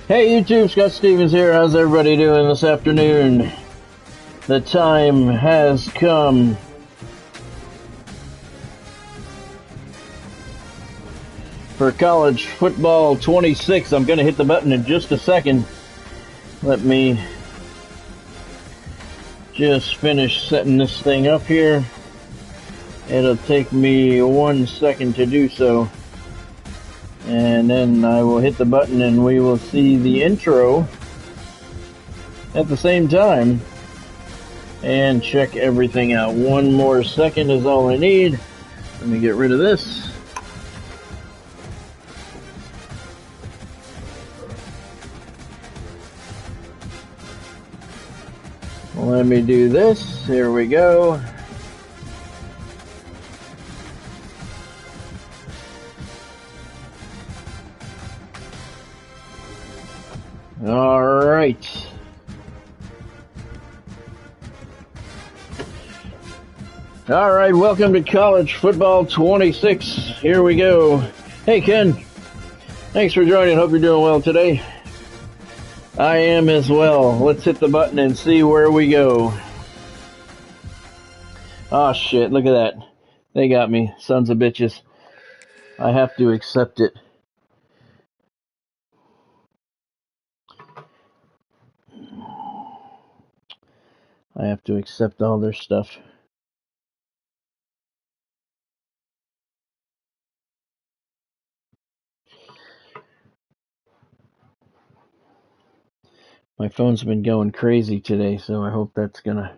Hey YouTube, Scott Stevens here. How's everybody doing this afternoon? The time has come for college football 26. I'm going to hit the button in just a second. Let me just finish setting this thing up here. It'll take me 1 second to do so. And then I will hit the button and we will see the intro at the same time and check everything out. 1 more second is all I need. Let me get rid of this. Let me do this. Here we go. All right. All right, welcome to College Football 26. Here we go. Hey, Ken. Thanks for joining. Hope you're doing well today. I am as well. Let's hit the button and see where we go. Oh, shit. Look at that. They got me. Sons of bitches. I have to accept it. I have to accept all their stuff. My phone's been going crazy today, so I hope that's going to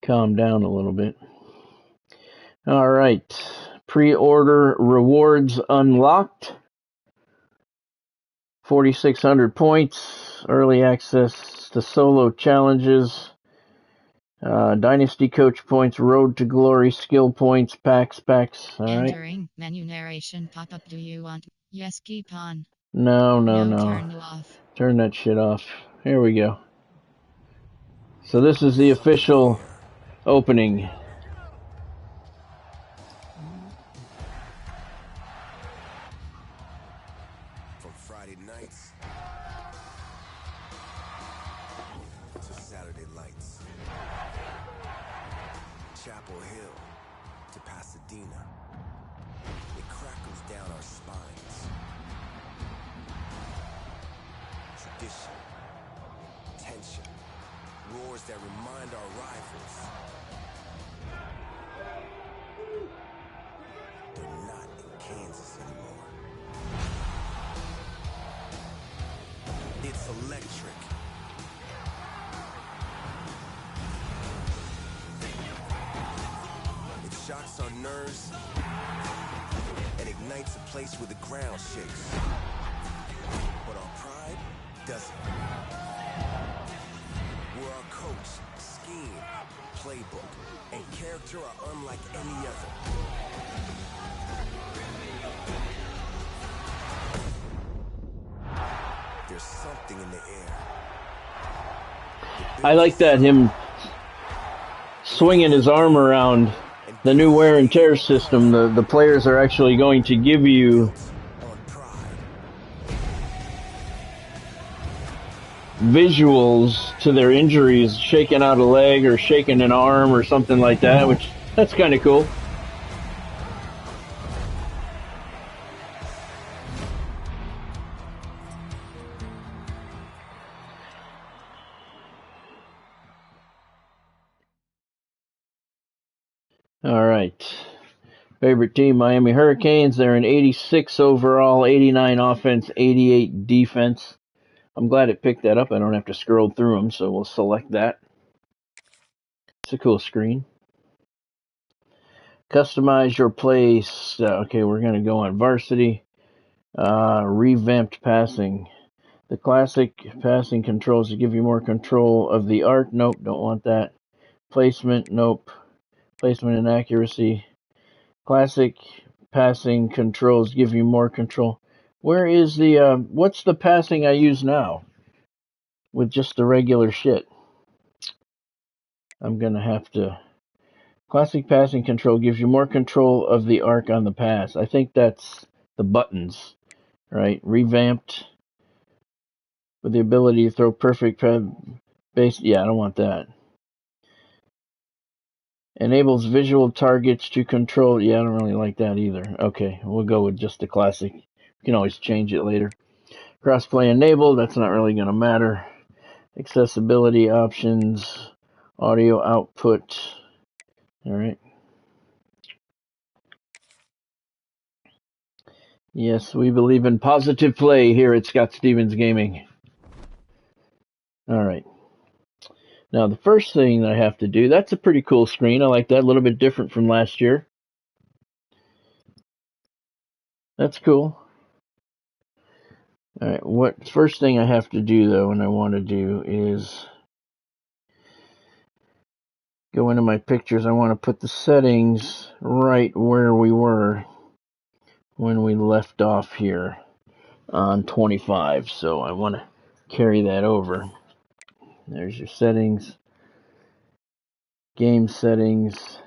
calm down a little bit. All right. Pre-order rewards unlocked. 4,600 points. Early access to solo challenges. Dynasty coach points. Road to glory. Skill points. Packs. All right. Entering menu narration pop-up. Do you want? Yes, keep on. No. Turn off. Turn that shit off. Here we go. So this is the official opening. From Friday nights to Saturday lights, Chapel Hill to Pasadena, it crackles down our spines. Tradition, tension, roars that remind our rivals they're not in Kansas anymore. It's electric. It shocks our nerves and ignites a place where the ground shakes. But our pride doesn't. Where our coach, scheme, playbook, and character are unlike any other. There's something in the air. I like that, him swinging his arm around. The new wear and tear system, the players are actually going to give you visuals to their injuries, shaking out a leg or shaking an arm or something like that, which that's kind of cool. All right. Favorite team, Miami Hurricanes. They're an 86 overall, 89 offense, 88 defense. I'm glad it picked that up. I don't have to scroll through them, so we'll select that. It's a cool screen. Customize your place. Okay, we're going to go on varsity. Revamped passing. The classic passing controls to give you more control of the arc. Nope, don't want that. Placement. Nope. Placement and accuracy. Classic passing controls give you more control. Where is the, what's the passing I use now? With just the regular shit. I'm going to have to. Classic passing control gives you more control of the arc on the pass. I think that's the buttons, right? Revamped. with the ability to throw perfect base. Yeah, I don't want that. Enables visual targets to control. Yeah, I don't really like that either. Okay, we'll go with just the classic. You can always change it later. Crossplay enabled. That's not really going to matter. Accessibility options. Audio output. All right. Yes, we believe in positive play here at Scott Stevens Gaming. All right. Now, the first thing that I have to do, that's a pretty cool screen. I like that. A little bit different from last year. That's cool. All right. What first thing I have to do, though, and I want to do is go into my pictures. I want to put the settings right where we were when we left off here on 25. So I want to carry that over. There's your settings. Game settings.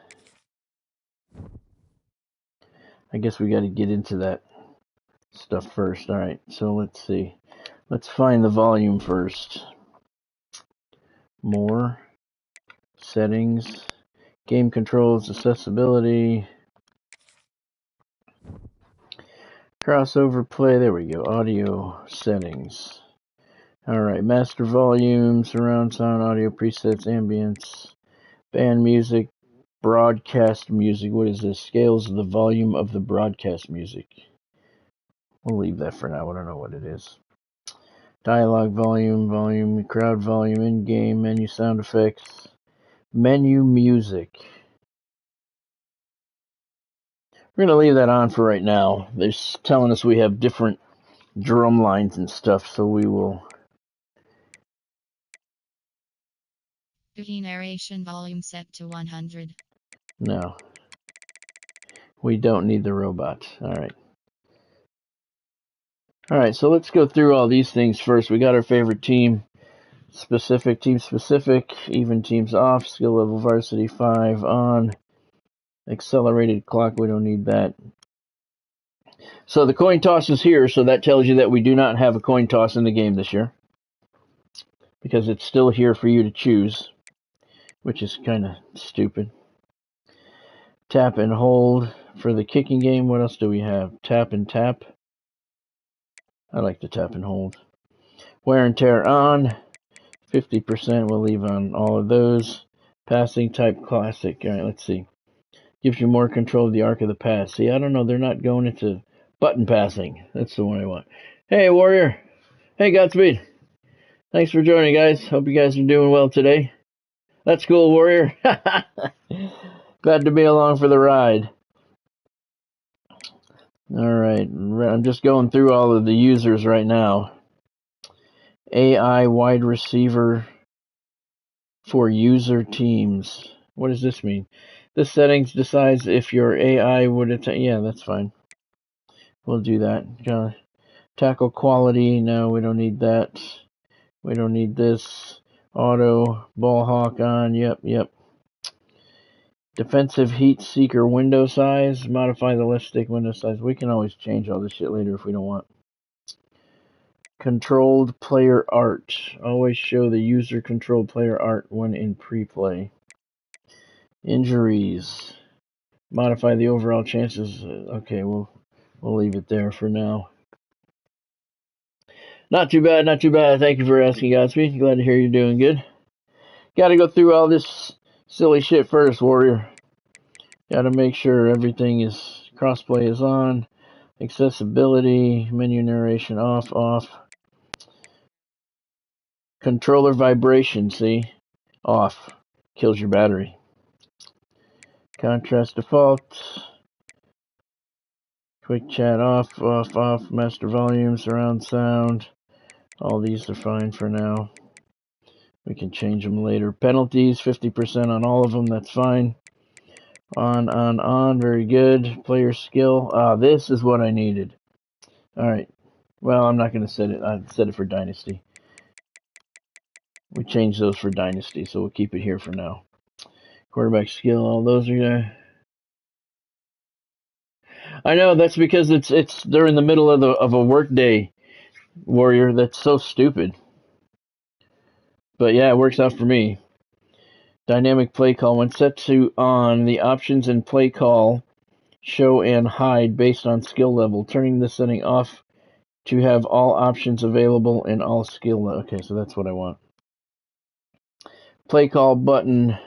I guess we got to get into that stuff first. All right, so let's see. Let's find the volume first. More. Settings. Game controls. Accessibility. Crossover play. There we go. Audio settings. All right, master volume, surround sound, audio presets, ambience, band music, broadcast music. What is this? Scales the volume of the broadcast music. We'll leave that for now. I don't know what it is. Dialogue volume, crowd volume, in-game, menu sound effects, menu music. We're going to leave that on for right now. They're telling us we have different drum lines and stuff, so we will... Duty narration volume set to 100. No. We don't need the robot. All right. All right, so let's go through all these things first. We got our favorite team specific, even teams off, skill level varsity 5 on, accelerated clock, we don't need that. So the coin toss is here, so that tells you that we do not have a coin toss in the game this year, because it's still here for you to choose, which is kind of stupid. Tap and hold for the kicking game. What else do we have? Tap and tap. I like the tap and hold. Wear and tear on. 50% we'll leave on all of those. Passing type classic. All right, let's see. Gives you more control of the arc of the pass. See, I don't know. They're not going into button passing. That's the one I want. Hey, Warrior. Hey, Godspeed. Thanks for joining, guys. Hope you guys are doing well today. That's cool, Warrior. Glad to be along for the ride. All right. I'm just going through all of the users right now. AI wide receiver for user teams. What does this mean? This settings decides if your AI would attack. Yeah, that's fine. We'll do that. Tackle quality. No, we don't need that. We don't need this. Auto ball hawk on. Yep. Defensive heat seeker window size. Modify the left stick window size. We can always change all this shit later if we don't want. Controlled player art. Always show the user controlled player art when in pre-play. Injuries. Modify the overall chances. Okay, we'll leave it there for now. Not too bad. Thank you for asking, Godspeed. Glad to hear you're doing good. Got to go through all this silly shit first, Warrior. Got to make sure everything is crossplay is on. Accessibility, menu narration off. Controller vibration, see? Off. Kills your battery. Contrast default. Quick chat off. Master volume, surround sound. All these are fine for now. We can change them later. Penalties, 50% on all of them. That's fine. On. Very good. Player skill. This is what I needed. All right. Well, I'm not going to set it. I set it for Dynasty. We changed those for Dynasty, so we'll keep it here for now. Quarterback skill. All those are. I know that's because it's they're in the middle of a work day, Warrior. That's so stupid. But yeah, it works out for me. Dynamic play call. When set to on, the options in play call show and hide based on skill level. Turning this setting off to have all options available in all skill. Okay, so that's what I want. Play call button.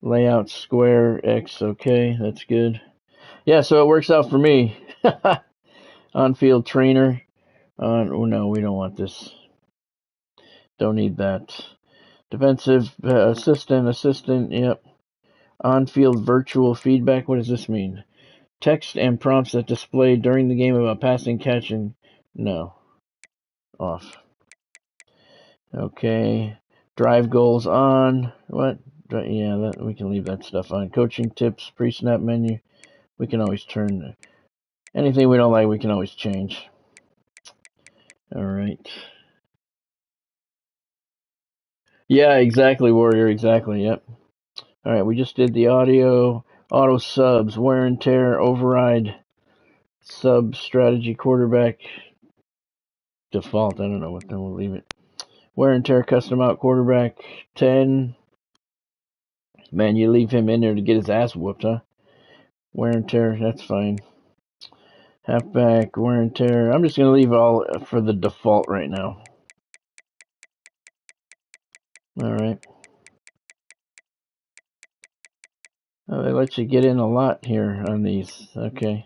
Layout square X. Okay, that's good. Yeah, so it works out for me. On-field trainer. Oh no, we don't want this. Don't need that. Defensive assistant. Yep. On-field virtual feedback. What does this mean? Text and prompts that display during the game about passing, catching. No. Off. Okay. Drive goals on. What? Yeah, we can leave that stuff on. Coaching tips, pre-snap menu. We can always turn anything we don't like. We can always change. All right. Yeah, exactly, Warrior. Exactly. Yep. All right. We just did the auto subs, wear and tear, override, sub strategy, quarterback, default. I don't know what. Then we'll leave it. Wear and tear, custom out, quarterback 10. Man, you leave him in there to get his ass whooped, huh? Wear and tear. That's fine. Halfback, wear and tear. I'm just gonna leave it all for the default right now. All right. Oh, they let you get in a lot here on these. Okay.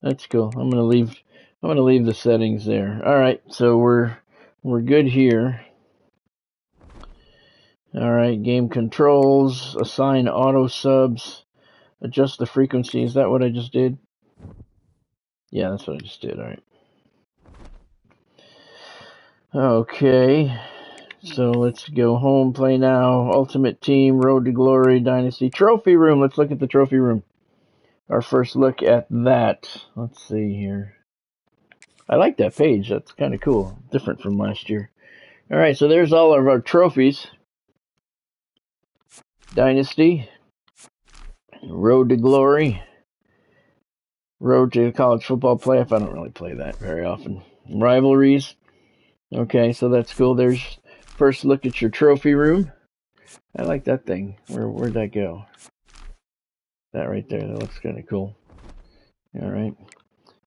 That's cool. I'm gonna leave the settings there. All right, so we're good here. All right, game controls, assign auto subs, adjust the frequency. Is that what I just did? Yeah, that's what I just did. All right. Okay. So let's go home, play now, Ultimate Team, Road to Glory, Dynasty, Trophy Room. Let's look at the Trophy Room. Our first look at that. Let's see here. I like that page. That's kind of cool. Different from last year. All right, so there's all of our trophies. Dynasty, Road to Glory, Road to College Football Playoff. I don't really play that very often. Rivalries. Okay, so that's cool. There's first look at your trophy room. I like that thing. Where'd that go? That right there. That looks kind of cool. All right.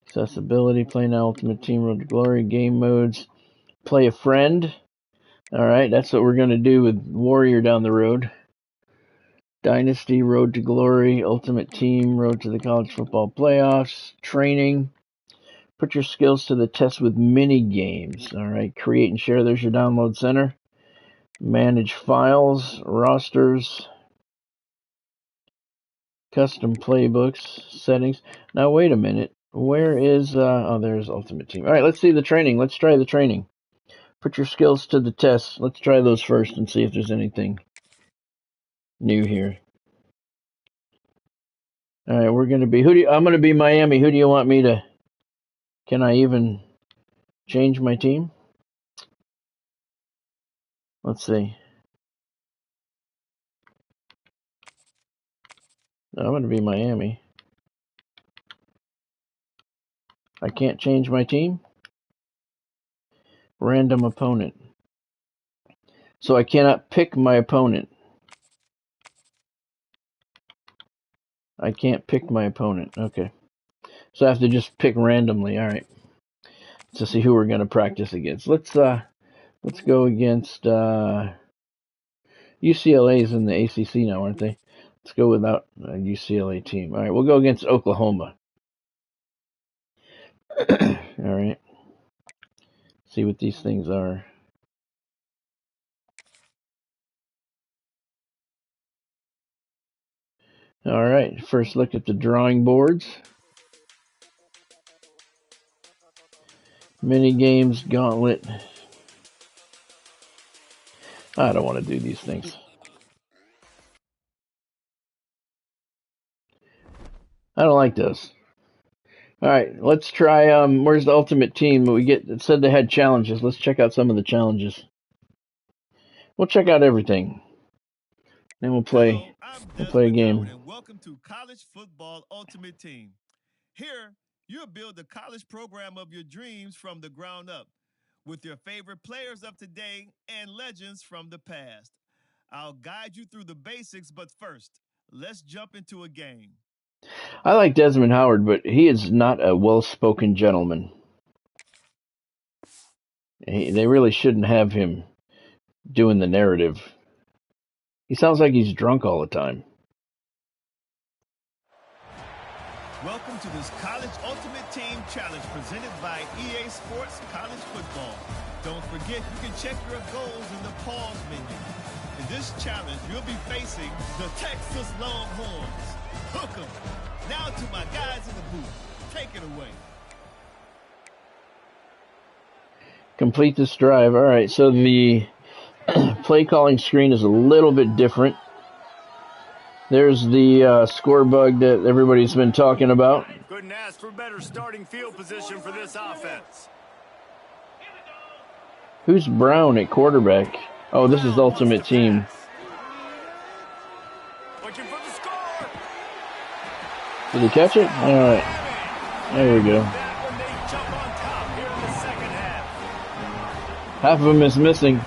Accessibility, play now, Ultimate Team, Road to Glory, game modes, play a friend. All right, that's what we're going to do with Warrior down the road. Dynasty, Road to Glory, Ultimate Team, Road to the College Football Playoffs, training. Put your skills to the test with mini games. All right, create and share. There's your download center. Manage files, rosters, custom playbooks, settings. Now wait a minute. Where is there's Ultimate Team. All right, let's see the training. Let's try the training. Put your skills to the test. Let's try those first and see if there's anything new here. All right, we're going to be I'm going to be Miami. Who do you want me to? Can I even change my team? Let's see. I'm going to be Miami. I can't change my team. Random opponent. So I cannot pick my opponent. I can't pick my opponent. Okay. So I have to just pick randomly. All right. To see who we're going to practice against. Let's go against UCLA's in the ACC now, aren't they? Let's go without a UCLA team. All right, we'll go against Oklahoma. All right. See what these things are. All right, first look at the drawing boards. Mini games, gauntlet. I don't want to do these things. I don't like those. All right, let's try. Where's the ultimate team? It said they had challenges. Let's check out some of the challenges. We'll check out everything. Then we'll play. Hello, We'll play a game. and welcome to College Football Ultimate Team. Here, You'll build the college program of your dreams from the ground up with your favorite players of today and legends from the past. I'll guide you through the basics, but first, let's jump into a game. I like Desmond Howard, but he is not a well-spoken gentleman. They really shouldn't have him doing the narrative. He sounds like he's drunk all the time. Welcome to this College Ultimate Team Challenge presented by EA Sports College Football. Don't forget, you can check your goals in the pause menu. In this challenge, you'll be facing the Texas Longhorns. Hook 'em. Now to my guys in the booth. Take it away. Complete this drive. All right, so the play calling screen is a little bit different. There's the score bug that everybody's been talking about. Couldn't ask for better starting field position for this offense. Who's Brown at quarterback? Oh, this is Ultimate Team. Looking for the score. Did he catch it? All right. There we go. That when they jump on top here in the second half. Half of him is missing.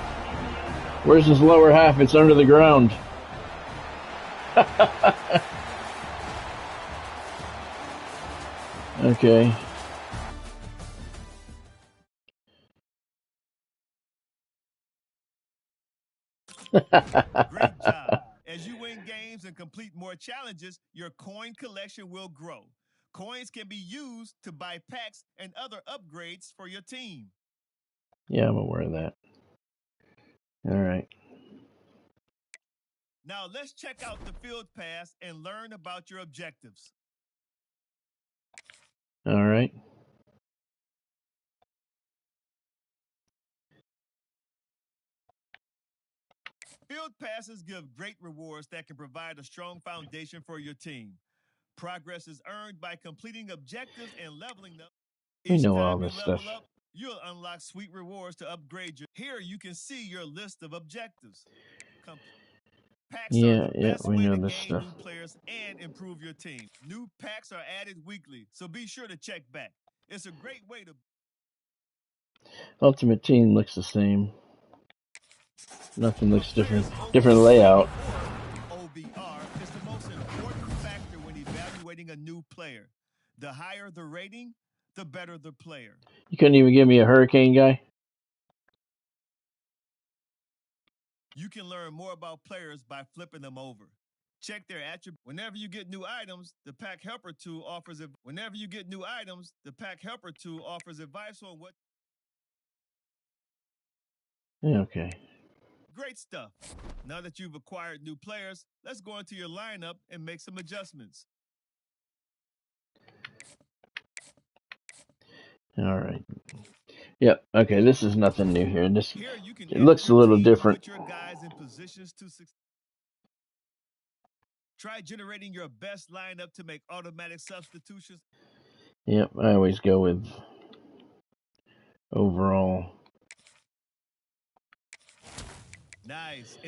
Where's his lower half? It's under the ground. Okay. Great job. As you win games and complete more challenges, your coin collection will grow. Coins can be used to buy packs and other upgrades for your team. Yeah, I'm aware of that. All right. Now let's check out the field pass and learn about your objectives. All right. Field passes give great rewards that can provide a strong foundation for your team. Progress is earned by completing objectives and leveling them. We Each know all time you this level stuff. up, you'll unlock sweet rewards to upgrade your. Here you can see your list of objectives. Packs are the best we way know to this gain stuff. new players and improve your team. New packs are added weekly, so be sure to check back. It's a great way to. Ultimate Team looks the same. Nothing A looks different. player's Different overall layout. OBR is the most important factor when evaluating a new player. The higher the rating, the better the player. You couldn't even give me a hurricane guy? You can learn more about players by flipping them over. Check their attributes. Whenever you get new items, the Pack Helper tool offers advice on what. Okay. Great stuff. Now that you've acquired new players, let's go into your lineup and make some adjustments. All right. Yep. Okay, this is nothing new here. Here you can It looks a your little team different. and put your guys in positions to succeed. Try generating your best lineup to make automatic substitutions. Yep, I always go with overall. Nice.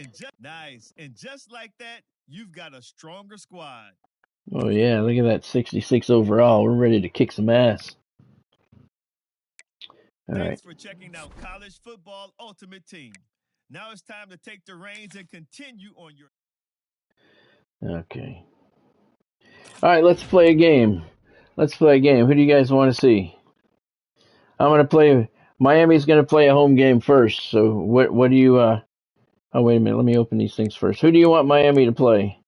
And just like that, you've got a stronger squad. Oh yeah, look at that 66 overall. We're ready to kick some ass. All right. Thanks for checking out College Football Ultimate Team. Now it's time to take the reins and continue on your. Okay. All right, let's play a game. Who do you guys want to see? I'm going to play. Miami's going to play a home game first. So what do you Oh, wait a minute. Let me open these things first. Who do you want Miami to play?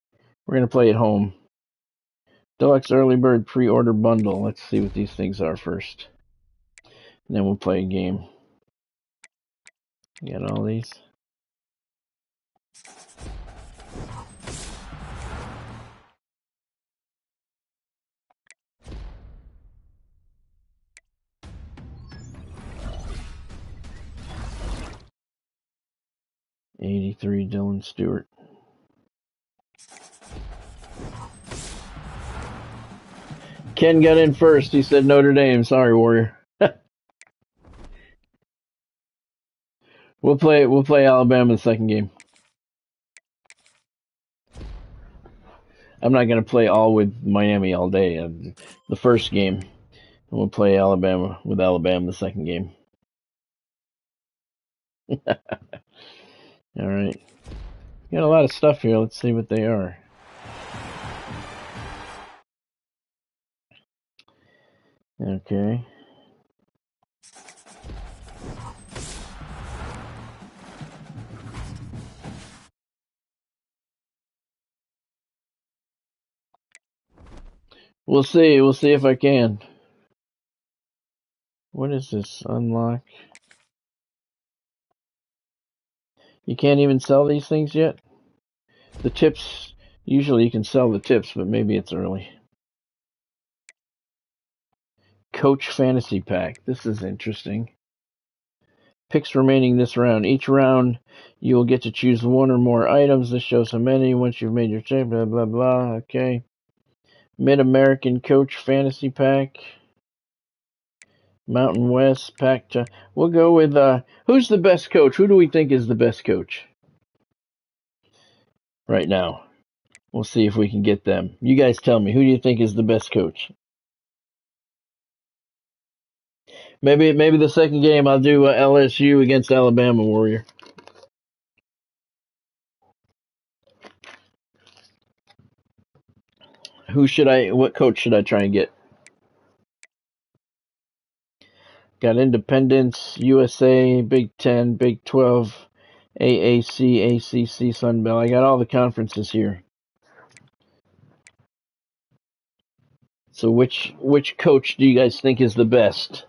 We're going to play at home. Deluxe Early Bird Pre-Order Bundle. Let's see what these things are first. And then we'll play a game. You got all these? '83 Dylan Stewart. Ken got in first. He said Notre Dame. Sorry, Warrior. We'll play Alabama the second game. I'm not going to play all with Miami all day. The first game. And we'll play Alabama with Alabama the second game. All right. Got a lot of stuff here. Let's see what they are. Okay. We'll see. We'll see if I can. What is this? Unlock. You can't even sell these things yet? The tips, usually you can sell the tips, but maybe it's early. Coach Fantasy Pack. This is interesting. Picks remaining this round. Each round, you will get to choose one or more items. This shows how many once you've made your check. Blah, blah, blah. Okay. Mid-American Coach Fantasy Pack. Mountain West Pack. We'll go with, who's the best coach? Who do we think is the best coach right now? We'll see if we can get them. You guys tell me. Who do you think is the best coach? Maybe the second game I'll do LSU against Alabama, Warrior. What coach should I try and get? Got Independence, USA, Big 10, Big 12, AAC, ACC, Sun Belt. I got all the conferences here. So which coach do you guys think is the best?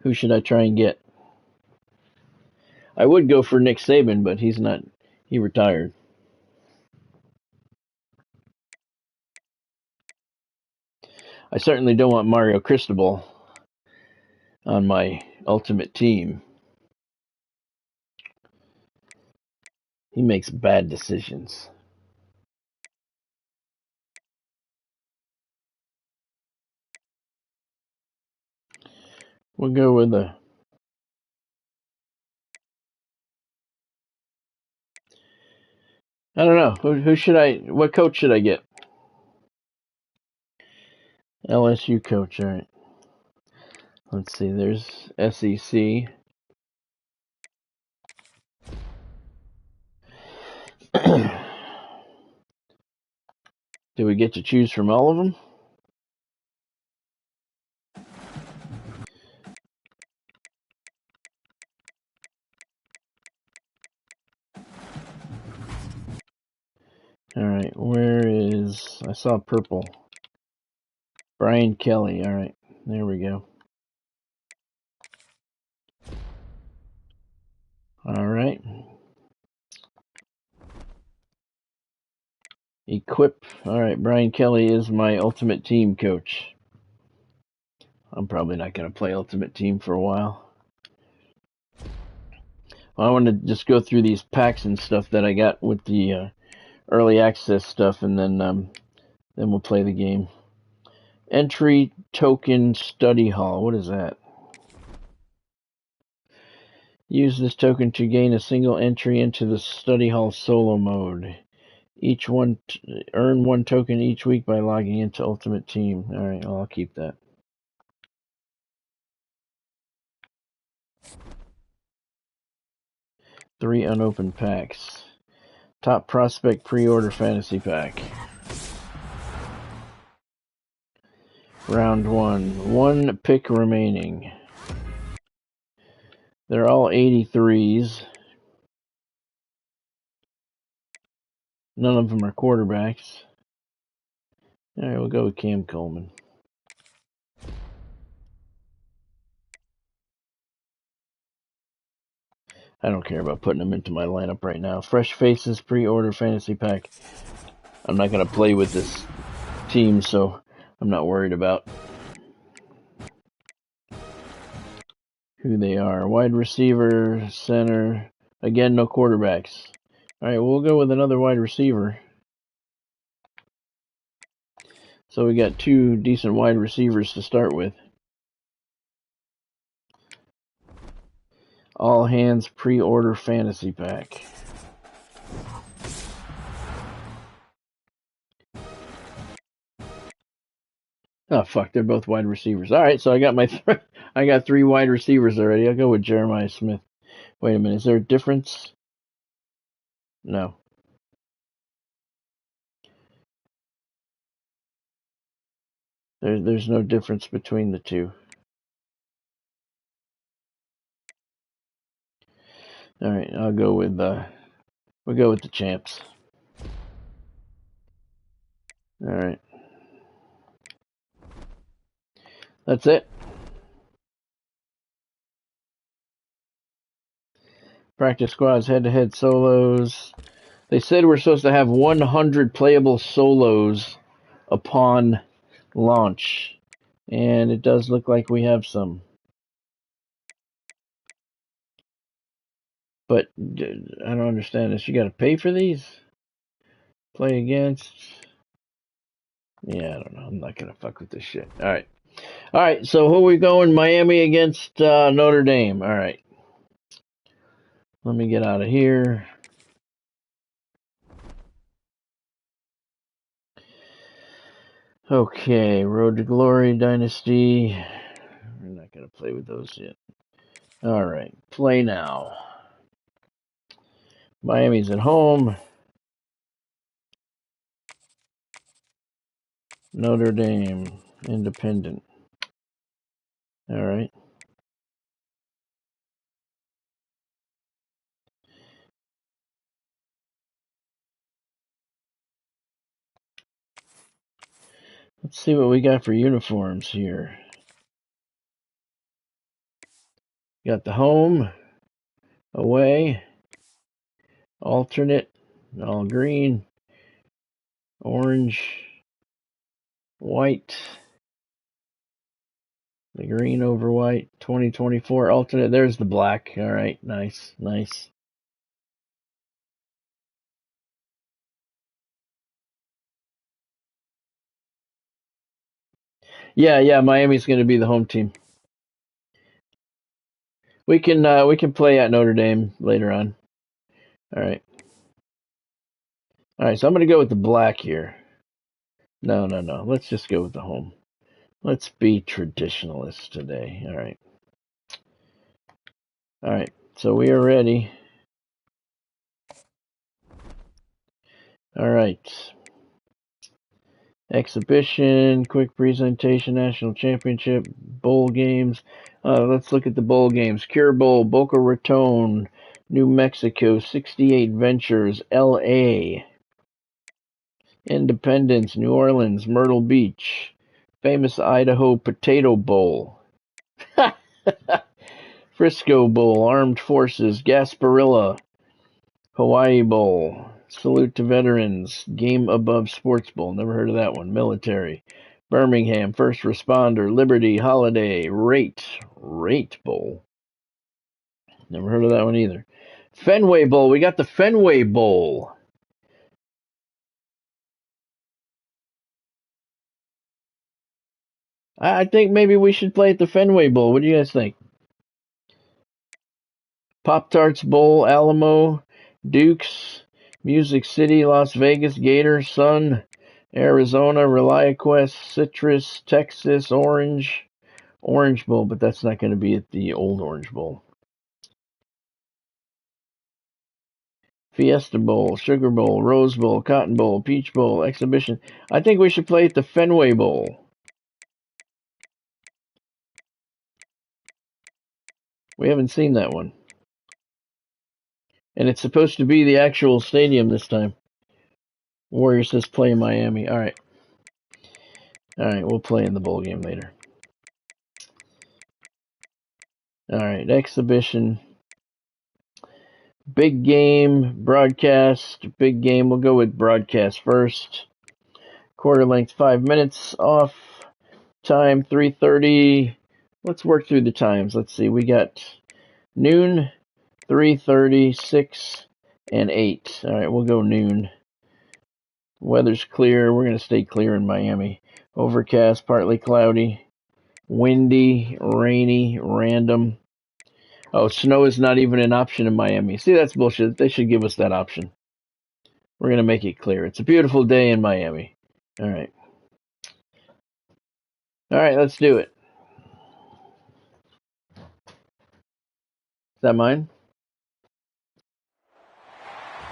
Who should I try and get? I would go for Nick Saban, but he's not. He retired. I certainly don't want Mario Cristobal on my ultimate team. He makes bad decisions. We'll go with I don't know. What coach should I get? LSU coach, all right. Let's see, there's SEC. Do we get to choose from all of them? All right, I saw purple. Brian Kelly, all right, there we go. All right. Equip, all right, Brian Kelly is my ultimate team coach. I'm probably not going to play ultimate team for a while. I want to just go through these packs and stuff that I got with the early access stuff, and then we'll play the game. Entry token study hall. What is that? Use this token to gain a single entry into the study hall solo mode. Earn one token each week by logging into Ultimate Team. All right, well, I'll keep that. Three unopened packs. Top Prospect Pre-Order Fantasy Pack. Round 1. One pick remaining. They're all 83s. None of them are quarterbacks. All right, we'll go with Cam Coleman. I don't care about putting them into my lineup right now. Fresh Faces Pre-Order Fantasy Pack. I'm not going to play with this team, so I'm not worried about who they are. Wide receiver, center. Again, no quarterbacks. All right, we'll go with another wide receiver. So we got two decent wide receivers to start with. All Hands Pre-Order Fantasy Pack. Oh fuck, they're both wide receivers. All right, so I got I got 3 wide receivers already. I'll go with Jeremiah Smith. Wait a minute, is there a difference? No. There's no difference between the two. All right, we'll go with the champs. All right. That's it. Practice squads, head-to-head solos. They said we're supposed to have 100 playable solos upon launch, and it does look like we have some. But I don't understand this. You got to pay for these? Play against? Yeah, I don't know. I'm not going to fuck with this shit. All right. All right, so who are we going? Miami against Notre Dame. All right. Let me get out of here. Okay, Road to Glory, Dynasty. We're not going to play with those yet. All right, play now. Miami's at home. Notre Dame, independent. All right. Let's see what we got for uniforms here. Got the home, away, alternate, all green, orange, white, the green over white, 2024 alternate. There's the black. All right, nice, nice. Yeah, Miami's going to be the home team. We can play at Notre Dame later on. All right. All right, so I'm going to go with the black here. No. Let's just go with the home. Let's be traditionalists today. All right. All right. So we are ready. All right. Exhibition, quick presentation, national championship, bowl games. Let's look at the bowl games. Cure Bowl, Boca Raton, New Mexico, 68 Ventures, LA. Independence, New Orleans, Myrtle Beach. Famous Idaho Potato Bowl. Frisco Bowl, Armed Forces, Gasparilla, Hawaii Bowl, Salute to Veterans, Game Above Sports Bowl, never heard of that one, Military, Birmingham, First Responder, Liberty, Holiday, Rate Bowl, never heard of that one either. Fenway Bowl, we got the Fenway Bowl. I think maybe we should play at the Fenway Bowl. What do you guys think? Pop-Tarts Bowl, Alamo, Dukes, Music City, Las Vegas, Gator, Sun, Arizona, ReliaQuest, Citrus, Texas, Orange Bowl, but that's not going to be at the old Orange Bowl. Fiesta Bowl, Sugar Bowl, Rose Bowl, Cotton Bowl, Peach Bowl, Exhibition. I think we should play at the Fenway Bowl. We haven't seen that one. And it's supposed to be the actual stadium this time. Warriors says play in Miami. All right, we'll play in the bowl game later. All right, exhibition. Big game, broadcast, big game. We'll go with broadcast first. Quarter length, 5 minutes. Off time, 3:30. Let's work through the times. Let's see. We got noon, 3:30, 6, and 8. All right, we'll go noon. Weather's clear. We're going to stay clear in Miami. Overcast, partly cloudy, windy, rainy, random. Oh, snow is not even an option in Miami. See, that's bullshit. They should give us that option. We're going to make it clear. It's a beautiful day in Miami. All right. All right, let's do it. Is that mine?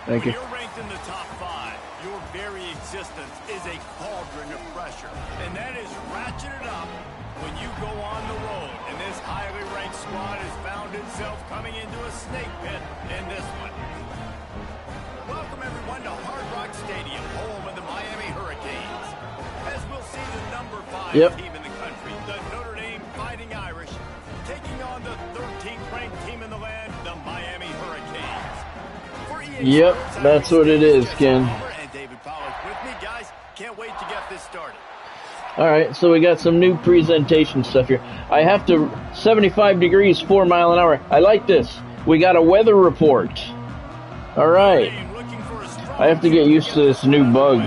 Thank you. When you're ranked in the top 5, your very existence is a cauldron of pressure. And that is ratcheted up when you go on the road. And this highly ranked squad has found itself coming into a snake pit in this one. Welcome, everyone, to Hard Rock Stadium, home of the Miami Hurricanes. As we'll see the number 5 team in the country, the Notre Dame Fighting Irish, taking on the 13th ranked team in the land, the Miami Hurricanes. Yep, that's what it is, Ken. And David Pollock with me, guys. Can't wait to get this started. All right, so we got some new presentation stuff here. I have to 75 degrees, 4 mile an hour. I like this. We got a weather report. All right. I have to get used to this new bug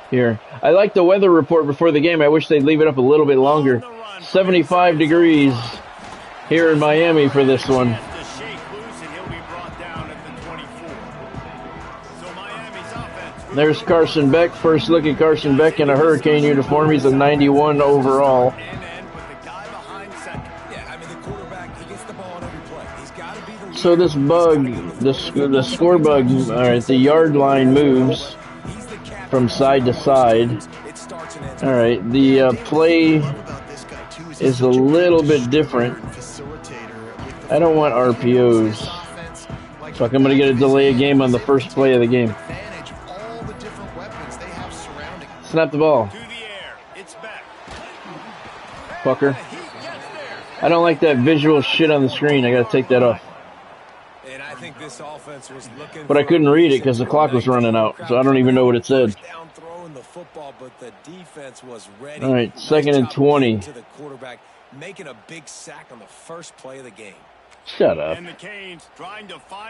here. I like the weather report before the game. I wish they'd leave it up a little bit longer. 75 degrees here in Miami for this one. There's Carson Beck. First look at Carson Beck in a Hurricane uniform. He's a 91 overall. So this bug, the score bug, all right, the yard line moves from side to side. All right, the play is a little bit different. I don't want RPOs. Fuck, I'm going to get a delay of game on the first play of the game. Snap the ball. Fucker. I don't like that visual shit on the screen. I got to take that off. And I think this offense was looking but I couldn't read it because the clock was running out, so I don't even know what it said. All right, 2nd and 20. To the quarterback, making a big sack on the first play of the game. Shut up.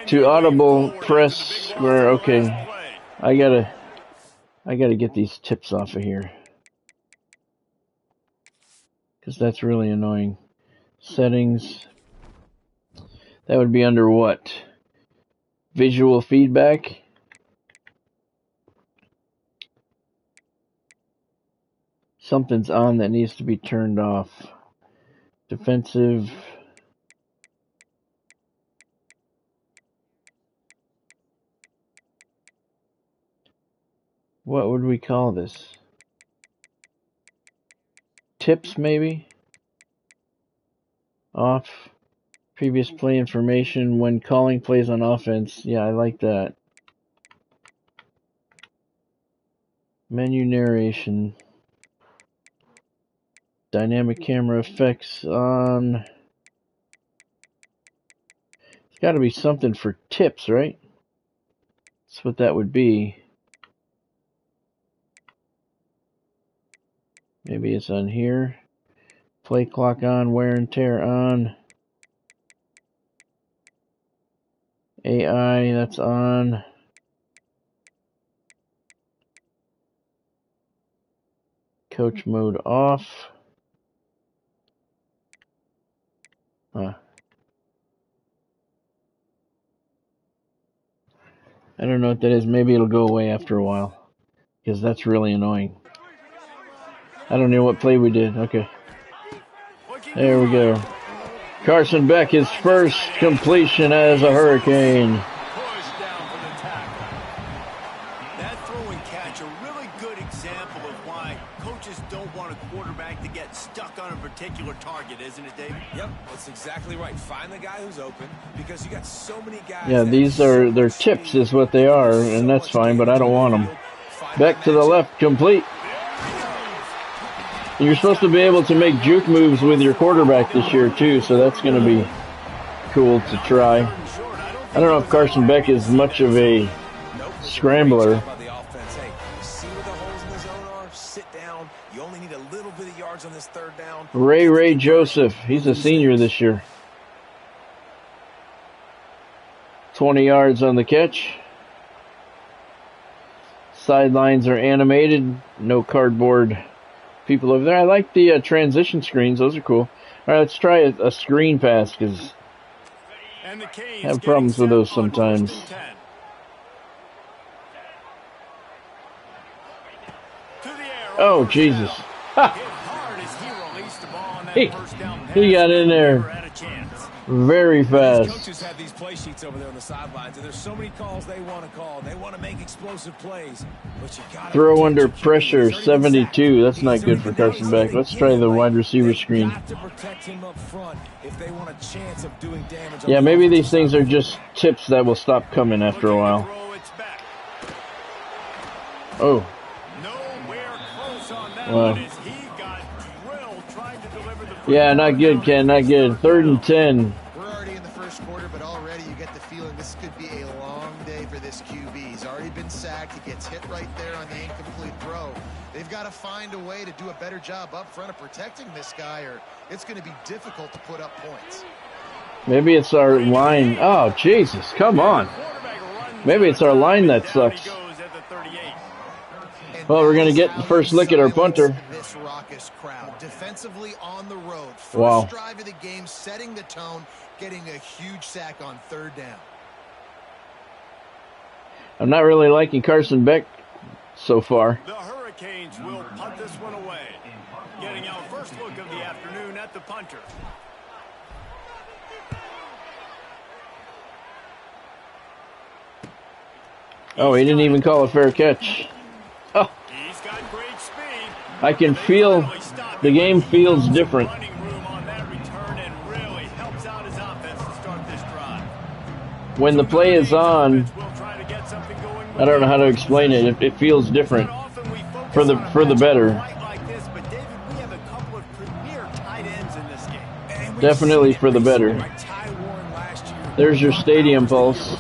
To audible press square. Okay, I gotta get these tips off of here because that's really annoying. Settings. That would be under what? Visual feedback. Something's on that needs to be turned off. Defensive. What would we call this? Tips, maybe? Off. Previous play information when calling plays on offense. Yeah, I like that. Menu narration. Dynamic camera effects on. It's got to be something for tips, right? That's what that would be. Maybe it's on here. Play clock on, wear and tear on. AI, that's on. Coach mode off. Huh. I don't know what that is. Maybe it'll go away after a while. Because that's really annoying. I don't know what play we did. Okay. There we go. Carson Beck, his first completion as a Hurricane. That throw and catch, a really good example of why coaches don't want a quarterback to get stuck on a particular target, isn't it, David? Yep, that's exactly right. Find the guy who's open because you got so many guys. Yeah, these are their tips is what they are, and that's fine, but I don't want them. Beck to the left, complete. You're supposed to be able to make juke moves with your quarterback this year, too, so that's going to be cool to try. I don't know if Carson Beck is much of a scrambler. Ray Joseph, he's a senior this year. 20 yards on the catch. Sidelines are animated, no cardboard people over there. I like the transition screens. Those are cool. All right, let's try a screen pass because I have problems with those sometimes. Oh, Jesus. Ha. that first down pass, He got in there never had a chance. very These fast. coaches have these play sheets over there on the sidelines, and there's so many calls they want to call. They want to make explosive plays, but you got to Throw under pressure, 72. That's not good for Carson Beck. Let's try the wide receiver screen. Got to protect him up front if they want a chance of doing damage. Yeah, maybe these things are just tips that will stop coming after a while. Oh. Nowhere close on that Wow. one as he got drilled trying to deliver the Yeah, not good, Ken. Not good. 3rd and 10. We're already in the first quarter, but already you get the feeling this could be a long day for this QB. He's already been sacked. He gets hit right there on the incomplete throw. They've got to find a way to do a better job up front of protecting this guy, or it's going to be difficult to put up points. Maybe it's our line. Oh, Jesus. Come on. Maybe it's our line that sucks. Well, we're going to get the first look at our punter. This raucous crowd defensively on the road. First Wow. drive of the game, setting the tone, getting a huge sack on 3rd down. I'm not really liking Carson Beck so far. The Hurricanes will punt this one away. Getting our first look of the afternoon at the punter. Oh, he didn't even call a fair catch. Oh, He's got great speed. I can feel the game feels different. Running room on that return and really helps out his offense to start this drive. When the play is on, I don't know how to explain it. It feels different for the better. Definitely for the better. There's your stadium pulse. You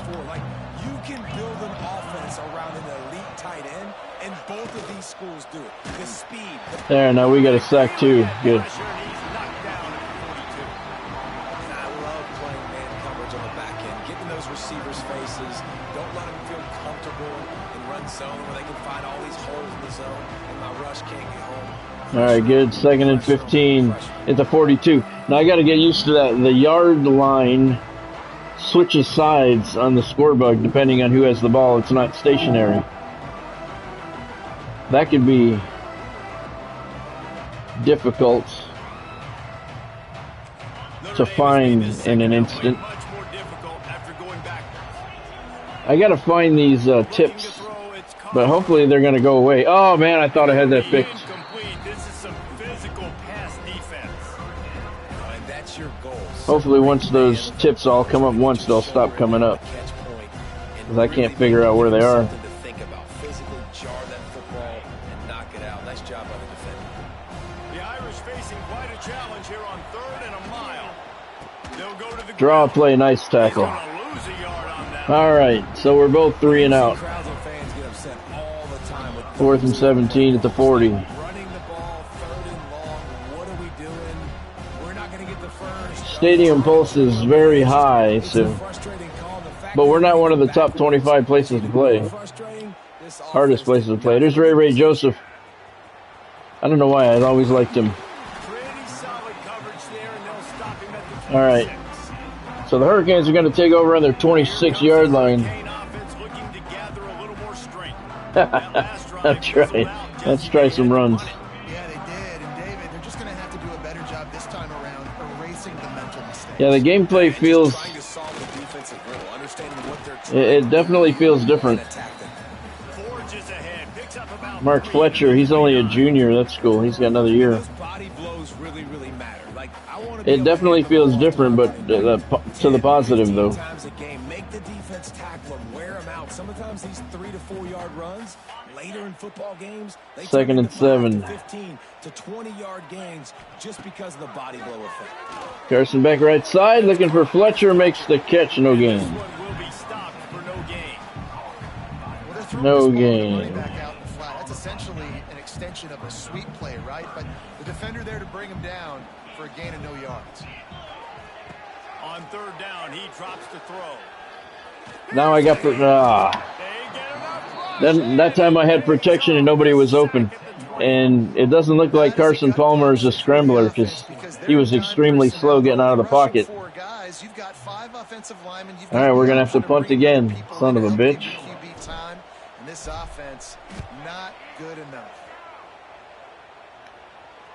can build an offense around an elite tight end, and both of these schools do it. The speed. There, now we got a sack too. Good. I love playing man coverage on the back end, getting those receivers' faces. Don't let them feel comfortable in run zone where they can find all these holes in the zone, and my rush can't get home. All right, good. 2nd and 15 at the 42. Now I got to get used to that. The yard line switches sides on the scorebug depending on who has the ball. It's not stationary. That could be difficult to find in an instant. I got to find these tips, but hopefully they're going to go away. Oh, man, I thought I had that fixed. Hopefully once those tips all come up once, they'll stop coming up. Because I can't figure out where they are. Draw play, nice tackle. All right, so we're both 3 and out. 4th and 17 at the 40. Stadium pulse is very high, so, but we're not one of the top 25 places to play. Hardest places to play. There's Ray Joseph. I don't know why, I always liked him. All right. So the Hurricanes are going to take over on their 26-yard line. That's right. Let's try some runs. Yeah, they did. And David, they're just going to have to do a better job this time around erasing the mental mistakes. Yeah, the gameplay feels... It definitely feels different. Mark Fletcher, he's only a junior. That's cool. He's got another year. It definitely feels different, but to the positive, though. Make the defense tackle them, wear them out. Sometimes these 3 to 4 yard runs later in football games, they 2nd and 7. 15 to 20-yard gains just because of the body blow effect. Carson Beck right side, looking for Fletcher, makes the catch, no gain. No gain. That's essentially an extension of a sweep play, right? But the defender there to bring him down for a gain of no yards. On 3rd down, he drops the throw. Now I got the... Then that time I had protection and nobody was open. And it doesn't look like Carson Palmer is a scrambler because he was extremely slow getting out of the pocket. All right, we're going to have to punt again. Son of a bitch. This offense, not good enough.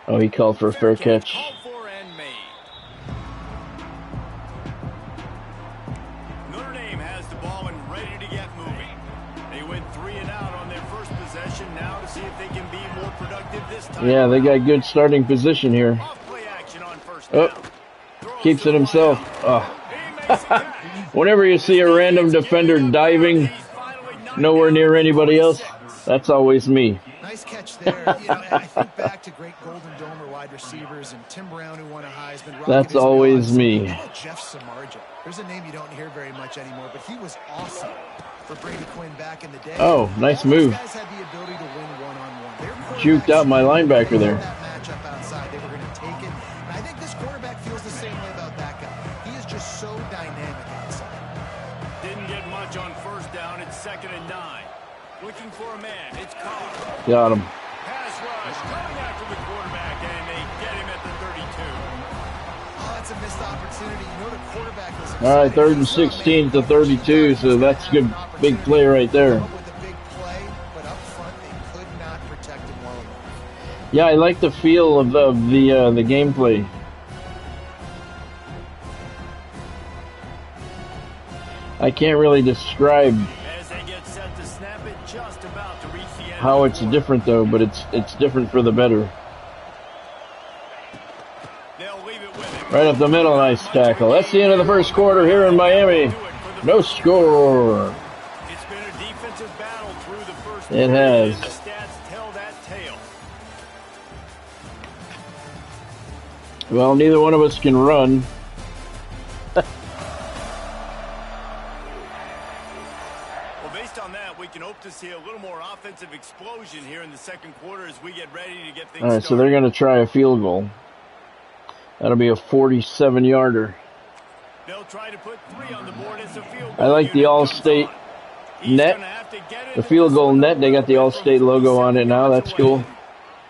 Oh, he called for a fair catch. this time. Yeah, they got good starting position here. Off-play action on first Oh, down. Throws keeps to it the himself. wideout. Oh. He makes a catch. Whenever you see a random defender diving nowhere near anybody else, that's always me. Nice catch there. You know, I think back to great Golden Domer wide receivers and Tim Brown, who won a Heisman. That's always me. How about Jeff Samardzija? There's a name you don't hear very much anymore, but he was awesome for Brady Quinn back in the day. Oh, nice move. Those guys had the ability to win one-on-one. Juked out my linebacker there. That matchup outside, they were going to take it. And I think this quarterback feels the same way about that guy. He is just so dynamic outside. Didn't get much on first down. It's 2nd and 9. Looking for a man. It's Carr. Got him. Pass rush coming after the quarterback, and they get him at the 32. Oh, that's a missed opportunity. You know the quarterback was All right, 3rd and 16 to 32, so that's a good big play right there. With a big play, but up front they could not protect him well enough. Yeah, I like the feel of the gameplay. I can't really describe As they get set to snap it, just about to reach the end how of it's the quarter. different though, but it's different for the better. They'll leave it with him. Right up the middle, nice tackle. That's the end of the first quarter here in Miami. No score. It's been a defensive battle through the first It quarter, has. and the stats tell that tale. Well, neither one of us can run. Well, based on that, we can hope to see a little more offensive explosion here in the second quarter as we get ready to get things All right, so started. they're going to try a field goal. That'll be a 47-yarder. They'll try to put 3 on the board as a field I goal like the unit All-State comes on. He's net. gonna have to get it The into field this goal one. net, they got the All-State logo on it now. That's cool.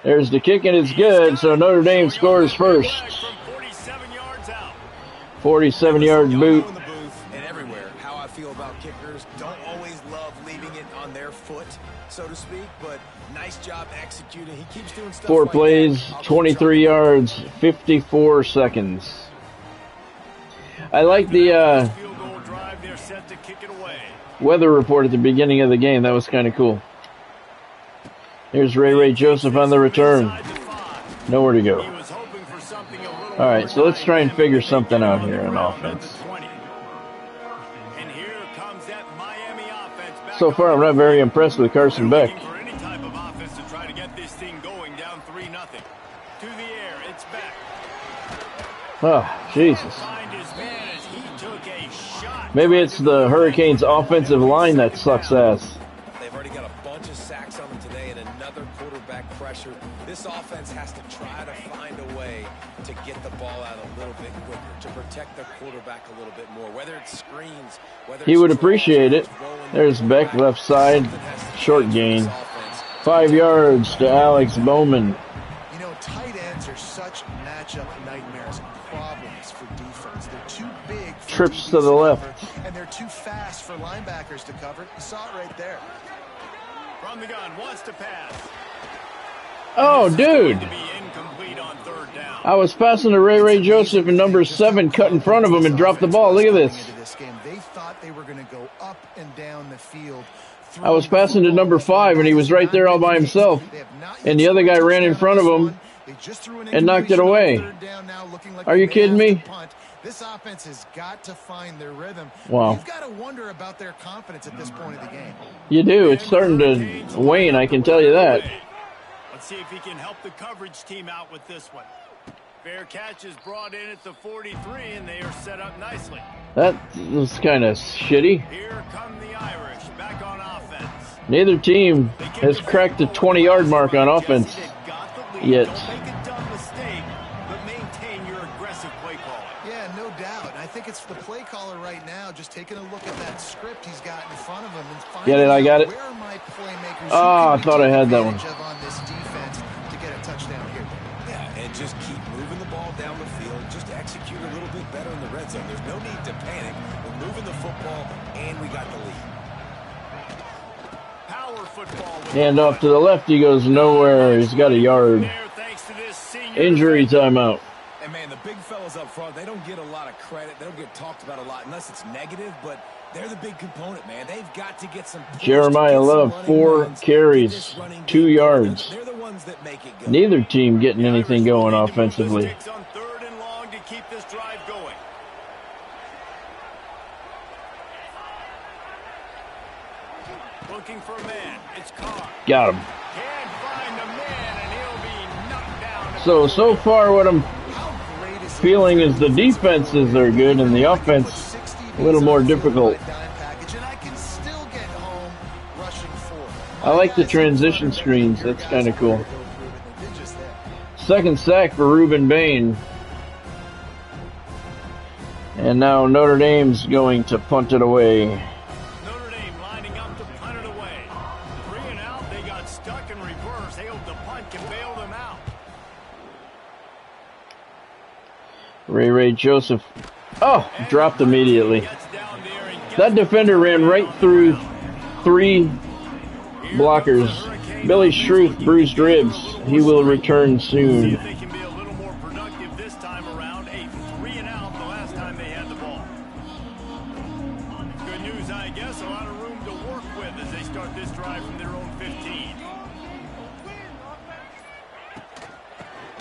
There's the kick, and it's good, so Notre Dame scores first. From 47 yards out. 47-yard Y'all boot. know in the booth and everywhere how I feel about kickers. Don't always love leaving it on their foot, so to speak, but nice job executing. He keeps doing stuff 4 like plays, that. I'll keep 23 trying. yards, 54 seconds. I like the Field goal drive, they're set to kick it away. weather report at the beginning of the game. That was kind of cool. Here's Ray Joseph on the return. Inside the 5. Nowhere to He go. was hoping for something a little All right, so let's try and figure something out here on on offense. the 20. And here comes that Miami offense back So far, on I'm the not very field. impressed with Carson They're Beck. looking for any type of offense to try to get this thing going down 3-0. To the air, it's back. Oh, Jesus. Find his man as he took a shot. Maybe it's the Hurricanes' offensive line that sucks ass. They've already got a bunch of sacks on them today and another quarterback pressure. This offense has to try to find a way to get the ball out a little bit quicker, to protect their quarterback a little bit more, whether it's screens, whether He it's would draws, appreciate it. rolling There's the Beck, quarterback. left side, Something has to short change in gain. this offense. 5 yards to Alex Bowman. You know, tight ends are such matchup nightmares and problems for defense. They're too big for Trips DBs to the left. cover, and they're too fast for linebackers to cover. You saw it right there. From the gun, wants to pass. Oh, dude. To be incomplete on 3rd down. I was passing to Ray Joseph and number 7 cut in front of him and dropped the ball. Look at this. Into this game, they thought they were going to go up and down the field. I was passing to number 5 and he was right there all by himself. And the other guy ran in front of him and knocked it away. Are you kidding me? This offense has got to find their rhythm. Wow. You've got to wonder about their confidence at this point of the game. You do. It's starting to wane, I can tell you that. Let's see if he can help the coverage team out with this one. Fair catch is brought in at the 43, and they are set up nicely. That was kind of shitty. Here come the Irish, back on offense. Neither team has cracked the 20-yard mark on offense yet. Don't make a dumb mistake, but maintain your aggressive play calling. Yeah, no doubt. I think it's the play caller right now just taking a look at that script he's got in front of him and finding Get it, I got it. where are my playmakers Oh, I who can thought I take had that one. advantage of on this defense to get a touchdown here. Yeah, and just keep moving the ball down the field. Just execute a little bit better in the red zone. There's no need to panic. We're moving the football, and we got the lead. Power football. with Hand the off to the left, he goes nowhere. He's got a yard. there, thanks to this senior Injury timeout. And, man, the big fellas up front, they don't get a lot of credit. They don't get talked about a lot unless it's negative, but They're the big component, man. They've got to get some push, Jeremiah Love, 4 carries, 2 yards. They're the ones that make it go. Neither team getting anything going offensively. On 3rd and long to keep this drive going. Looking for a man. It's Carr. Got him. Can't find the man, and he'll be knocked down. So far what I'm feeling is the defenses are good and the offense a little more difficult. I like the transition screens. That's kind of cool. Second sack for Reuben Bain. And now Notre Dame's going to punt it away. Notre Dame lining up to punt it away. 3 and out. They got stuck in reverse. They hope the punt can bail them out. Ray Joseph. Oh, dropped immediately. That defender ran right through 3 blockers. Billy Schruth bruised ribs. He will return soon. See if they can be a little more productive this time around. 3 and out the last time they had the ball. Good news, I guess. A lot of room to work with as they start this drive from their own 15.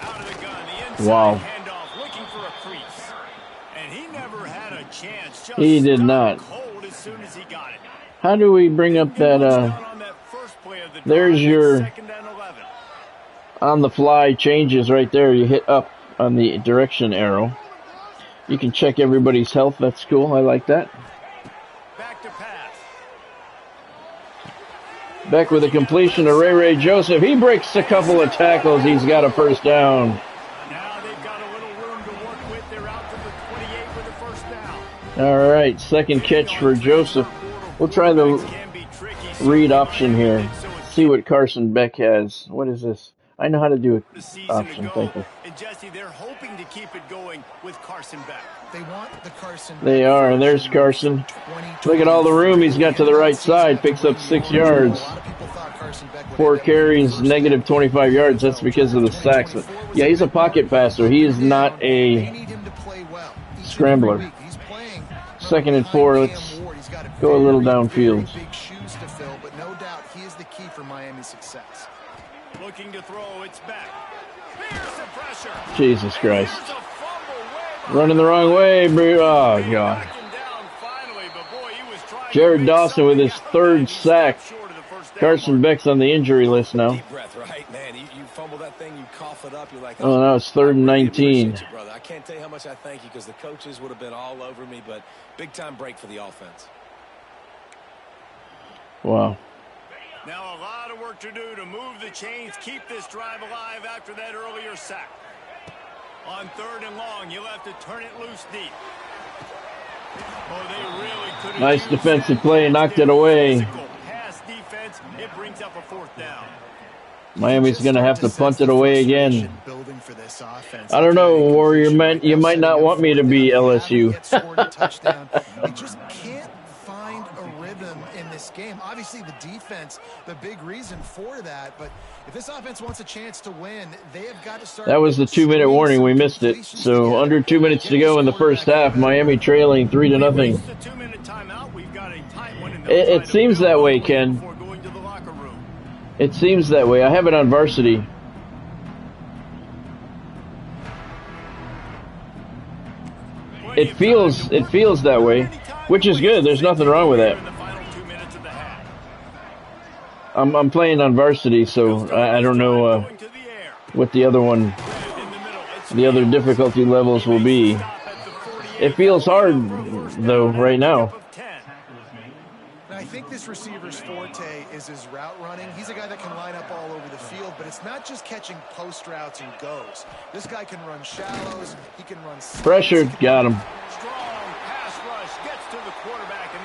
Out of the gun, the inside Wow. handoff, looking for a crease. And he never had a chance. Just He did not. cold as soon as he got it. How do we bring up that, there's your 2nd and 11. on the fly changes right there. You hit up on the direction arrow. You can check everybody's health. That's cool. I like that. Back to pass. Back with a completion to Ray Joseph. He breaks a couple of tackles. He's got a first down. Now they've got a little room to work with. They're out to the 28 with a first down. All right, second catch for Joseph. We'll try the read option here. See what Carson Beck has. What is this? I know how to do an option. Thank you. And Jesse, they're hoping to keep it going with Carson Beck. They want the Carson. They are, and there's Carson. Look at all the room he's got to the right side. Picks up 6 yards. 4 carries, negative 25 yards. That's because of the sacks. Yeah, he's a pocket passer. He is not a scrambler. 2nd and 4. Let's go a little downfield. Big shoes to fill, but no doubt he is the key for Miami's success. Looking to throw, it's back. Here's the pressure. Jesus Christ. Here's a fumble way Running the wrong way, bro. Oh, God. back and down finally, but boy, he was trying to Jared make Dawson with his something 3rd happen. sack. Short of the first down Carson mark. Beck's on the injury list now. Deep breath, right, man? You fumble that thing, you cough it up, you're like, Oh, now it's 3rd and I really 19. appreciate you, brother. I can't tell you how much I thank you because the coaches would have been all over me, but big time break for the offense. Wow. Now a lot of work to do to move the chains, keep this drive alive after that earlier sack. On 3rd and long, you'll have to turn it loose deep. Oh, they really could. Nice defensive play, knocked it away. Pass defense, it brings up a 4th down. Miami's going to have to punt it away again. Building for this offense. I don't know, Warrior. You might not want me to be LSU. They just can't find a rhythm in this game. Obviously, the defense, the big reason for that. But if this offense wants a chance to win, they have got to start. That was the 2-minute warning. We missed it. So under 2 minutes to go in the first half. Miami trailing 3-0. It seems that way, Ken. It seems that way. I have it on varsity. It feels that way, which is good. There's nothing wrong with that. I'm playing on varsity, so I don't know what the other difficulty levels will be. It feels hard though right now. I think this receiver's forte is his route running. He's a guy that can line up all over the field, but it's not just catching post routes and goes. This guy can run shallows. He can run. Pressure, got him.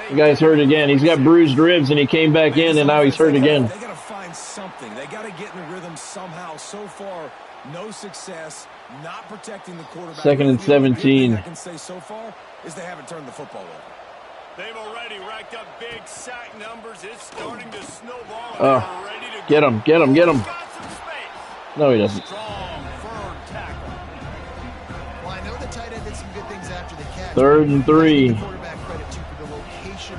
The guy's hurt again. He's got bruised ribs, and he came back in, and now he's hurt again. They got to find something. They got to get in a rhythm somehow. So far, no success. Not protecting the quarterback. 2nd and 17. I can say so far is they haven't turned the football over. They've already racked up big sack numbers. It's starting to snowball. Oh, Ready to get him, get him, get him. got some space. No, he doesn't. Strong, firm tackle. Well, I know the tight end did some good things after the catch. 3rd and 3. Quarterback credit too for the location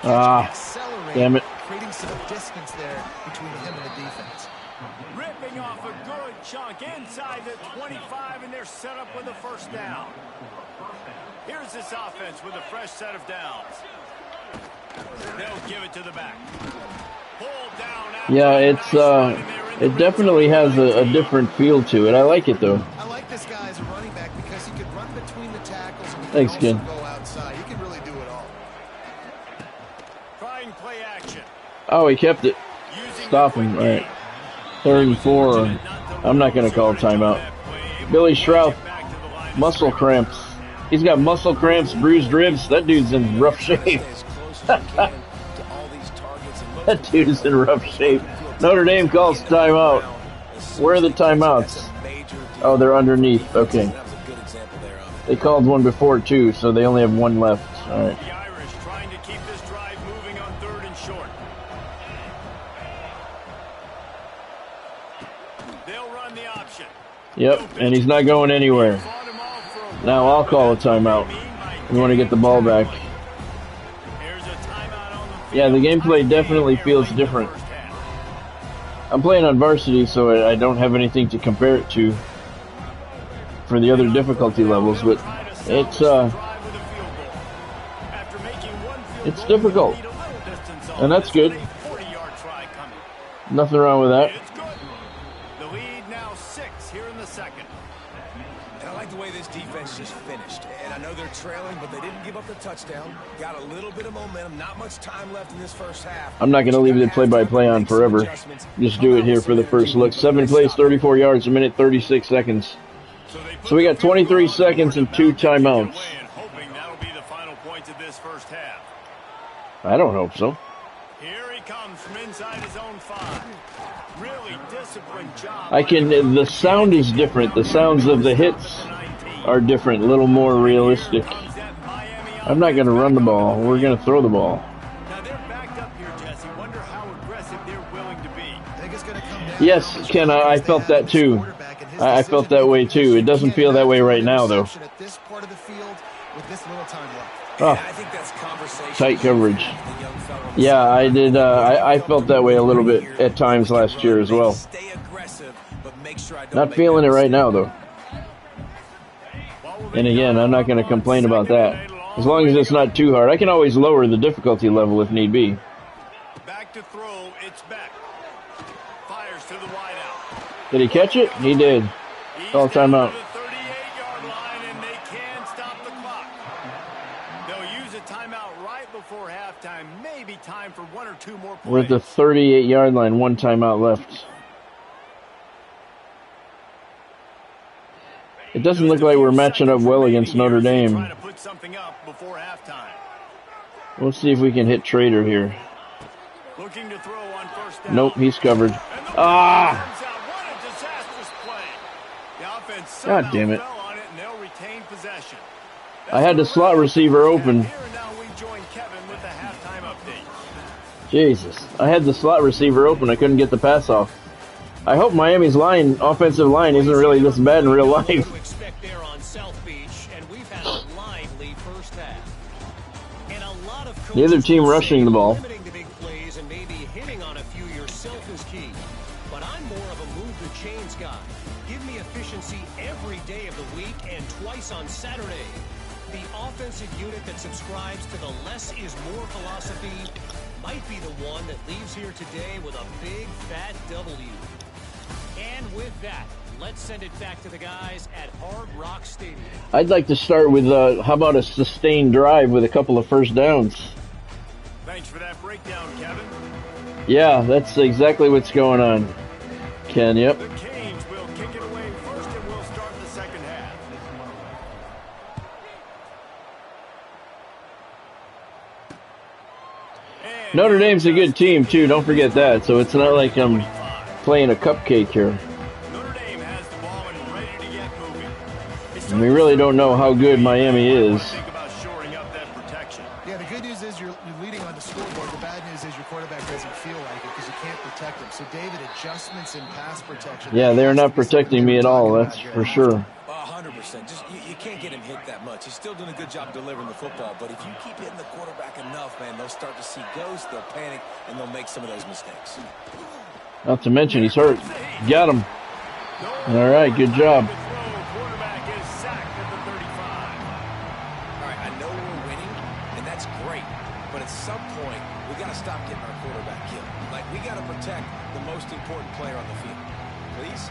Ah, accelerate, damn it. creating some distance there between him and the defense. Ripping off a good chunk inside the 25, and they're set up with a first down. Here's this offense with a fresh set of downs. They'll give it to the back. Pulled down. Yeah, it definitely has a different feel to it. I like it though. I like this guy as a running back because he could run between the tackles and he Thanks, can kid. also go outside. He can really do it all. Trying play action. Oh, he kept it. Stop him. All right. 3rd and 4. I'm not going to call a timeout. Billy Schrauth, muscle cramps. He's got muscle cramps, bruised ribs. That dude's in rough shape. That dude is in rough shape. Notre Dame calls timeout. Where are the timeouts? Oh, they're underneath. Okay. They called one before, too, so they only have one left. All right. The Irish trying to keep this drive moving on 3rd and short. They'll run the option. Yep, and he's not going anywhere. Now I'll call a timeout. We want to get the ball back. Yeah, the gameplay definitely feels different. I'm playing on varsity, so I don't have anything to compare it to for the other difficulty levels, but it's difficult, and that's good. Nothing wrong with that. The lead now 6 here in the second. And I like the way this defense just finished. And I know they're trailing, but they didn't give up the touchdown. Got a little bit of momentum. Not much time left in this first half. I'm not going to leave the play-by-play on forever. Just do it here for the first look. 7 plays, 34 yards, a minute, 36 seconds. So we got 23 seconds and 2 timeouts. Hoping that'll be the final points of this first half. I don't hope so. Here he comes from inside his own 5. Really disciplined job. The sound is different. The sounds of the hits are different, a little more realistic. I'm not going to run the ball. We're going to throw the ball. Now they're backed up here, Jesse. Wonder how aggressive they're willing to be. I think it's going to come down Yes, Ken, I felt that too. I felt that way too. It doesn't feel that way right now, though. At this part of the field with this little time left. Oh, I think that's conversation. tight coverage. Yeah, I did. I felt that way a little bit at times last year as well. Stay aggressive, but make sure I don't Not make feeling it that right mistake. now, though. And again, I'm not going to complain about that. As long as it's not too hard. I can always lower the difficulty level if need be. Back to throw, it's back. Fires to the wideout. Did he catch it? He did. Call timeout. He's down to the 38-yard line, and they can stop the clock. They'll use a timeout right before halftime. Maybe time for 1 or 2 more plays. We're at the 38-yard line. 1 timeout left. It doesn't look like we're matching up well against Notre Dame. Trying to put something up before halftime. We'll see if we can hit Trader here. Looking to throw on first down. Nope, he's covered. And the Ah! comes out. What a disastrous play. The offense God somehow damn it. fell on it, and they'll retain possession. I had the slot receiver open. Here and now we join Kevin with the halftime update. Jesus. I had the slot receiver open. I couldn't get the pass off. I hope Miami's offensive line isn't really this bad in real life. Expect there on South Beach, and we've had a lively first half. And a lot of The other team rushing the ball. limiting the big plays and maybe hitting on a few yourself is key. But I'm more of a move the chains guy. Give me efficiency every day of the week and twice on Saturday. The offensive unit that subscribes to the less is more philosophy might be the one that leaves here today with a big fat W. And with that, let's send it back to the guys at Hard Rock Stadium. I'd like to start with, how about a sustained drive with a couple of first downs? Thanks for that breakdown, Kevin. Yeah, that's exactly what's going on, Ken. Yep. The Canes will kick it away first, and we'll start the second half. And Notre Dame's a good team, too. Don't forget that. So it's not like I'm playing a cupcake here. Notre Dame has the ball and ready to get moving. And we really don't know how good Miami is. Think about shoring up that protection. Yeah, the good news is you're leading on the scoreboard. The bad news is your quarterback doesn't feel like it because you can't protect him. So, David, adjustments in pass protection. Yeah, they're not protecting me at all. That's for sure. 100%. Just you can't get him hit that much. He's still doing a good job delivering the football, but if you keep hitting the quarterback enough, man, they'll start to see ghosts, they'll panic, and they'll make some of those mistakes. Not to mention he's hurt. Got him. All right, good job. Quarterback is sacked at the 35. All right, I know we're winning, and that's great, but at some point, we got to stop getting our quarterback killed. Like, we got to protect the most important player on the field. Please?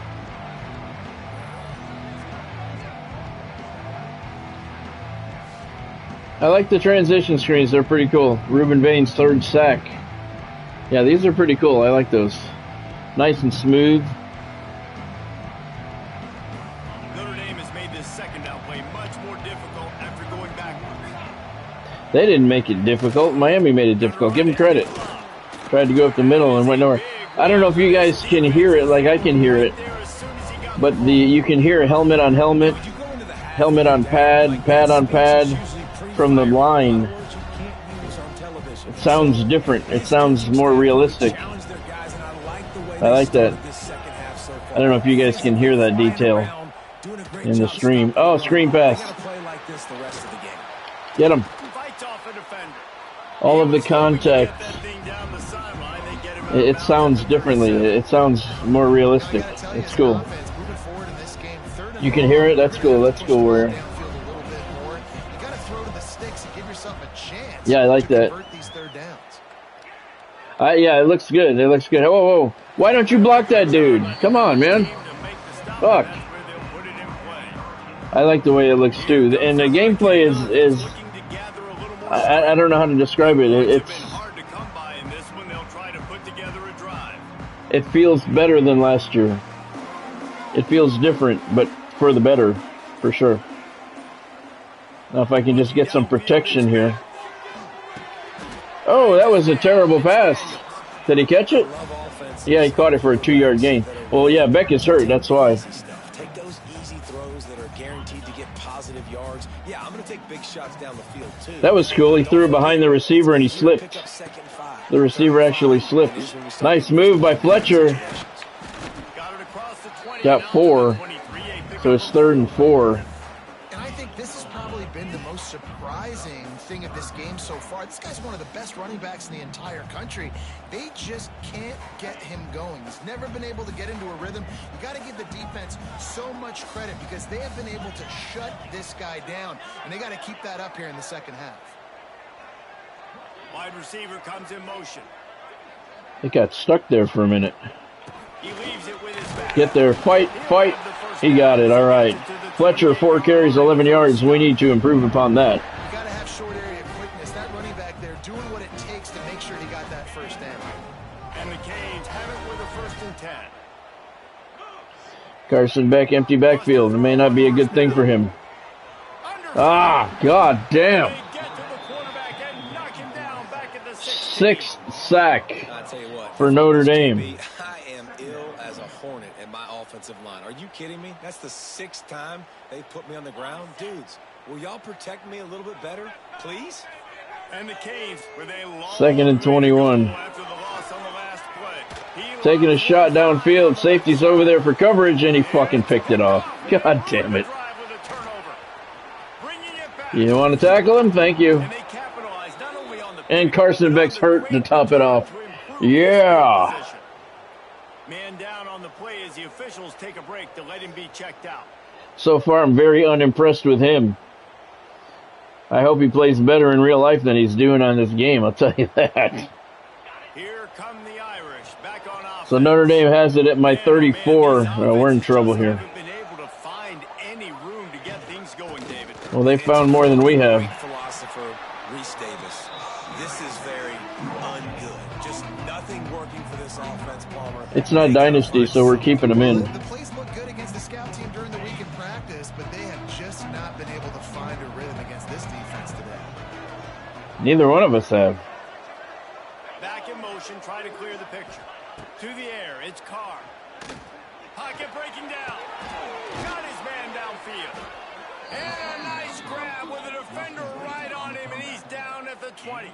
I like the transition screens. They're pretty cool. Reuben Bain's 3rd sack. Yeah, these are pretty cool. I like those. Nice and smooth. Notre Dame has made this second down play much more difficult after going backwards. They didn't make it difficult. Miami made it difficult. Give them credit. Tried to go up the middle and went nowhere. I don't know if you guys can hear it like I can hear it, but you can hear helmet on helmet, helmet on pad, pad on pad from the line. It sounds different. It sounds more realistic. I like that. I don't know if you guys can hear that detail in the stream. Oh, screen pass. Get him. All of the contact. It sounds differently. It sounds more realistic. It's cool. You can hear it? That's cool. That's cool. Where? Yeah, I like that. Yeah, it looks good. It looks good. Whoa, whoa. Why don't you block that dude? Come on, man. Fuck. I like the way it looks, too. And the gameplay is I don't know how to describe it. It feels better than last year. It feels different, but for the better, for sure. Now if I can just get some protection here. Oh, that was a terrible pass. Did he catch it? Yeah, he caught it for a 2-yard gain. Well, yeah, Beck is hurt. That's why. Take those easy throws that are guaranteed to get positive yards. Yeah, I'm going to take big shots down the field, too. That was cool. He threw it behind the receiver, and he slipped. The receiver actually slipped. Nice move by Fletcher. Got 4. So it's 3rd and 4. And I think this has probably been the most surprising thing of this game so far. This guy's one of the best running backs in the entire country. They just can't get him going. He's never been able to get into a rhythm. You got to give the defense so much credit because they have been able to shut this guy down, and they got to keep that up here in the second half. Wide receiver comes in motion. It got stuck there for a minute. He leaves it with his back. Get there. Fight, fight. He got it. All right. Fletcher, 4 carries, 11 yards. We need to improve upon that. You got to have short area quickness. That running back there doing what it takes to make sure he got that first down. And the Canes have it with a 1st and 10. Carson Beck, empty backfield. It may not be a good thing for him. Ah, god damn. 6th sack for Notre Dame. I am ill as a hornet in my offensive line. Are you kidding me? That's the 6th time they put me on the ground. Dudes, will y'all protect me a little bit better, please? And the Canes with a long 2nd and 21. after the loss on the last play. Taking a shot downfield. Safety's over there for coverage, and he fucking picked it off. God damn it. You want to tackle him? Thank you. And Carson Beck's hurt to top it off. Yeah. Man down on the play as the officials take a break to let him be checked out. So far, I'm very unimpressed with him. I hope he plays better in real life than he's doing on this game, I'll tell you that. Here come the Irish back on offense. So Notre Dame has it at my 34. We're in trouble here. Well, they found more than we have. It's not Dynasty, so we're keeping them in. The plays look good against the scout team during the week in practice, but they have just not been able to find a rhythm against this defense today. Neither one of us have. Back in motion, try to clear the picture. To the air, it's Carr. Pocket breaking down. Got his man downfield. And a nice grab with a defender right on him, and he's down at the 20.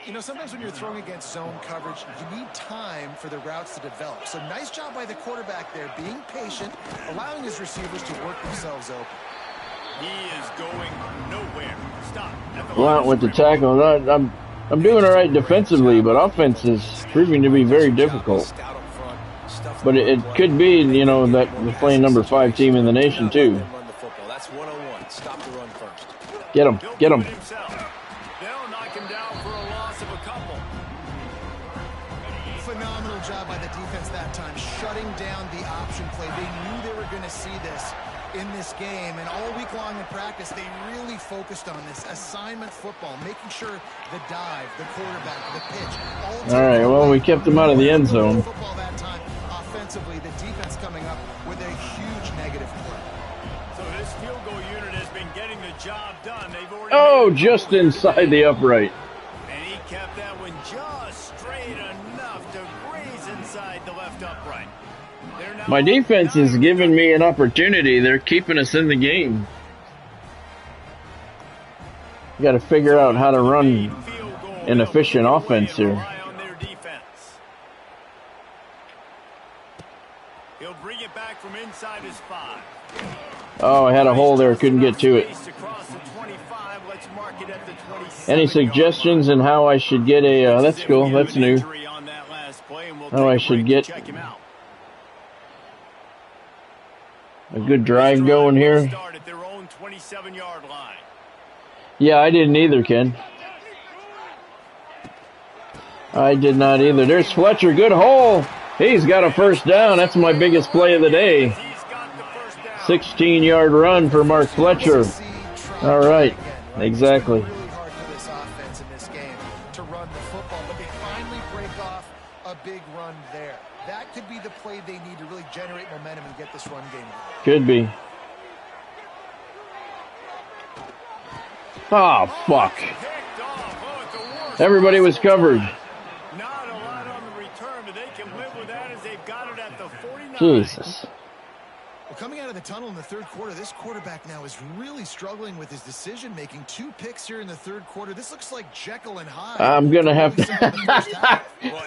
You know, sometimes when you're throwing against zone coverage, you need time for the routes to develop. So nice job by the quarterback there, being patient, allowing his receivers to work themselves open. He is going nowhere. Stop. Blount with the tackle. I'm doing all right defensively, but offense is proving to be very difficult. But it could be, you know, that we're playing number 5 team in the nation too. That's 101. Stop the run first. Get him. Get him. They'll knock him down for a loss of a couple. Phenomenal job by the defense that time, shutting down the option play. They knew they were going to see this in this game, and all week long in practice, they really focused on this assignment football, making sure the dive, the quarterback, the pitch. All right, well, we kept them out of the end zone. Football that time, offensively, the defense coming up with a huge negative play. So this field goal unit has been getting the job done. They've already just inside the upright. And he kept that one just straight enough to graze inside the left upright. My defense is giving me an opportunity. They're keeping us in the game. You got to figure out how to run an efficient offense here. He'll bring it back from inside his 5. Oh, I had a hole there. Couldn't get to it. Any suggestions on how I should get a... that's cool. That's new. How I should get a good drive going here. Yeah, I didn't either, Ken. I did not either. There's Fletcher. Good hole. He's got a first down. That's my biggest play of the day. 16-yard run for Mark Fletcher. All right. Exactly. Really hard for this offense in this game to run the football, but they finally break off a big run there. That could be the play they need to really generate momentum and get this run game going. Could be. Oh, fuck. Everybody was covered. Not a lot on the return, but they can live with that as they've got it at the 49. Jesus. Well, coming out of the tunnel in the third quarter, this quarterback now is really struggling with his decision-making. 2 picks here in the third quarter. This looks like Jekyll and Hyde. I'm going to have to...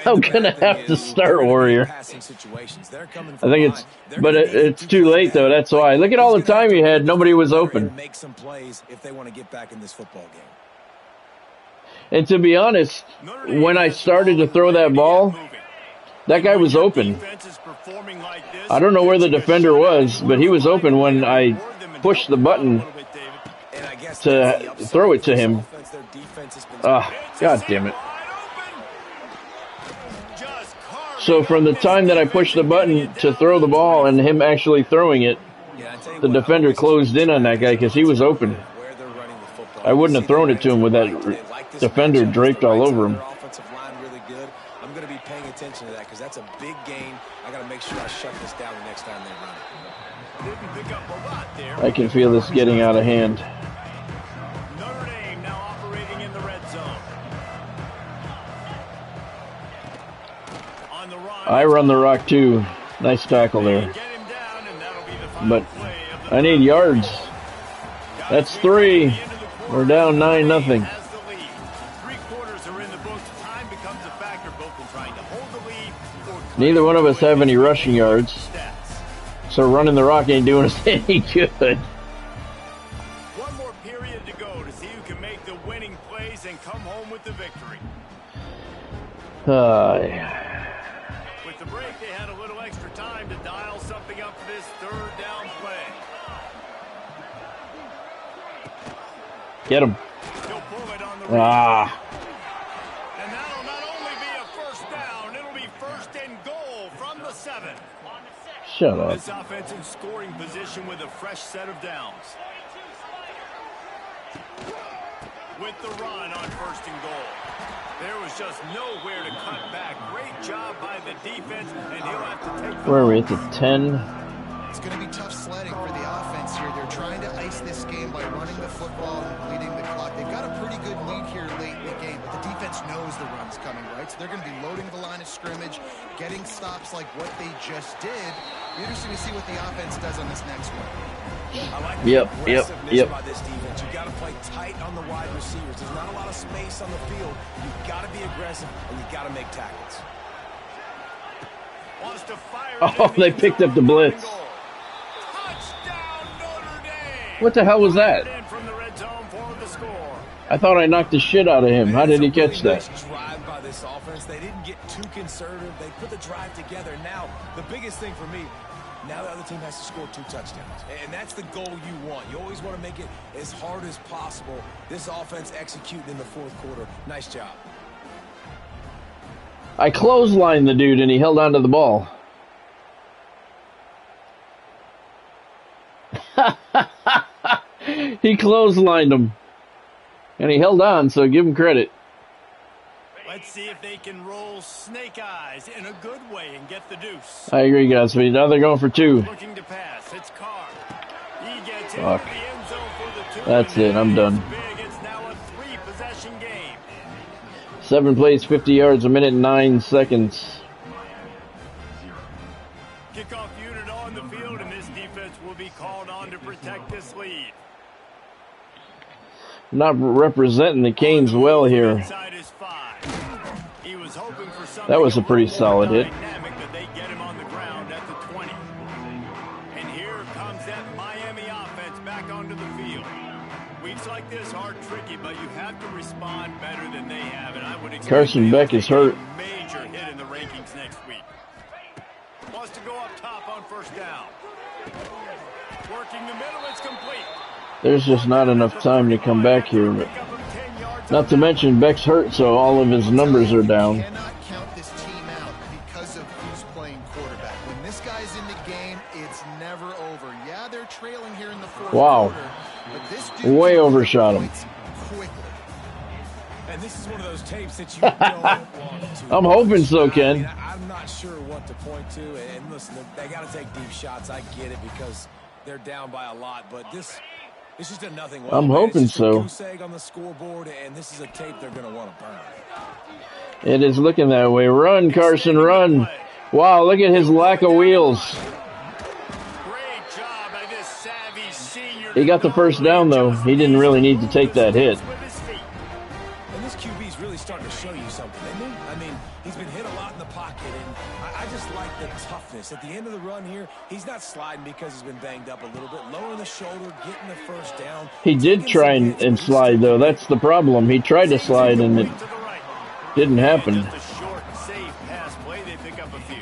I'm going to have to start Warrior. I think it's too late, though. That's why. Look at all the time you had. Nobody was open. Make some plays if they want to get back in this football game. And to be honest, when I started to throw that ball, that guy was open. I don't know where the defender was, but he was open when I pushed the button to throw it to him. God damn it. So from the time that I pushed the button to throw the ball and him actually throwing it, the defender closed in on that guy because he was open. I wouldn't have thrown it to him with that defender draped all over him. I'm going to be paying attention to that because that's a big gain. I got to make sure I shut this down the next time they run it. Didn't pick up a lot there. I can feel this getting out of hand. Notre Dame now operating in the red zone. On the run. I run the rock too. Nice tackle there. But I need yards. That's 3. We're down 9-0. Neither one of us have any rushing yards, so running the rock ain't doing us any good. One more period to go to see who can make the winning plays and come home with the victory. With the break, they had a little extra time to dial something up for this third down play. Get him. He'll pull it on the And that'll not only be a first down, it'll be first and goal from the 7. Shut up. This offense in scoring position with a fresh set of downs. With the run on first and goal. There was just nowhere to cut back. Great job by the defense, and he'll have to take the... Where are we at the 10? It's going to be tough sledding for the offense here. They're trying to ice this game by running the football and bleeding the clock. They've got a pretty good lead here late in the game, but the defense knows the run's coming, right? So they're going to be loading the line of scrimmage, getting stops like what they just did. Be interesting to see what the offense does on this next one. I like the aggressiveness by this defense. You got to play tight on the wide receivers. There's not a lot of space on the field. You've got to be aggressive, and you've got to make tackles. Wants to fire Oh, they picked up the blitz. Touchdown, Notre Dame. What the hell was that? In from the red zone for the score. I thought I knocked the shit out of him. How did he catch that? Nice drive by this offense. They didn't get too conservative. They put the drive together. Now, the biggest thing for me, now the other team has to score 2 touchdowns. And that's the goal you want. You always want to make it as hard as possible. This offense executing in the fourth quarter. Nice job. I clotheslined the dude and he held onto the ball. He clotheslined him. And he held on, so give him credit. Let's see if they can roll snake eyes in a good way and get the deuce. I agree, Godspeed. Now they're going for 2. Looking to pass. It's Carr. He gets Fuck. into the end zone for the 2. That's it. I'm done. Big. It's now a 3-possession game. 7 plays, 50 yards, 1 minute and 9 seconds. Kickoff unit on the field, and this defense will be called on to protect this lead. Not representing the Canes well here. Inside is 5. He was hoping for something That was a pretty solid hit. dynamic that they get him on the ground at the 20. And here comes that Miami offense back onto the field. Weeks like this are tricky, but you have to respond better than they have, and I would expect Carson Beck is hurt. a major hit in the rankings next week. Wants to go up top on first down. Working the middle, it's complete. There's just not enough time to come back here. But not to mention Beck's hurt, so all of his numbers are down. You cannot count this team out because of who's playing quarterback. When this guy's in the game, it's never over. Yeah, they're trailing here in the fourth quarter, but this dude Way overshot him. quickly. And this is one of those tapes that you don't want to. I'm hoping so, Ken. I mean, I'm not sure what to point to. And listen, they got to take deep shots. I get it because they're down by a lot. But this is just a nothing. I'm hoping so. Goose egg on the scoreboard, and this is a tape they're going to want to burn. It is looking that way. Run, Carson, run. Wow, look at his lack of wheels. Great job by this savvy senior. He got the first down, though. He didn't really need to take that hit. And this QB's really starting to show you something, isn't he? I mean, he's been hit a lot in the pocket, and I just like the toughness. At the end of the run here, he's not sliding because he's been banged up a little bit. Lowering the shoulder, getting the first down. He did try and slide, though. That's the problem. He tried to slide, and it didn't happen. Just a short, safe pass play. They pick up a few.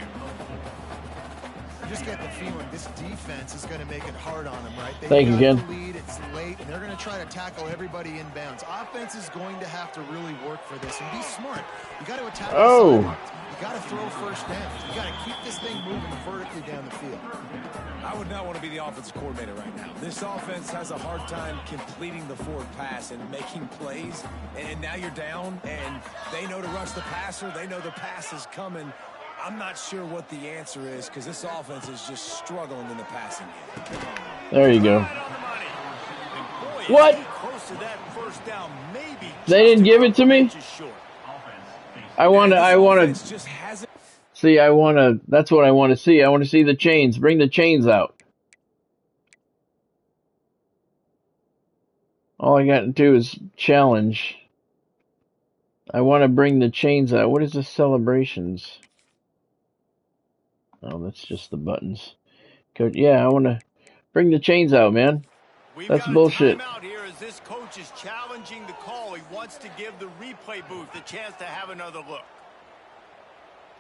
I just get the feeling this defense is going to make it hard on them, right? Thank you, Ken. The lead, it's late, and they're going to try to tackle everybody inbounds. Offense is going to have to really work for this and be smart. You got to attack. Oh. You got to throw first downs. You got to keep this thing moving vertically down the field. I would not want to be the offensive coordinator right now. This offense has a hard time completing the forward pass and making plays. And now you're down, and they know to rush the passer. They know the pass is coming. I'm not sure what the answer is because this offense is just struggling in the passing game. There you go. Boy, What? close to that first down, maybe They didn't give it to me? just short. I want It to just hasn't. see. That's what I want to see. I want to see the chains. Bring the chains out. All I got to do is challenge. I want to bring the chains out. What is the celebrations? Oh, that's just the buttons. Coach, yeah, I want to bring the chains out, man. We've That's got bullshit. A timeout here as this coach is challenging the call. He wants to give the replay booth the chance to have another look.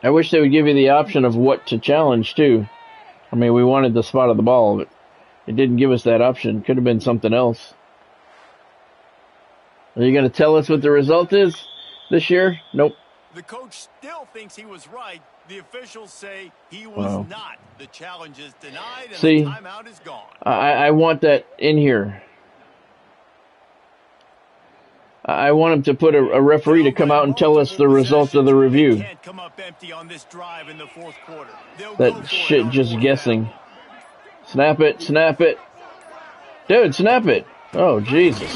I wish they would give you the option of what to challenge, too. I mean, we wanted the spot of the ball, but it didn't give us that option. Could have been something else. Are you going to tell us what the result is this year? Nope. The coach still thinks he was right. The officials say he was not. The challenge is denied, and See, the timeout is gone. I want that in here. I want him to put a referee to come out and tell us the result of the review. Can't come up empty on this drive in the fourth quarter. They'll go That for it shit on just fourth guessing. down. Snap it, snap it. Dude, snap it. Oh, Jesus.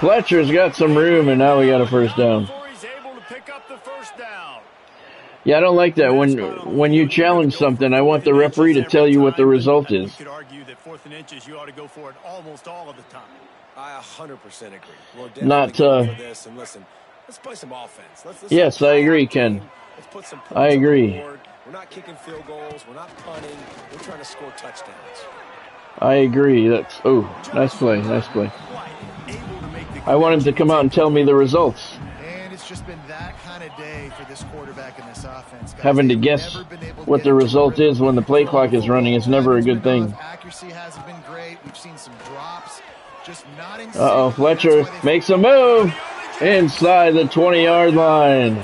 Fletcher's got some room, and now we got a first down. Before he's able to pick up the first down. Yeah, I don't like that. When you challenge something, I want the referee to tell you what the result is. You could argue that 4th and inches, you ought to go for it almost all of the time. I 100% agree. We're Not, definitely going for this. And listen, let's play some offense. Let's yes, I agree, Ken. Let's put some I points agree. on the board. We're not kicking field goals. We're not punting. We're trying to score touchdowns. I agree. That's nice play, nice play. I want him to come out and tell me the results. And it's just been that kind of day for this quarterback in this offense. Guys, having to guess what the result is when the play clock is running is never a good thing. Accuracy hasn't been great. We've seen some drops. Just not in Uh-oh, Fletcher makes a move inside the 20-yard line.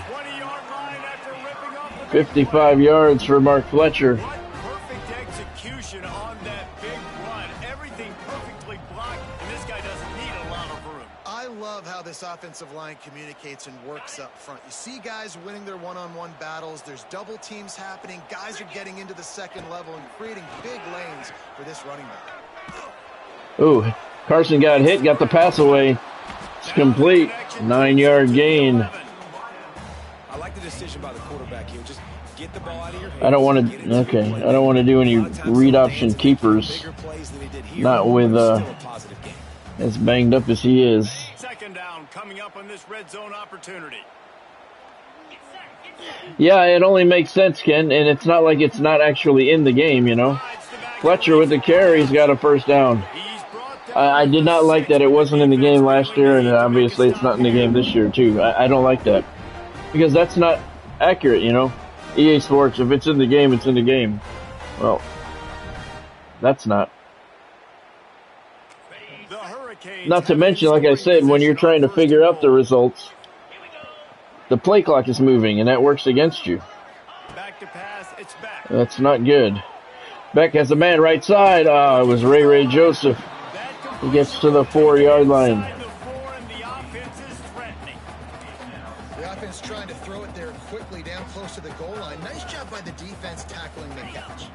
55 yards for Mark Fletcher. Perfect execution on that big run. Everything perfectly blocked, and this guy doesn't need a lot of room. I love how this offensive line communicates and works up front. You see guys winning their one-on-one battles. There's double teams happening. Guys are getting into the second level and creating big lanes for this running back. Ooh, Carson got hit, got the pass away. It's complete. 9-yard gain. I like the decision by the quarterback here. Just get the ball out of your hands. I don't want to. Okay, I don't want to do any read option keepers. Not with as banged up as he is. Second down coming up on this red zone opportunity. Yeah, it only makes sense, Ken, and it's not like it's not actually in the game, you know. Fletcher with the carry's got a first down. I did not like that it wasn't in the game last year, and obviously it's not in the game this year too. I don't like that because that's not accurate, you know. EA Sports, if it's in the game, it's in the game. Well, that's not. Not to mention, like I said, when you're trying to figure out the results, the play clock is moving, and that works against you. That's not good. Beck has a man right side. It was Ray Joseph. He gets to the 4-yard line. The offense trying to throw it there quickly down close to the goal line. Nice job by the defense tackling the catch.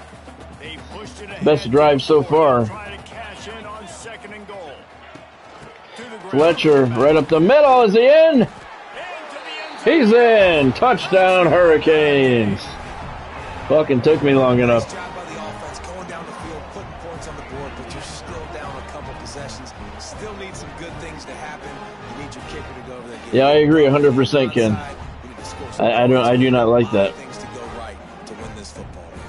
Best drive so far. Fletcher right up the middle. Is he in? He's in. Touchdown, Hurricanes. Fucking took me long enough. Going down the field, putting points on the board, but you're still down a couple possessions. Still need some good things to happen. You need your kicker to go over there. Yeah, I agree 100%, Ken. I do not like that. Things to go right to win this football game.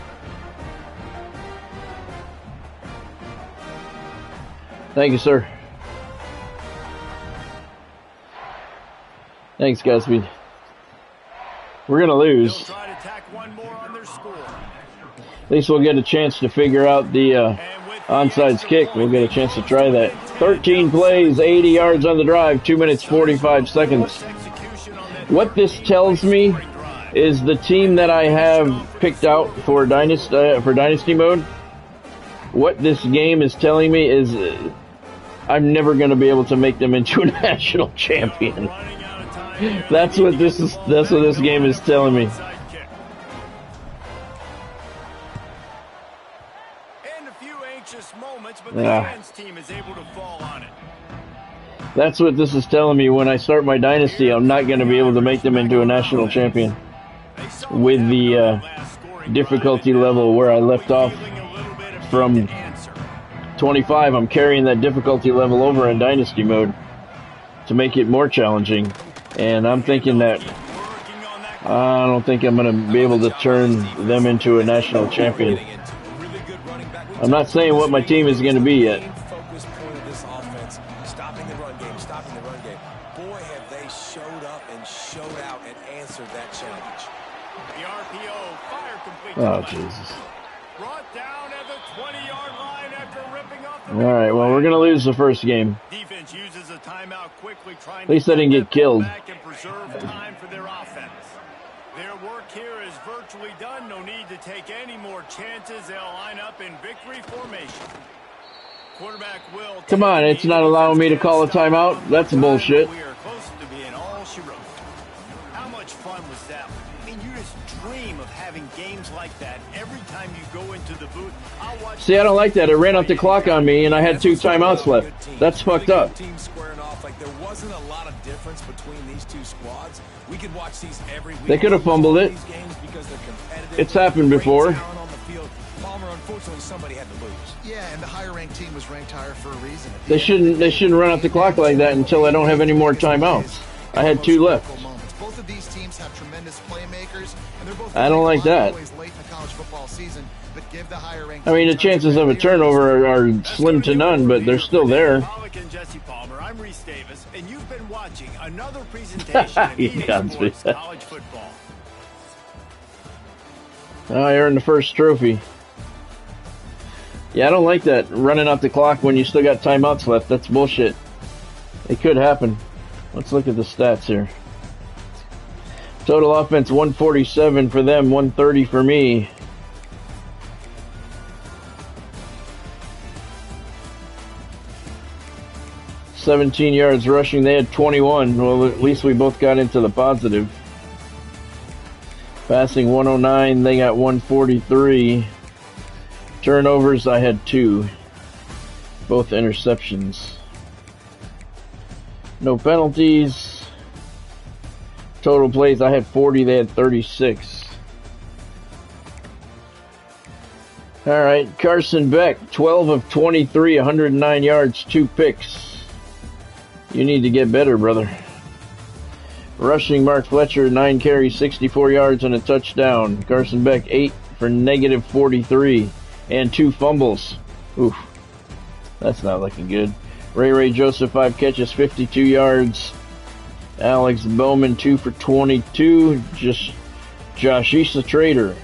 Thank you, sir. Thanks, Godspeed. We're going to lose. At least we'll get a chance to figure out the onside kick. We'll get a chance to try that. 13 plays, 80 yards on the drive, 2 minutes, 45 seconds. What this tells me is the team that I have picked out for Dynasty mode, what this game is telling me is I'm never going to be able to make them into a national champion. That's what this game is telling me. Yeah. That's what this is telling me. When I start my dynasty, I'm not going to be able to make them into a national champion with the difficulty level where I left off from 25. I'm carrying that difficulty level over in dynasty mode to make it more challenging. And I'm thinking that I don't think I'm going to be able to turn them into a national champion. I'm not saying what my team is going to be yet. Focus point of this offense, stopping the run game. Boy, have they showed up and showed out and answered that challenge. The RPO fire complete. Oh, Jesus. Brought down at the 20-yard line after ripping off the All right, well, we're going to lose the first game. defense uses a timeout quickly, trying At least I didn't get killed. back and preserve time for their offense. Their work here is virtually done. No need to take any more chances. They'll line up in victory formation. Quarterback will. Come on, it's not allowing me to call a timeout. That's bullshit. We are close to being all she wrote. How much fun was that? I mean, you just dream of having games like that every time you go into the booth. I'll watch. See, I don't like that. It ran up the clock on me, and I had 2 timeouts left. That's fucked up. Team squaring off. Like, there wasn't a lot of difference between these two squads. We could watch these every week. They could have fumbled it. It's happened before. Palmer, unfortunately, somebody had to lose. Yeah, and the higher-ranked team was ranked higher for a reason. They shouldn't run up the clock like that until I don't have any more timeouts. I had 2 left. Both of these teams have tremendous playmakers, and they're both I don't like that. late in the college football season, but give the higher-ranked I mean, the chances of a turnover are slim to none, but they're still there. And Jesse Palmer, I'm Reese Davis, and you've been watching another presentation of EA Sports College Football. I earned the first trophy. Yeah, I don't like that, running out the clock when you still got timeouts left. That's bullshit. It could happen. Let's look at the stats here. Total offense, 147 for them, 130 for me. $17 yards rushing. They had 21. Well, at least we both got into the positive. Passing 109. They got 143. Turnovers, I had 2. Both interceptions. No penalties. Total plays, I had 40. They had 36. Alright, Carson Beck, 12 of 23, 109 yards, 2 picks. You need to get better, brother. Rushing, Mark Fletcher, 9 carries, 64 yards, and a touchdown. Carson Beck, 8 for negative 43, and 2 fumbles. Oof, that's not looking good. Ray Joseph, 5 catches, 52 yards. Alex Bowman, 2 for 22. Just Joshisa Trader,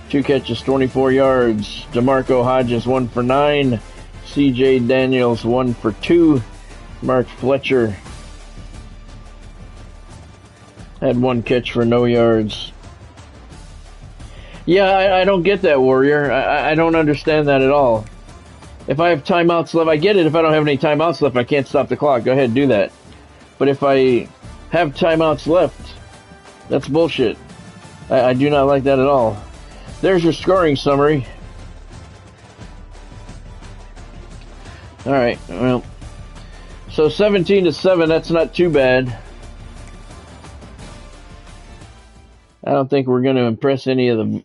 2 catches, 24 yards. DeMarco Hodges, 1 for 9. CJ Daniels, 1 for 2. Mark Fletcher had 1 catch for no yards. Yeah, I don't get that, Warrior. I don't understand that at all. If I have timeouts left, I get it. If I don't have any timeouts left, I can't stop the clock. Go ahead, do that. But if I have timeouts left, that's bullshit. I do not like that at all. There's your scoring summary. Alright, well. So 17-7, that's not too bad. I don't think we're going to impress any of the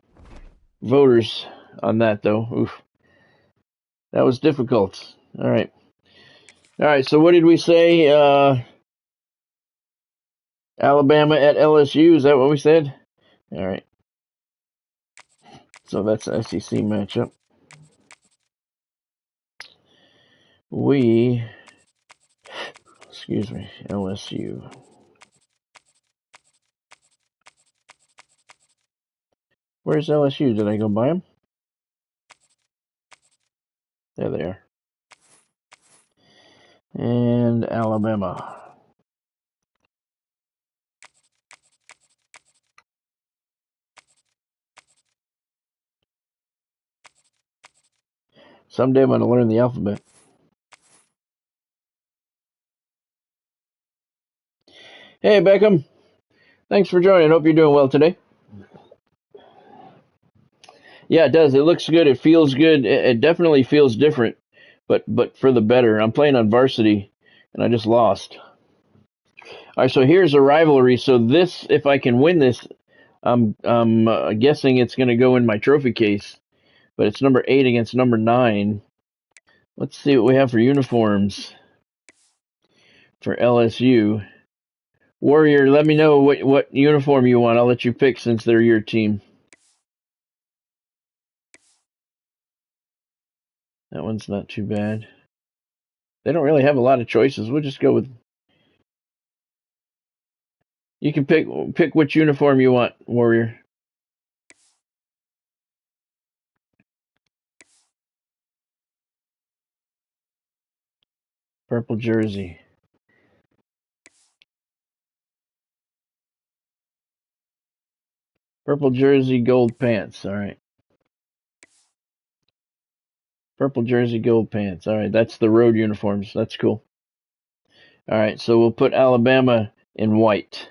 voters on that, though. Oof. That was difficult. Alright. Alright, so what did we say? Alabama at LSU, is that what we said? Alright. So that's the SEC matchup. Excuse me, LSU. Where's LSU? Did I go by them? There they are. And Alabama. Someday I'm going to learn the alphabet. Hey, Beckham. Thanks for joining. Hope you're doing well today. Yeah, it does. It looks good. It feels good. It definitely feels different, but for the better. I'm playing on varsity, and I just lost. All right, so here's a rivalry. So this, if I can win this, I'm guessing it's going to go in my trophy case. But it's number 8 against number 9. Let's see what we have for uniforms for LSU. Warrior, let me know what uniform you want. I'll let you pick since they're your team. That one's not too bad. They don't really have a lot of choices. We'll just go with... You can pick which uniform you want, Warrior. Purple jersey. Purple jersey, gold pants. All right. Purple jersey, gold pants. All right, that's the road uniforms. That's cool. All right, so we'll put Alabama in white.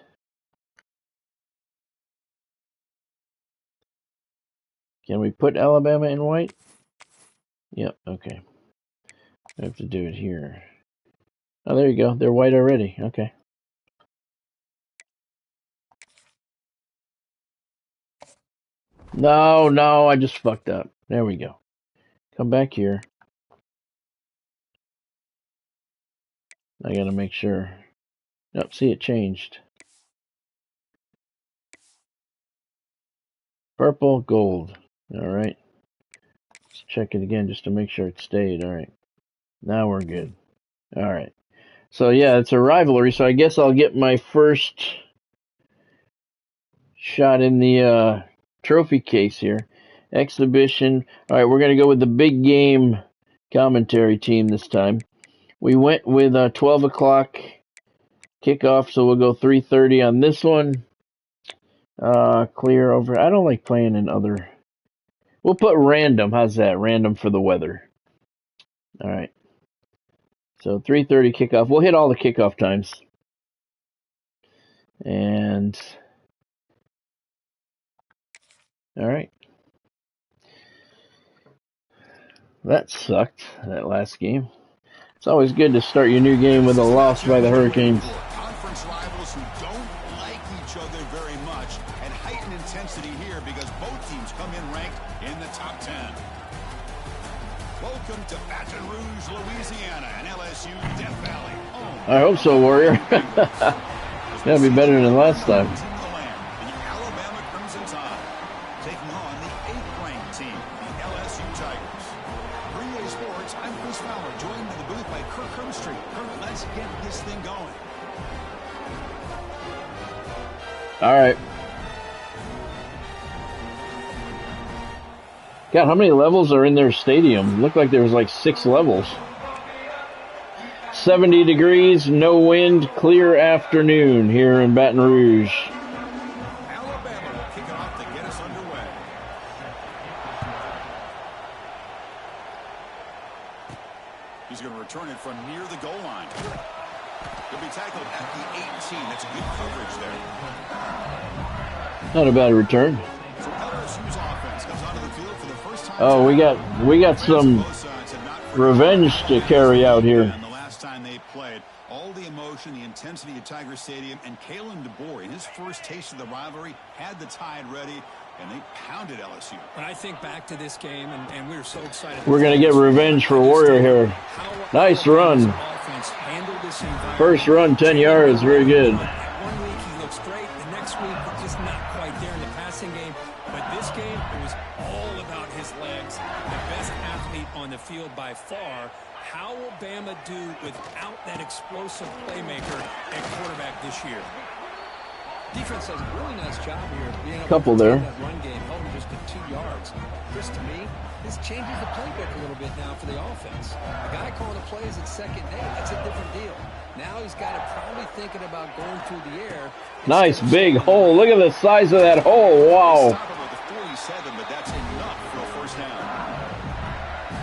Can we put Alabama in white? Yep, okay. I have to do it here. Oh, there you go. They're white already. Okay. No, I just fucked up. There we go. Come back here. I gotta make sure. Nope, see, it changed. Purple, gold. Alright. Let's check it again just to make sure it stayed. Alright. Now we're good. Alright. So yeah, it's a rivalry, so I guess I'll get my first shot in the trophy case here. Exhibition. Alright, we're gonna go with the big game commentary team this time. We went with 12 o'clock kickoff, so we'll go 3:30 on this one. Clear over. I don't like playing in other. We'll put random. How's that? Random for the weather. All right. So 3:30 kickoff. We'll hit all the kickoff times. And all right. That sucked, that last game. It's always good to start your new game with a loss by the Hurricanes. Conference rivals who don't like each other very much, and heightened intensity here because both teams come in ranked in the top 10. Welcome to Baton Rouge, Louisiana, and LSU Death Valley. I hope so, Warrior. That'll be better than last time. The Alabama Crimson Tide taking on the 8th-ranked team, the LSU Tigers. For EA Sports, I'm Chris Fowler, joined in the booth by Kirk Hermstreet. Kirk, let's get this thing going. All right. God, how many levels are in their stadium? Looked like there was like 6 levels. 70 degrees, no wind, clear afternoon here in Baton Rouge. Alabama will kick it off to get us underway. He's going to return it from near the goal line. He'll be tackled at the 18. That's good coverage there. Not a bad return. So LSU's offense comes onto the field for the first time. Oh, we got some revenge to carry out here. And the last time they played, all the emotion, the intensity at Tiger Stadium, and Kalen DeBoer, in his first taste of the rivalry, had the Tide ready, and they pounded LSU. When I think back to this game, and we were so excited. We're going to get revenge for Warrior here. Nice run. First run, 10 yards, very good. One week he looks great, the next week just not quite there in the passing game. But this game, it was all about his legs. The best athlete on the field by far. How will Bama do without that explosive playmaker at quarterback this year? Defense does a really nice job here. Being able Couple to there. that run game, held him just to 2 yards. Chris, to me, this changes the playbook a little bit now for the offense. A guy calling the plays at second day, that's a different deal. Now he's got it probably thinking about going through the air. Nice big hole. Look at the size of that hole. Wow. Stop him with the 47, but that's enough for a first down.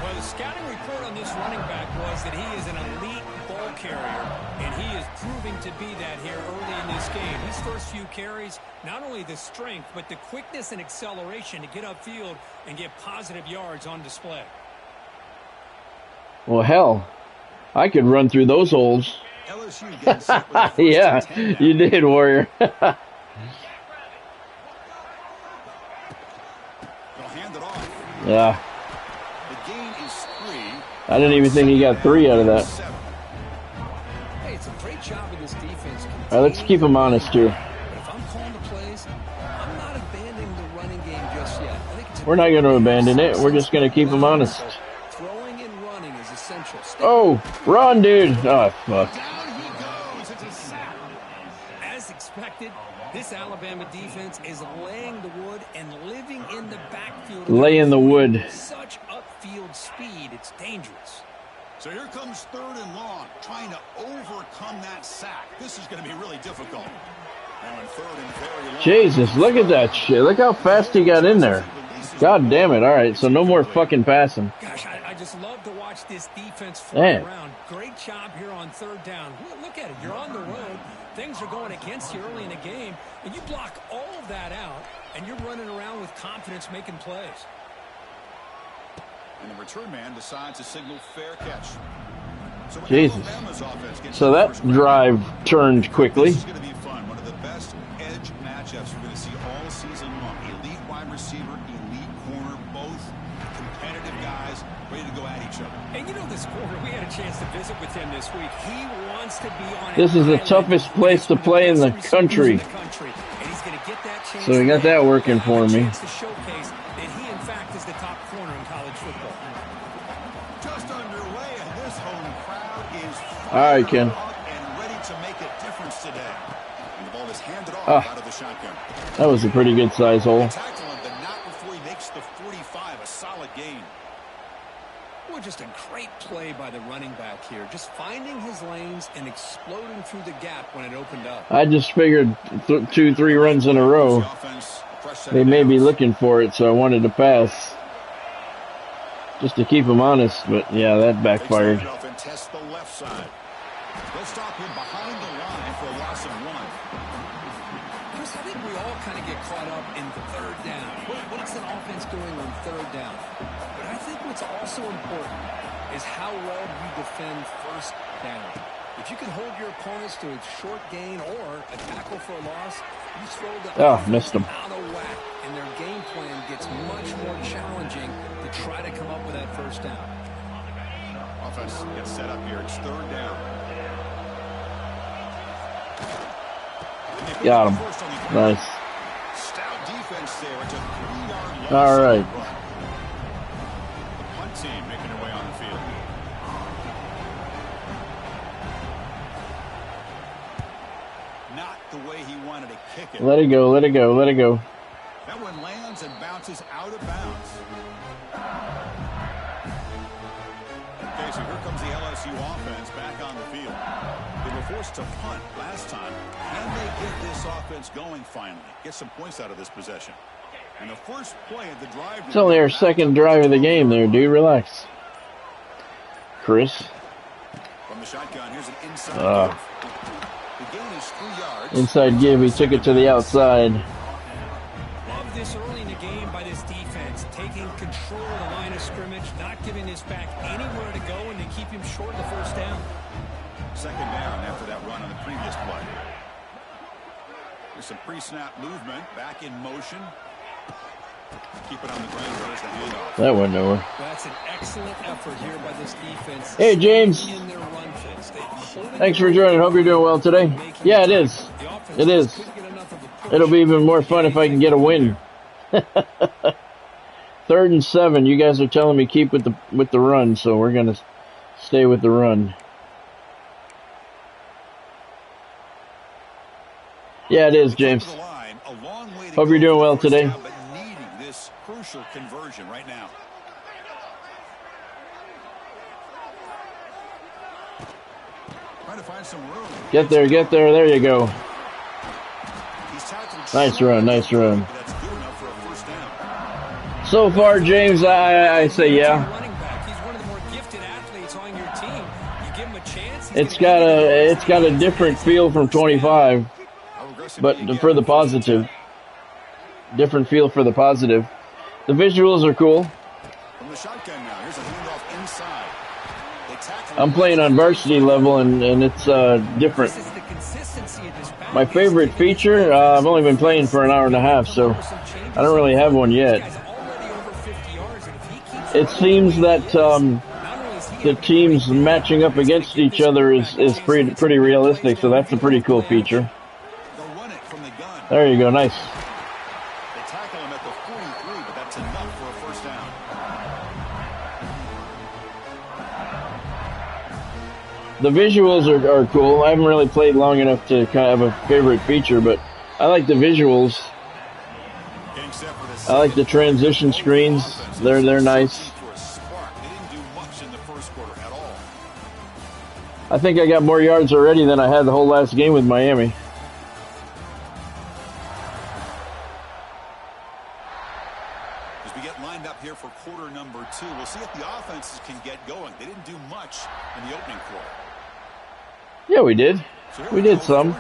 Well, the scouting report on this running back was that he is an elite ball carrier, and he is proving to be that here early in this game. His first few carries, not only the strength, but the quickness and acceleration to get upfield and get positive yards on display. Well, hell, I could run through those holes. LSU getting set with the first Yeah, and 10 now. you did, Warrior. They'll hand it off. Yeah, The gain is 3. I didn't even think he got 3 out of that. 7. Hey, it's a great job of this defense. All right, let's keep him honest here. But if I'm calling the plays, I'm not abandoning the running game just yet. I think it's We're not going to abandon it. We're just going to keep him honest. throwing and running is essential. Oh, run, dude. Oh, fuck. Down he goes. It's a sack. As expected, this Alabama defense is laying the wood and living in the backfield. Laying the wood. Such upfield speed, it's dangerous. So here comes 3rd and long, trying to overcome that sack. This is going to be really difficult. Now in 3rd and very long. Jesus, look at that shit. Look how fast he got in there. God damn it. All right, so no more fucking passing. Gosh, I just love to watch this defense fly Man. around. Great job here on 3rd down. Look at it. You're on the road. Things are going against you early in the game, and you block all of that out, and you're running around with confidence making plays. And the return man decides to signal fair catch. So Jesus. So that drive turned quickly. This is going to be fun. One of the best edge matchups we're going to see all season long. Elite wide receiver, elite corner, both competitive guys ready to go at each other. And you know this corner, we had a chance to visit with him this week. He wants to be on This is the toughest place to play in the country. And he's going to get that chance. So we got that working for me. To showcase that he, in fact, is the top corner in college football. Just underway, and this home crowd is All right, Ken. and ready to make a difference today. And the ball is handed off out of the shotgun. That was a pretty good size hole. Tackle him, but not before he makes the 45. A solid gain. Boy, just a great play by the running back here. Just finding his lanes and exploding through the gap when it opened up. I just figured 2-3 runs in a row. They may be looking for it, so I wanted to pass. Just to keep them honest, but yeah, that backfired. And test the left side. They'll stop him behind the line for a loss of 1. Chris, I think we all kind of get caught up in the third down. What's an offense doing on third down? But I think what's also important is how well you defend first down. If you can hold your opponents to a short gain or a tackle for a loss, you throw the missed him. out of whack, and their game plan gets much more challenging to try to come up with that first down. Offense gets set up here. It's third down. Got him. Nice. Stout defense there. It's a 3-yard loss. All right. The punt team making their way on the field. Not the way he wanted to kick it. Let it go, let it go, let it go. That one lands and bounces out of bounds. Okay, so here comes the LSU offense back on the field. They were forced to punt last time. Can they get this offense going finally? Get some points out of this possession. And the first play of the drive. It's only our second drive of the game there, dude. Relax. Chris. From the shotgun, here's an inside give. The gain is 3 yards. Inside give. He took it to the outside. Love this early in the game by this defense, taking control of the line of scrimmage, not giving this back anywhere to go, and to keep him short of the first down. Second down after that run on the previous play. There's some pre-snap movement. Back in motion. Keep it on the ground. There's the handoff. That went nowhere. That's an excellent effort here by this defense. Hey, James. In their run fits. Thanks for joining. Hope you're doing well today. Yeah, it is. It is. It'll be even more fun if I can get a win. 3rd and 7. You guys are telling me keep with the run, so we're gonna stay with the run. Yeah, it is, James. Hope you're doing well today. This crucial conversion right now. Trying to find some room. Get there, get there. There you go. Nice run, nice run. That's good enough for a first down. So far, James, I say yeah. He's one of the more gifted athletes on your team. You give him a chance. It's got a different feel from 25, but for the positive. Different feel for the positive. The visuals are cool. From the shotgun now, here's a handoff inside. They tackle I'm playing on varsity level, and it's different. This is the consistency of this back. My favorite feature, I've only been playing for an hour and a half, so I don't really have one yet. It seems that the teams matching up against each other is pretty realistic, so that's a pretty cool feature. They'll run it from the gun. There you go, nice. They tackle him at the 43, but that's enough for a first down. The visuals are cool. I haven't really played long enough to kind of have a favorite feature, but I like the visuals. Getting set for this. I like the transition screens. They're nice. For a spark. They didn't do much in the first quarter at all. I think I got more yards already than I had the whole last game with Miami. As we get lined up here for quarter number 2, we'll see if the offenses can get going. They didn't do much in the opening quarter. Yeah, we did. We did some.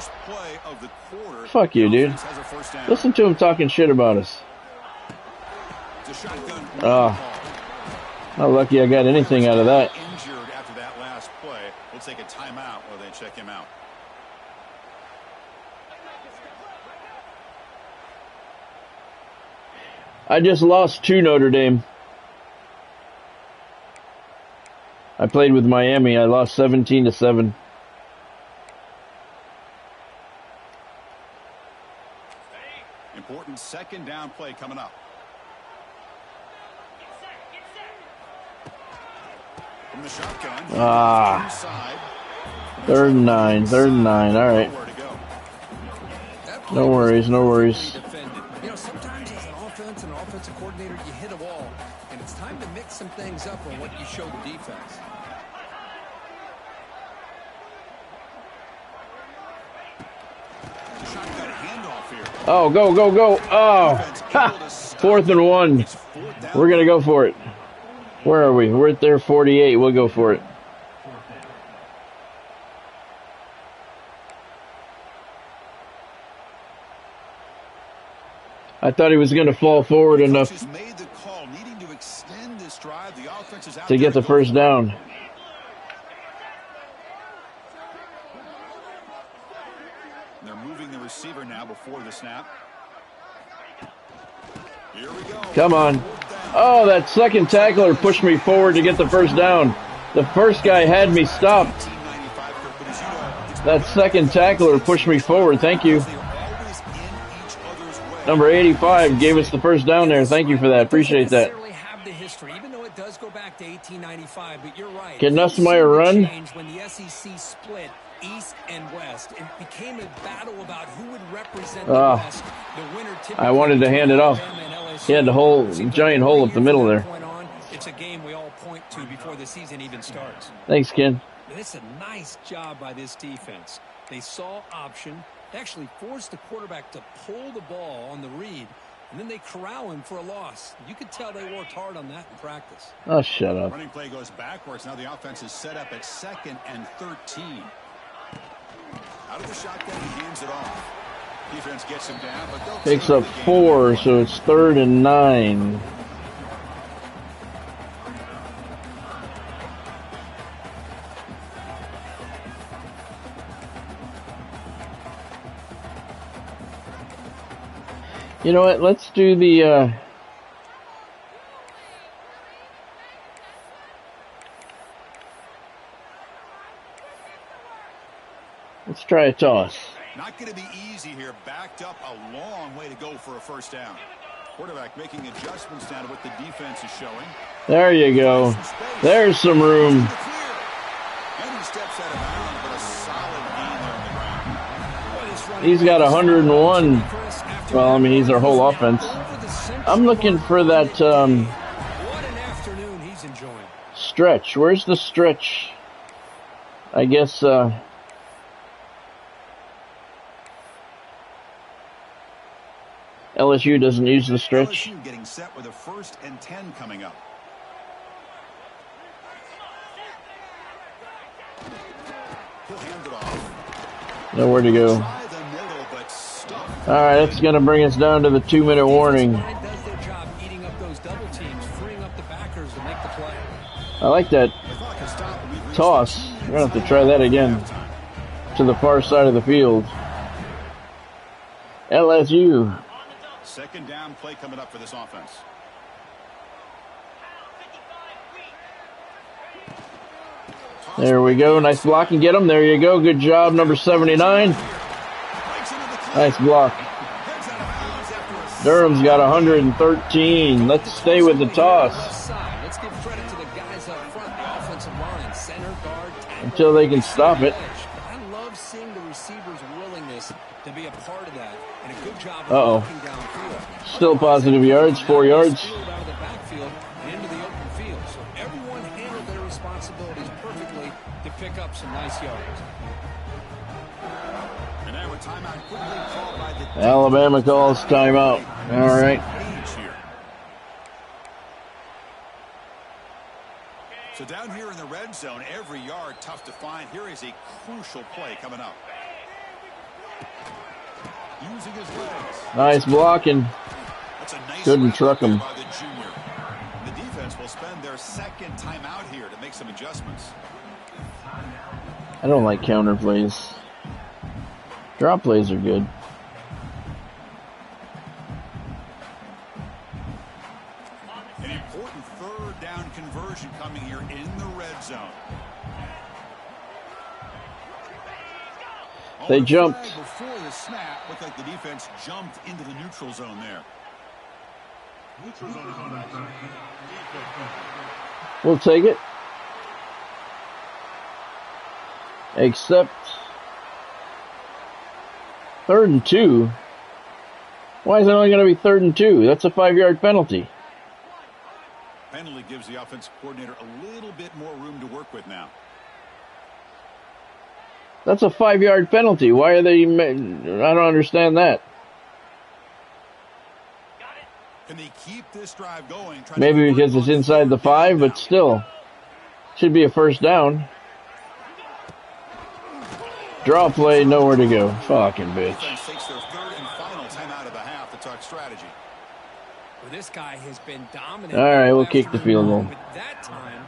Fuck you, dude. Listen to him talking shit about us. How lucky I got anything out of that. Injured after that last play. We'll take a timeout while they check him out. I just lost to Notre Dame. I played with Miami. I lost 17-7. Important second down play coming up. From the shotgun. Third and nine. All right. No worries. You know, sometimes as an offense and offensive coordinator, you hit a wall, and it's time to mix some things up on what you show the defense. Oh, go. Oh, ha! 4th and 1. We're going to go for it. Where are we? We're at their 48. We'll go for it. I thought he was going to fall forward enough to get the first down. They're moving the receiver now before the snap. Here we go. Come on. Oh, that second tackler pushed me forward to get the first down. The first guy had me stopped. That second tackler pushed me forward. Thank you. Number 85 gave us the first down there. Thank you for that. Appreciate that. Have the history, even though it does go back to 1895, but you're right. Can Nussmeier run? When the SEC split East and West, it became a battle about who would represent the West. The winner I wanted to hand it off. He had the giant hole up the middle there. It's a game we all point to before the season even starts. Thanks, Ken. And it's a nice job by this defense. They saw option. They actually forced the quarterback to pull the ball on the read, and then they corral him for a loss. You could tell they worked hard on that in practice. Oh, shut up. Running play goes backwards. Now the offense is set up at 2nd and 13. Out of the shotgun, he hands it off. Defense gets him down, but they'll Picks up 4, so it's 3rd and 9. You know what? Let's do the let's try a toss. Not going to be easy here. Backed up a long way to go for a first down. Quarterback making adjustments down to what the defense is showing. There you go. There's some room. And he steps out of bounds, but a solid gain there on the ground. He's got 101. Well, I mean, he's our whole offense. I'm looking for that What an afternoon he's enjoying. stretch. Where's the stretch? I guess LSU doesn't use the stretch. LSU getting set with a 1st and 10 coming up. He'll hand it off. Nowhere to go. All right, that's going to bring us down to the 2-minute warning. Does their job eating up those double teams, freeing up the backers to make the play. I like that toss. We're going to have to try that again. To the far side of the field. LSU. 2nd down play coming up for this offense. There we go. Nice block and get him. There you go. Good job, number 79. Nice block. Durham's got 113. Let's stay with the toss. Let's give credit to the guys up front, the offensive line, center, guard, tackle, until they can stop it. I love seeing the receivers' willingness to be a part of that, and a good job Uh-oh. of walking downfield. Still positive yards, 4 yards. Out of the backfield and into the open field. So everyone handled their responsibilities perfectly to pick up some nice yards. And now a timeout quickly called by the Alabama calls timeout. All right. So down here in the red zone, every yard tough to find. Here is a crucial play coming up. Using his legs. Nice blocking. That's a nice Couldn't truck him. by the junior. The defense will spend their second timeout here to make some adjustments. I don't like counter plays. Drop plays are good. An important third down conversion coming here in the red zone. They jumped. Before the snap, looked like the defense jumped into the neutral zone there. We'll take it. Except 3rd and 2. Why is it only going to be 3rd and 2? That's a 5-yard penalty. Penalty gives the offensive coordinator a little bit more room to work with now. That's a 5-yard penalty. Why are they... I don't understand that. Can they keep this drive going? Maybe because it's inside the 5, but still. Should be a first down. Draw play, nowhere to go. Fucking bitch. Defense takes their third and final timeout of the half to talk strategy. Well, this guy has been dominant. All right, we'll kick the field goal. But that time,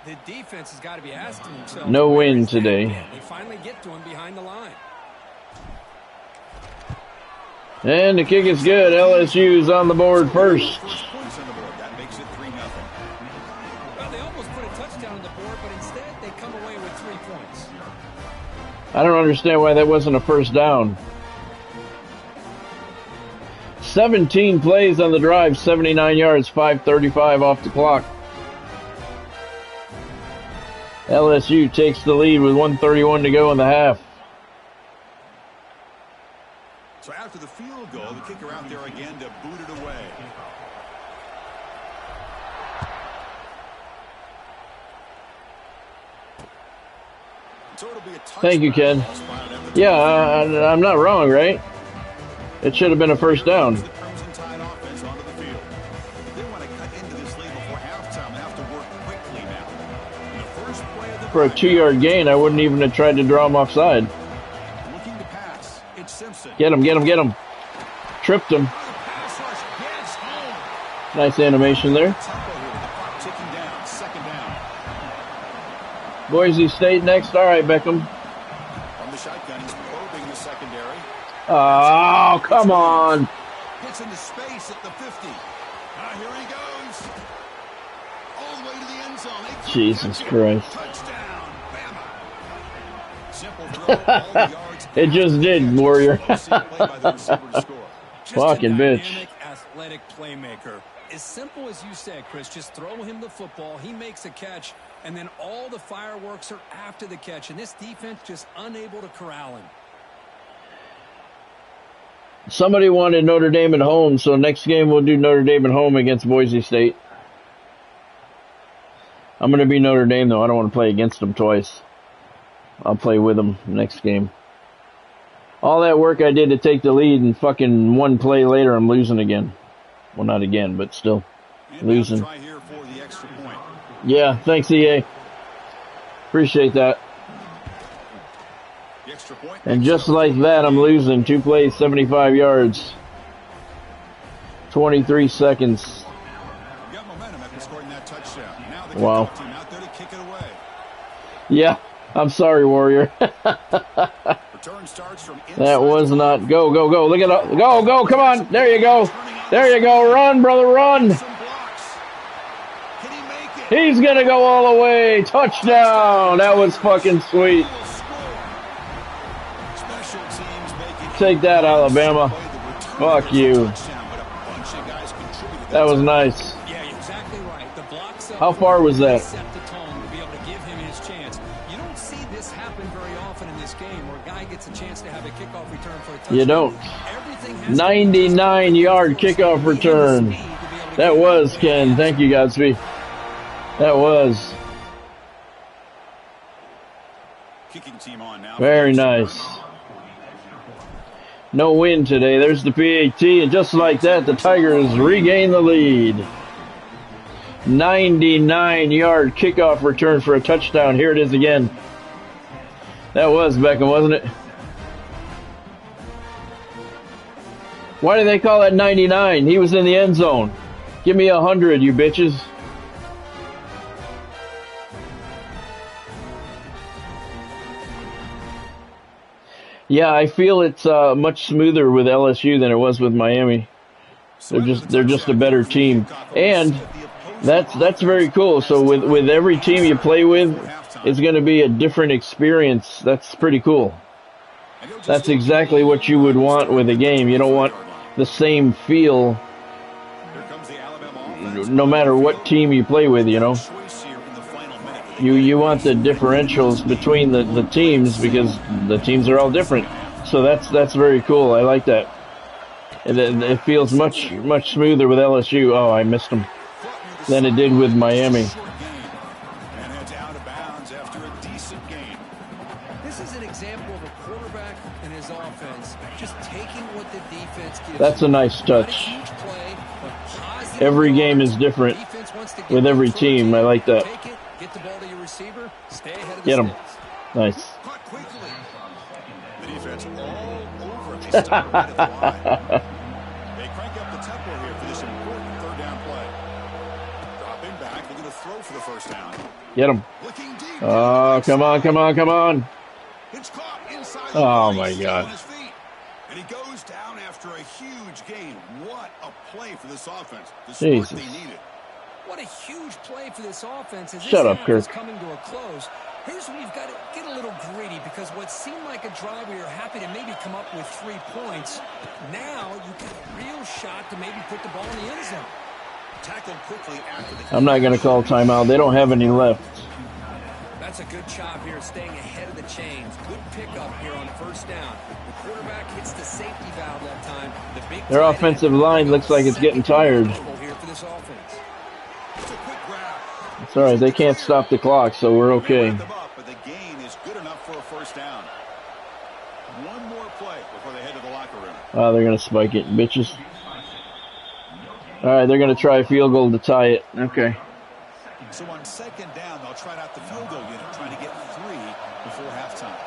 the defense has got to be asking themselves. No win today. They finally get to him behind the line. And the kick is good. LSU's on the board first. First points on the board. That makes it 3-0. Well, they almost put a touchdown on the board, but instead they come away with 3 points. I don't understand why that wasn't a first down. 17 plays on the drive, 79 yards, 5:35 off the clock. LSU takes the lead with 1:31 to go in the half. So after the field goal, the kicker out there again to boot it away. So it'll be a Thank you, Ken. Yeah, I'm not wrong, right? It should have been a first down. The Crimson Tide offense onto the field. They want to cut into this lead before halftime. They have to work quickly now. In the first play of the For a 2-yard gain, I wouldn't even have tried to draw him offside. looking to pass. It's Simpson. Get him, get him, get him. Tripped him. Pass rush gets home. Nice animation there. Tempo here with the clock ticking down. Second down. Boise State next. All right, Beckham. From the shotgun, he's probing the secondary. Oh, come on. Gets into space at the 50. Here he goes. All the way to the end zone. Jesus Christ. Touchdown. Bama. Simple throw. All the yards. It just did, Warrior. Just Fucking a bitch. dynamic, athletic playmaker. As simple as you said, Chris, just throw him the football, he makes a catch, and then all the fireworks are after the catch, and this defense just unable to corral him. Somebody wanted Notre Dame at home, so next game we'll do Notre Dame at home against Boise State. I'm going to be Notre Dame, though. I don't want to play against them twice. I'll play with them next game. All that work I did to take the lead, and fucking one play later, I'm losing again. Well, not again, but still losing. Try here for the extra point. Yeah, thanks, EA. Appreciate that. The extra point. And just like that, I'm losing. 2 plays, 75 yards. 23 seconds. You got momentum after scoring that touchdown. Now the Wow. kickoff team out there to kick it away. Yeah, I'm sorry, Warrior. Return starts from That was not. Go, go, go. Look at it. Go, go. Come on. There you go. There you go. Run, brother, run. some blocks. Can he make it? He's going to go all the way. Touchdown. That was fucking sweet. Special teams make it Take that, Alabama. Fuck you. That was nice. Yeah, you're exactly right. The blocks up How far was that? set the tone to be able to give him his chance. You don't see this happen very often in this game where a guy gets a chance to have a kickoff return for a touchdown. You don't. Everything has 99-yard kickoff return. That was, Ken. Thank you, Godspeed. That was. Kicking team on now. Very nice. No win today. There's the PAT, and just like that, the Tigers regain the lead. 99-yard kickoff return for a touchdown. Here it is again. That was Beckham, wasn't it? Why do they call that 99? He was in the end zone. Give me 100, you bitches. Yeah, I feel it's much smoother with LSU than it was with Miami. They're just a better team, and that's very cool. So with every team you play with, it's going to be a different experience. That's pretty cool. That's exactly what you would want with a game. You don't want the same feel no matter what team you play with, you know. You want the differentials between the teams because the teams are all different. So that's very cool. I like that. It feels much smoother with LSU. Oh, I missed them. Than it did with Miami. This is an example of a quarterback and his offense just taking what the defense gives. That's a nice touch. Every game is different with every team. I like that. Get the ball to your receiver. Stay ahead of the Get him. Nice. The defense all over him. They stop right at the line. They crank up the tempo here for this important third down play. Dropping back, looking to throw for the first down. Get him. Oh, come on, come on, come on. Oh, my God. And he goes down after a huge gain. What a play for this offense. The Jesus. start they needed. What a huge play for this offense. As Shut this up, Kirk. is coming to a close. Here's where you've got to get a little greedy because what seemed like a drive where you're happy to maybe come up with 3 points, now you've got a real shot to maybe put the ball in the end zone. Tackled quickly after the I'm not going to call timeout. They don't have any left. That's a good job here staying ahead of the chains. Good pickup here on first down. The quarterback hits the safety valve that time. Their offensive line looks like it's getting tired. Here for this offense. It's all right. They can't stop the clock, so we're okay. But the gain is good enough for a first down. One more play before they head to the locker room. Oh, they're going to spike it, bitches. All right, they're going to try a field goal to tie it. Okay. So on second down, they'll try out the field goal unit, trying to get 3 before halftime.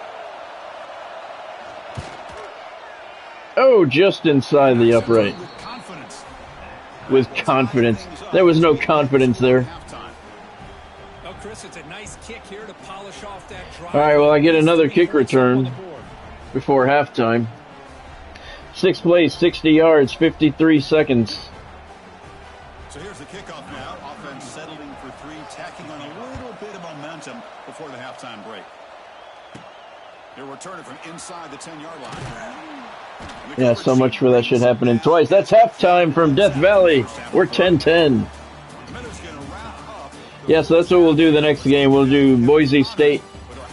Oh, just inside the upright. With confidence. There was no confidence there. Oh, Chris, it's a nice kick here to polish off that drive. All right, well, I get another kick return before halftime. 6 plays, 60 yards, 53 seconds. So here's the kickoff now. Offense settling for 3, tacking on a little bit of momentum before the halftime break. They're returning from inside the 10-yard line. Yeah, so much for that shit happening twice. That's halftime from Death Valley. We're 10-10. Yeah, so that's what we'll do the next game. We'll do Boise State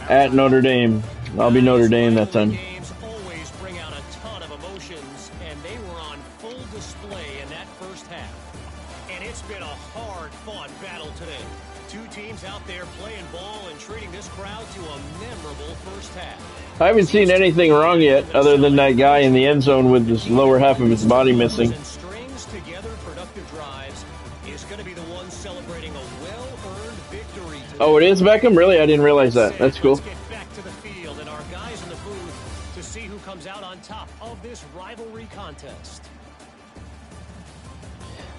at Notre Dame. I'll be Notre Dame that time. Games always bring out a ton of emotions, and they were on full display in that first half. And it's been a hard-fought battle today. 2 teams out there playing ball and treating this crowd to a memorable first half. I haven't seen anything wrong yet, other than that guy in the end zone with this lower half of his body missing. Strings together productive drives is going to be the one celebrating a well-earned victory. Oh, it is Beckham? Really? I didn't realize that. That's cool. Let's get back to the field and our guys in the booth to see who comes out on top of this rivalry contest.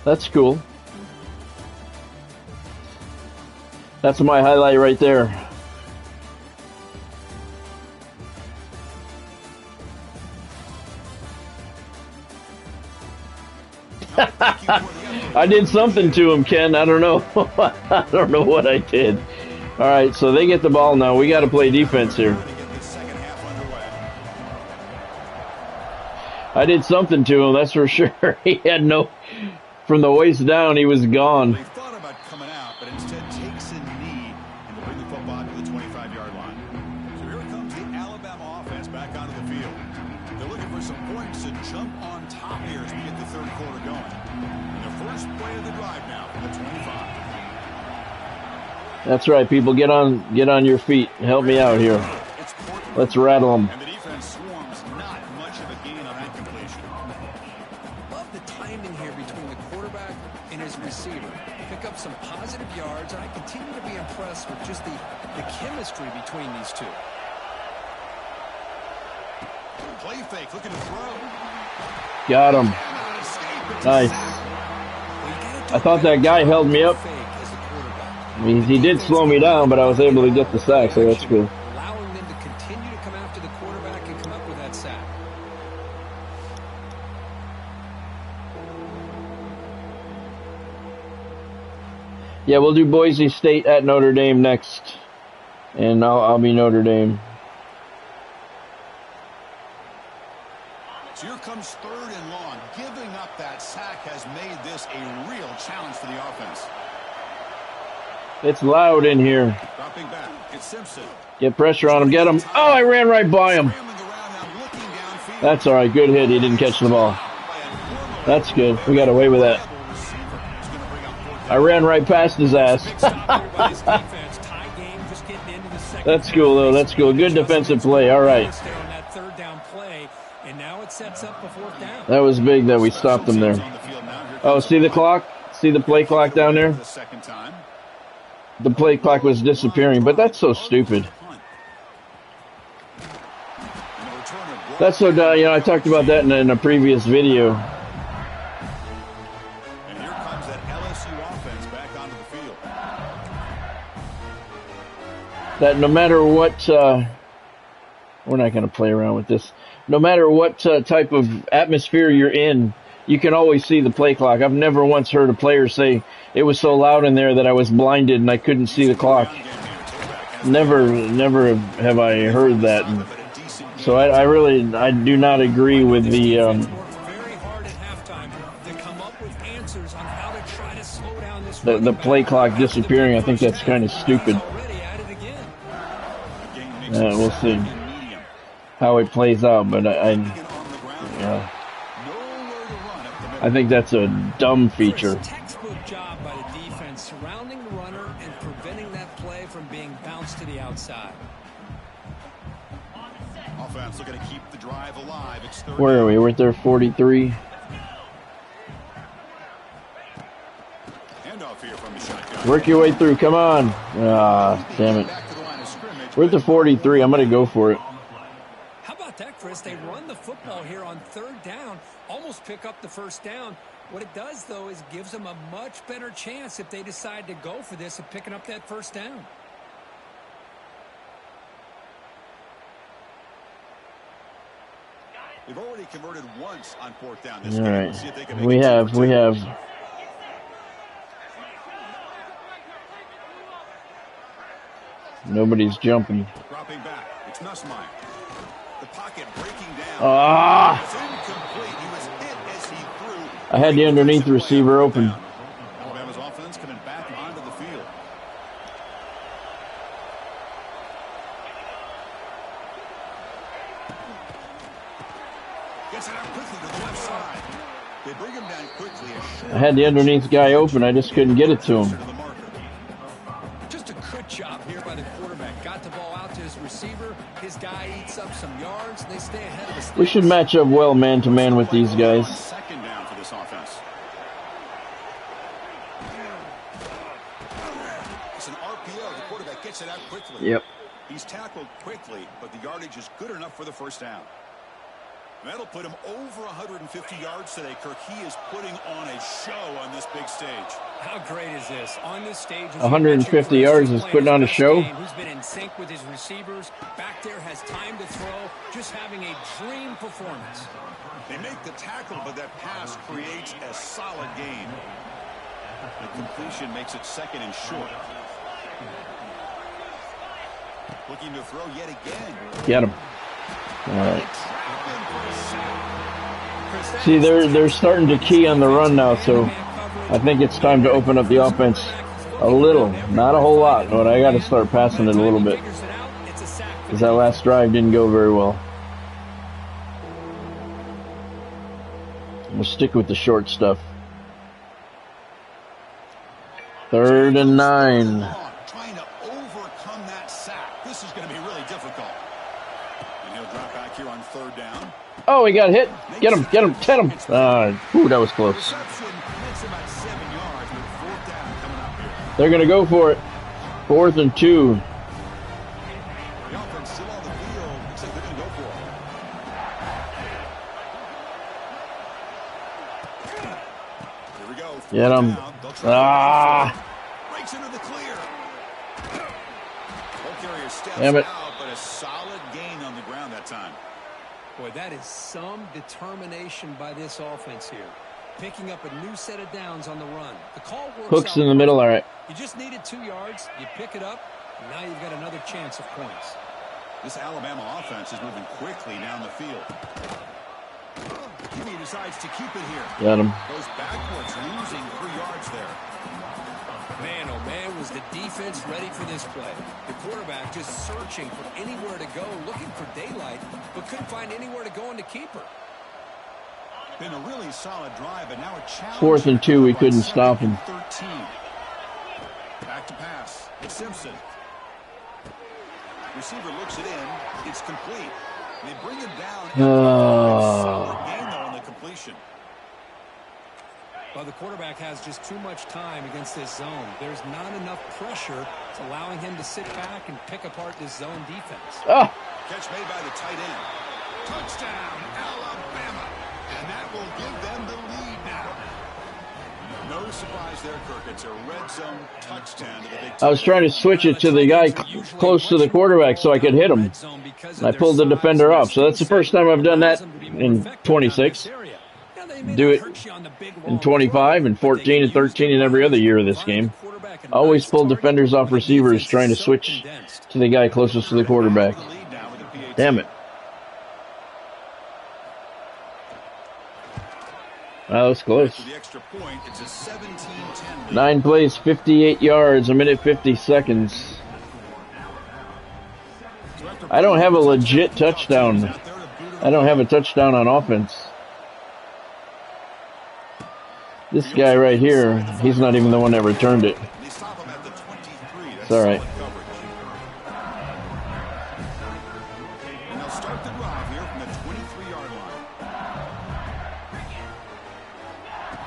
That's cool. That's my highlight right there. I did something to him, Ken. I don't know. I don't know what I did. All right, so they get the ball now. We got to play defense here. I did something to him, that's for sure. He had no... From the waist down, he was gone. They thought about coming out, but instead takes a knee and will bring the football to the 25-yard line. So here comes the Alabama offense back onto the field. They're looking for some points to jump on top here as we get the third quarter going. And the first play of the drive now from the 25. That's right, people. Get on your feet. Help me out here. Let's rattle them. And the defense swarms, not much of a gain on that completion. Love the timing here between the quarterback and his receiver. Pick up some positive yards, and I continue to be impressed with just the chemistry between these two. Play fake, looking to throw. Got him. Nice. I thought that guy held me up. He did slow me down, but I was able to get the sack, so that's good. Allowing them to continue to come after the quarterback and come up with that sack. Yeah, we'll do Boise State at Notre Dame next, and I'll be Notre Dame. So here comes 3rd and long. Giving up that sack has made this a real challenge for the offense. It's loud in here. Dropping back, it's Simpson. Get pressure on him. Get him. Oh, I ran right by him. That's all right. Good hit. He didn't catch the ball. That's good. We got away with that. I ran right past his ass. That's cool, though. That's cool. Good defensive play. All right. That was big that we stopped them there. Oh, see the clock? See the play clock down there? The play clock was disappearing, but that's so stupid. That's so, I talked about that in a previous video. And here comes that LSU offense back onto the field. That no matter what, we're not going to play around with this. No matter what type of atmosphere you're in, you can always see the play clock. I've never once heard a player say it was so loud in there that I was blinded and I couldn't see the clock. Never have I heard that. And so I do not agree with the play clock disappearing. I think that's kind of stupid. We'll see how it plays out, but I think that's a dumb feature. Textbook job by the defense surrounding the runner and preventing that play from being bounced to the outside. Offense looking to keep the drive alive. It's Where are we? We're at their 43. Handoff here from the shotgun. Work your way through. Come on. Ah, damn it. We're at the 43. I'm going to go for it. How about that, Chris? They run the football here on 3rd down, almost pick up the 1st down. What it does, though, is gives them a much better chance if they decide to go for this of picking up that 1st down. They've already converted once on 4th down this All game. right. See if they can make We it have. Nobody's jumping. Dropping back. It's Nussmeier. The pocket breaking down. Ah! It's incomplete. He was hit as he threw. I had the underneath receiver open. Alabama's offense coming back onto the field. Gets it out quickly to the left side. They bring him down quickly. I had the underneath guy open. I just couldn't get it to him. Just a good job here by the quarterback. Got the ball out to his receiver. His guy eats up some yards. They stay ahead of the sticks. We should match up well man-to-man with these guys. 2nd down for this offense. It's an RPO. The quarterback gets it out quickly. Yep. He's tackled quickly, but the yardage is good enough for the 1st down. That'll put him over 150 yards today, Kirk. He is putting on a show on this big stage. How great is this? On this stage, 150 yards is putting on a show. Who's been in sync with his receivers. Back there has time to throw. Just having a dream performance. They make the tackle, but that pass creates a solid gain. The completion makes it 2nd and short. Looking to throw yet again. Get him. All right. See, they're starting to key on the run now, so I think it's time to open up the offense a little, not a whole lot, but I got to start passing it a little bit because that last drive didn't go very well. We'll stick with the short stuff. 3rd and 9. Trying to overcome that sack. This is going to be really difficult. And he'll drop back here on 3rd down. Oh, he got hit. Get him, get him, get him. Ooh, that was close. They're going to go for it. 4th and 2. The offense still on the field. Looks like they're going to go for it. Get him. Ah! Breaks into the clear. Ball carrier steps Damn it. out, but a solid gain on the ground that time. Boy, that is some determination by this offense here. Picking up a new set of downs on the run. The call works Hooks out in the middle, all right. You just needed 2 yards. You pick it up, and now you've got another chance of points. This Alabama offense is moving quickly down the field. He decides to keep it here. Got him. Goes backwards, losing 3 yards there. Man, oh man, was the defense ready for this play. The quarterback just searching for anywhere to go, looking for daylight, but couldn't find anywhere to go in the keeper. Been a really solid drive, but now a challenge. 4th and 2, we couldn't stop him. 13. Back to pass. It's Simpson. Receiver looks it in. It's complete. They bring him down. Solid gain, though, on the completion. Well, the quarterback has just too much time against this zone. There's not enough pressure. It's allowing him to sit back and pick apart this zone defense. Ah! Catch made by the tight end. Touchdown, Alabama. And that will give them the lead now. No surprise there, Kirk. It's a red zone touchdown to the Big Ten. I was trying to switch it to the guy close to the quarterback so I could hit him. And I pulled the defender off. So that's the first time I've done that in 26. Do it in 25 and 14 and 13 and every other year of this game. I always pull defenders off receivers trying to switch to the guy closest to the quarterback. Damn it. That was close. 9 plays, 58 yards, a minute 50 seconds. I don't have a legit touchdown. I don't have a touchdown on offense. This guy right here, he's not even the one that returned it. It's all right. And they'll start the drive here from the 23-yard line.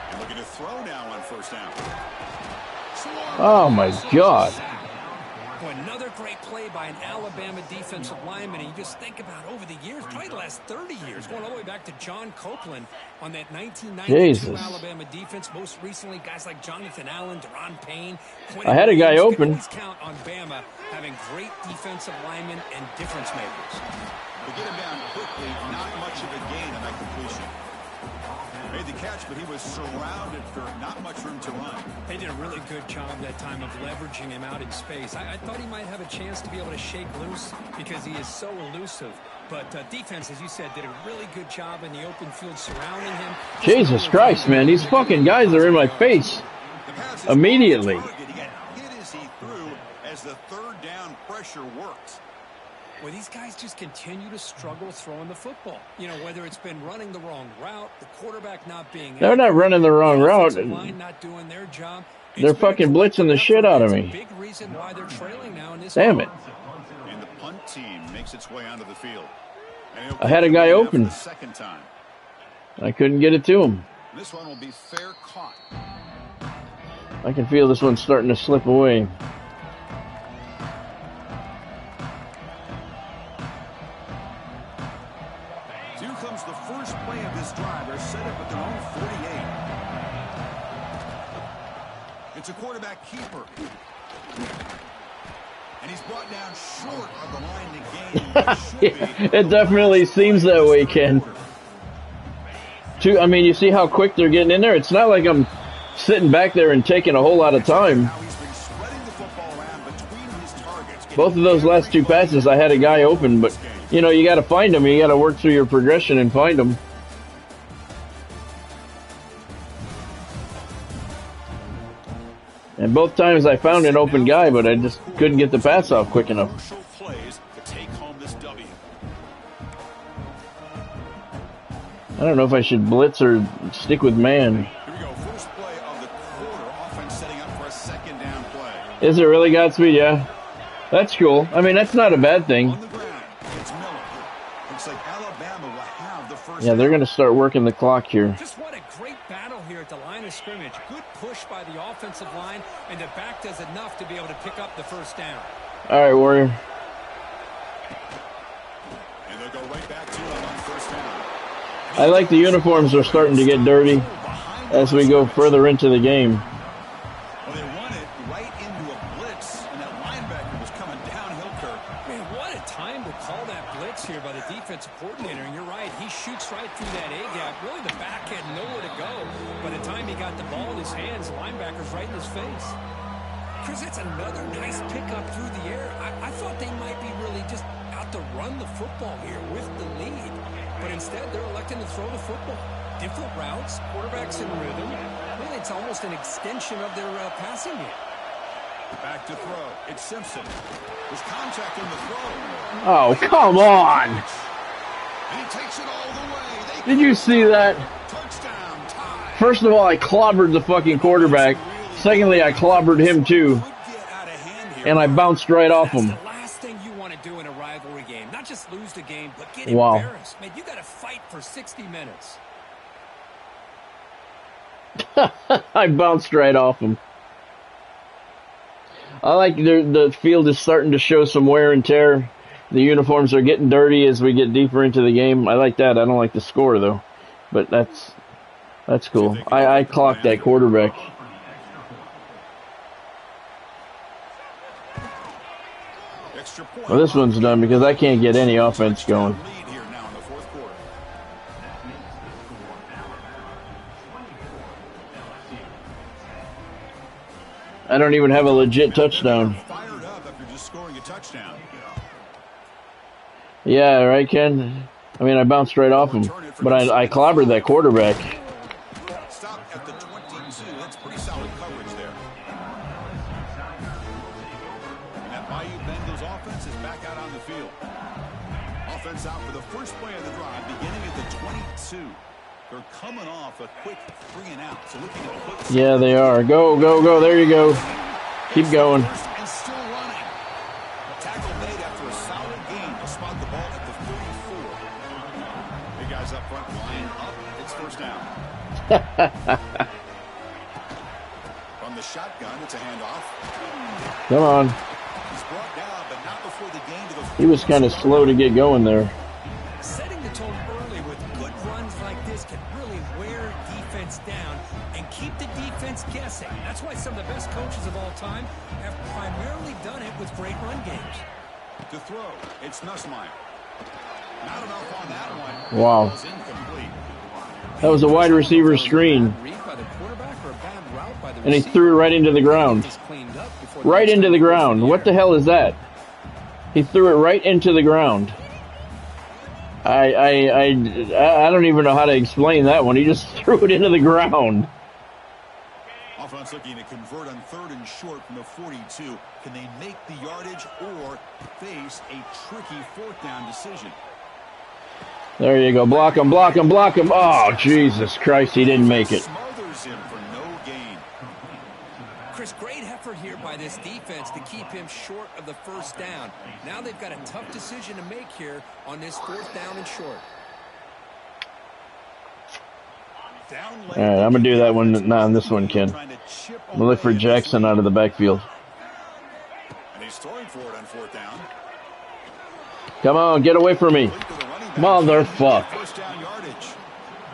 And looking to throw now on first down. Oh my God. Another great play by an Alabama defensive lineman. And you just think about over the years, probably the last 30 years, going all the way back to John Copeland on that 1992 Alabama defense. Most recently, guys like Jonathan Allen, Deron Payne. I had a guy open. Count on Bama having great defensive linemen and difference makers. They get him down quickly. Not much of a gain on that completion. Made the catch, but he was surrounded for not much room to run. They did a really good job that time of leveraging him out in space. I thought he might have a chance to be able to shake loose because he is so elusive. But defense, as you said, did a really good job in the open field surrounding him. Jesus Christ, man. These fucking guys are in my face immediately. He got hit as he threw as the third down pressure worked. Well, these guys just continue to struggle throwing the football. You know, whether it's been running the wrong route, the quarterback not being... They're not running the wrong route. Line not doing their job. They're fucking blitzing the shit out of me. Big reason why they're trailing now in this Damn it. And the punt team makes its way onto the field. I had a guy open. Second time. I couldn't get it to him. This one will be fair caught. I can feel this one starting to slip away. Here comes the first play of this drive. They're set up at their own 48. It's a quarterback keeper. And he's brought down short of the line to gain. It definitely seems that way, Ken. I mean, you see how quick they're getting in there? It's not like I'm sitting back there and taking a whole lot of time. Both of those last 2 passes, I had a guy open, but, you know, you got to find them. You got to work through your progression and find them. And both times I found an open guy, but I just couldn't get the pass off quick enough. I don't know if I should blitz or stick with man. Here we go. First play of the quarter. Offense setting up for a second down play. Is it really Godspeed? Yeah. That's cool. I mean, that's not a bad thing. On the ground, it's Miller. Looks like Alabama will have the first. Yeah, they're going to start working the clock here. Just what a great battle here at the line of scrimmage. Good push by the offensive line, and the back does enough to be able to pick up the first down. All right, Warrior. And they'll go right back to it on first down. I like the uniforms are starting to get dirty. as we go further into the game. Well, they run it right into a blitz, and that linebacker was coming downhill, Kirk. Man, what a time to call that blitz here by the defensive coordinator. And you're right, he shoots right through that A-gap. Really, the back had nowhere to go. By the time he got the ball in his hands, the linebacker's right in his face. Chris, it's another nice pickup through the air. I thought they might be really just out to run the football here with the lead. But instead, they're electing to throw the football. Different routes, quarterbacks in rhythm. Really, it's almost an extension of their passing game. Back to throw. It's Simpson. There's contact on the throw. Oh, come on. And he takes it all the way. Did you see that? Touchdown tie. First of all, I clobbered the fucking quarterback. Secondly, I clobbered him too. And I bounced right off him. That's the last thing you want to do in a rivalry game. Not just lose the game, but get Wow. embarrassed. Man, you got to fight for 60 minutes. I bounced right off him. I like the field is starting to show some wear and tear. The uniforms are getting dirty as we get deeper into the game. I like that. I don't like the score though, but that's cool. I clocked that quarterback. Well, this one's done because I can't get any offense going. I don't even have a legit touchdown. Fired up after just scoring a touchdown. Yeah, right, Ken? I mean, I bounced right off him, but I clobbered that quarterback. Stop at the 22. That's pretty solid coverage there. And that Bayou Bengals offense is back out on the field. Offense out for the first play of the drive, beginning at the 22. They're coming off a quick 3-and-out. So looking at quick. Yeah, they are. Go, go, go. There you go. Keep going. And still running. Tackle made after a solid gain to spot the ball at the 34. Big guys up front, line up. It's first down. From the shotgun, it's a handoff. Come on. He's brought down, but not before the gain to the. He was kind of slow to get going there. Setting the tone early with good runs like this can really wear defense down and keep the defense guessing. That's why some of the best coaches of all time have primarily done it with great run games. To throw, it's Nussmeier. Not enough on that one. Wow. It was incomplete. That was a wide receiver screen. And he threw it right into the ground. Right into the ground. What the hell is that? He threw it right into the ground. I don't even know how to explain that one. He just threw it into the ground. Offense looking to convert on 3rd and short from the 42. Can they make the yardage or face a tricky 4th down decision? There you go. Block him, block him, block him. Oh, Jesus Christ, he didn't make it. Smothers him for no gain. Chris, great effort here by this defense to keep him short of the first down. Now they've got a tough decision to make here on this 4th down and short. All right, I'm going to do that one. Not on this one, Ken. I'm going to look for Jackson out of the backfield. And he's throwing for it on 4th down. Come on, get away from me. Motherfuck. First down yardage.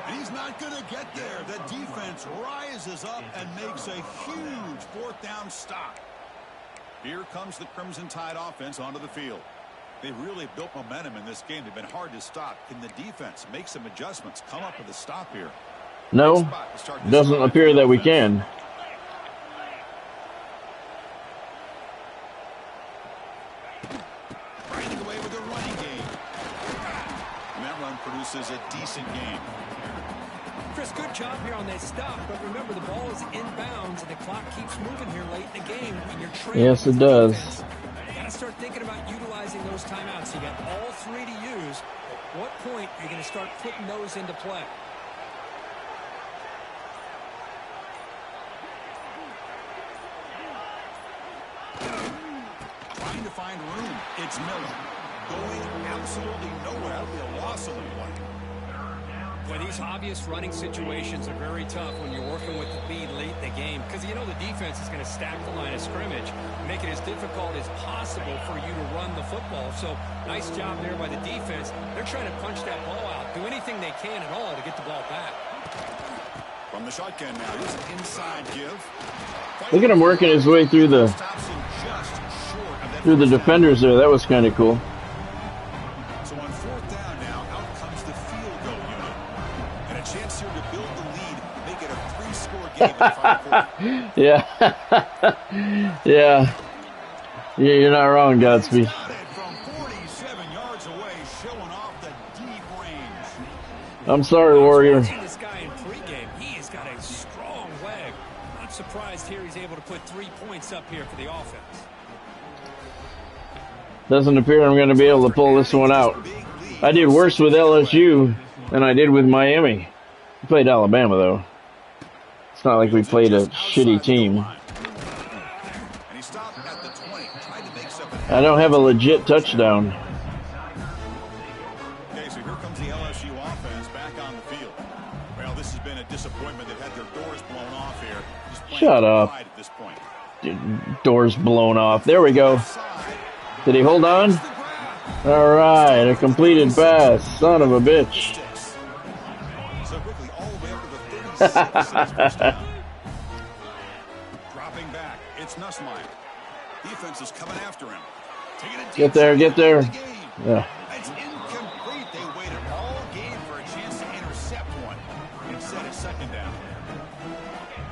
And he's not going to get there. The defense rises up and makes a huge 4th down stop. Here comes the Crimson Tide offense onto the field. They've really built momentum in this game. They've been hard to stop. Can the defense make some adjustments, come up with a stop here? No, doesn't appear that we can. Running away with a running game. And that run produces a decent game. Chris, good job here on that stop, but remember the ball is inbounds and the clock keeps moving here late in the game when you're trailing. Yes, it does. You got to start thinking about utilizing those timeouts. You got all 3 to use. At what point are you going to start putting those into play? Trying to find room. It's Miller. Going absolutely nowhere. That'll be a loss of the play. Well, these obvious running situations are very tough when you're working with the lead late in the game because you know the defense is going to stack the line of scrimmage, make it as difficult as possible for you to run the football. So nice job there by the defense. They're trying to punch that ball out, do anything they can at all to get the ball back. From the shotgun now, here's an inside give. Look at him working his way through the defenders there. That was kind of cool. So on 4th down now, out comes the field goal unit. And a chance here to build the lead, make it a 3-score game in the final quarter. Yeah. Yeah. Yeah, you're not wrong, Godspeed. From 47 yards away, showing off the deep range. I'm sorry, Warrior. This guy in pregame, he has got a strong leg. Not surprised here he's able to put 3 points up here for the offense. Doesn't appear I'm going to be able to pull this one out. I did worse with LSU than I did with Miami. We played Alabama, though. It's not like we played a shitty team. I don't have a legit touchdown. Okay, so here comes the LSU offense back on the field. Well, this has been a disappointment. They've had their doors blown off here. Shut up. At this point. Doors blown off. There we go. Did he hold on? All right, a completed pass. Son of a bitch. So quickly, all the way up to the 36. Dropping back, it's Nussmeier. Defense is coming after him. Get there, get there. Yeah. It's incomplete. They waited all game for a chance to intercept one. Instead, it's 2nd down.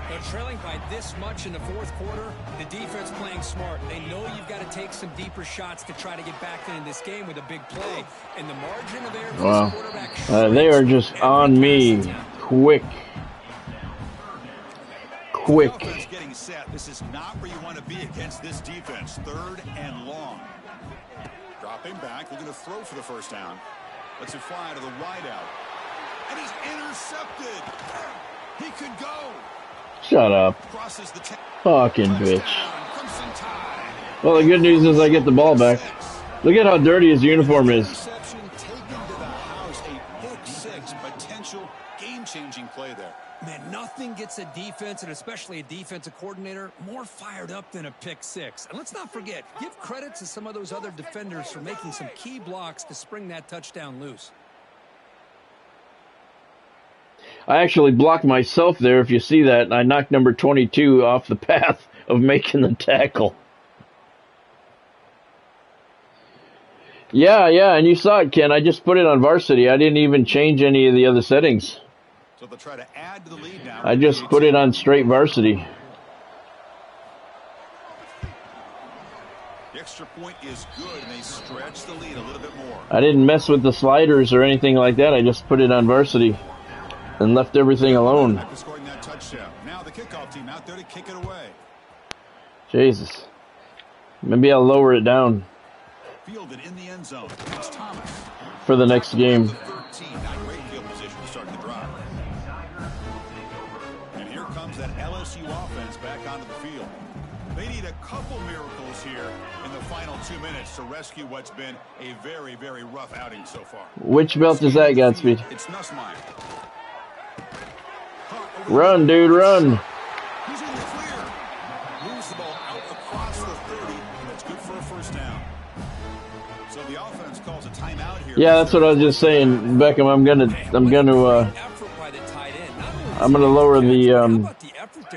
They're trailing by this much in the 4th quarter. The defense playing smart. They know you've got to take some deeper shots to try to get back into this game with a big play. And the margin of error for this quarterback. They are just on me. Quick. Offense getting set. This is not where you want to be against this defense. 3rd and long. Dropping back, looking to throw for the 1st down. Lets it fly to the wideout. And he's intercepted. He could go. Shut up. Fucking bitch. Well, the good news is I get the ball back. Look at how dirty his uniform is. Interception taken to the house. A pick 6 potential game-changing play there. Man, nothing gets a defense, and especially a defensive coordinator, more fired up than a pick 6. And let's not forget, give credit to some of those other defenders for making some key blocks to spring that touchdown loose. I actually blocked myself there, if you see that, and I knocked number 22 off the path of making the tackle. Yeah, and you saw it, Ken. I just put it on varsity. I didn't even change any of the other settings. So they'll try to add to the lead now. I just put it on straight varsity. The extra point is good, and they stretch the lead a little bit more. I didn't mess with the sliders or anything like that. I just put it on varsity and left everything alone. Scoring that touchdown. Now the kickoff team out there to kick it away. Jesus. Maybe I'll lower it down. Fielded in the end zone. It's Thomas. For the next game. 13. Not great field position to start the drive. And here comes that LSU offense back onto the field. They need a couple miracles here in the final 2 minutes to rescue what's been a very, very rough outing so far. Which belt is that, Godspeed? It's Nussmeier. Run, dude, run. He's in the clear. Moves the ball out across the 30. That's good for a 1st down. So the offense calls a timeout here. Yeah, that's what I was just saying, Beckham. I'm gonna lower the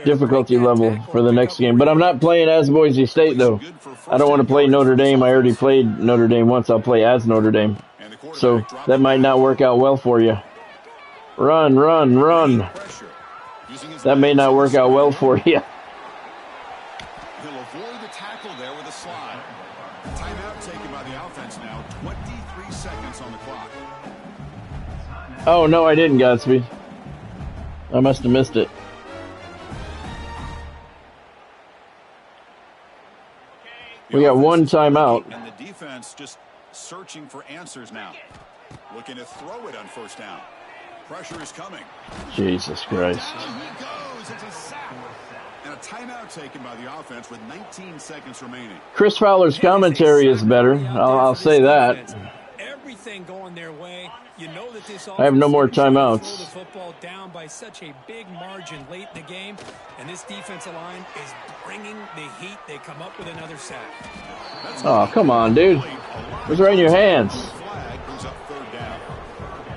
difficulty level for the next game. But I'm not playing as Boise State, though. I don't want to play Notre Dame. I already played Notre Dame once. I'll play as Notre Dame. So that might not work out well for you. Run, run, run. That may not work out well for you. He'll avoid the tackle there with a slide. Timeout taken by the offense now. 23 seconds on the clock. Oh, no, I didn't, Godspeed. I must have missed it. We got one timeout. And the defense just searching for answers now. Looking to throw it on 1st down. Pressure is coming. Jesus Christ. Down he goes. It's a sack. And a timeout taken by the offense with 19 seconds remaining. Chris Fowler's commentary is better. I'll say that. Everything going their way. You know that this I have no more timeouts. Throw the football down by such a big margin late in the game, and this defensive line is bringing the heat. They come up with another sack. Oh, come on, dude. It was right in your hands.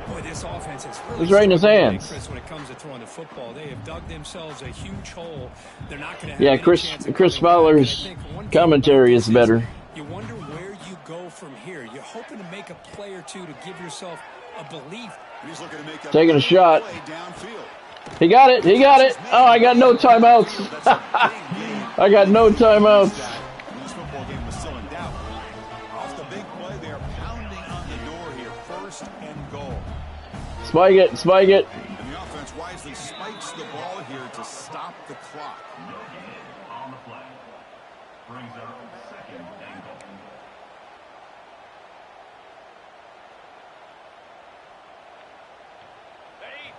Boy, this this offense has really It's right in his struggled today, hands. Chris, when it comes to throwing the football. They have dug themselves a huge hole. They're not going to have Yeah, any Chris chance of Chris coming back. And I Fowler's think one thing commentary about is this better. you wonder where you go from here. You're hoping to make a play or two to give yourself a belief. He's looking to make a Taking a shot. play downfield. He got it. He got it. Oh, I got no timeouts. I got no timeouts. This football game was still in doubt. Off the big play, they are pounding on the door here. 1st and goal. Spike it. Spike it. And the offense wisely spikes the ball here to stop the clock. On the play. Brings up 2nd and goal.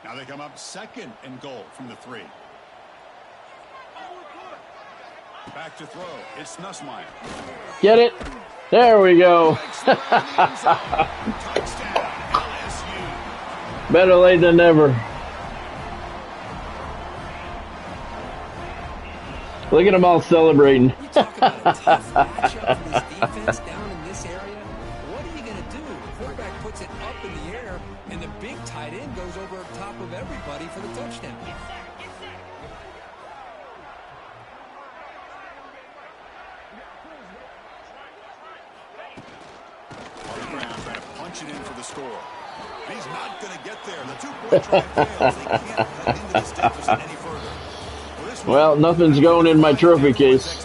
Now they come up 2nd and goal from the 3. Back to throw. It's Nussmeier. Get it. There we go. Better late than never. Look at them all celebrating. You talk about a tough matchup for this defense down in this area. What are you going to do? The quarterback puts it up in the air, and the big tight end goes over top of everybody for the touchdown. On the ground, trying to punch it in for the score. He's not going to get there. The 2-point try fails. They can't cut into this deficit any further. Well, nothing's going in my trophy case.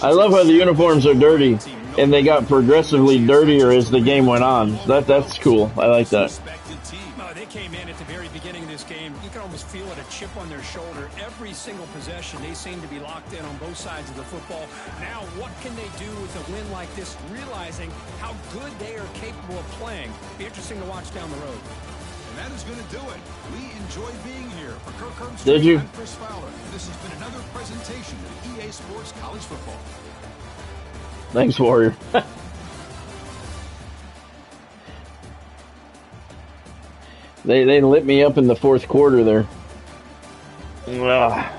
I love how the uniforms are dirty, and they got progressively dirtier as the game went on. That's cool. I like that. They came in at the very beginning of this game. You can almost feel it, a chip on their shoulder. Every single possession, they seem to be locked in on both sides of the football. Now, what can they do with a win like this, realizing how good they are capable of playing? Be interesting to watch down the road. And that is going to do it. We enjoyed being here. For Kirk Herbstreit, Did you? I'm Chris Fowler. And this has been another presentation of EA Sports College Football. Thanks, Warrior. They lit me up in the 4th quarter there. Ugh.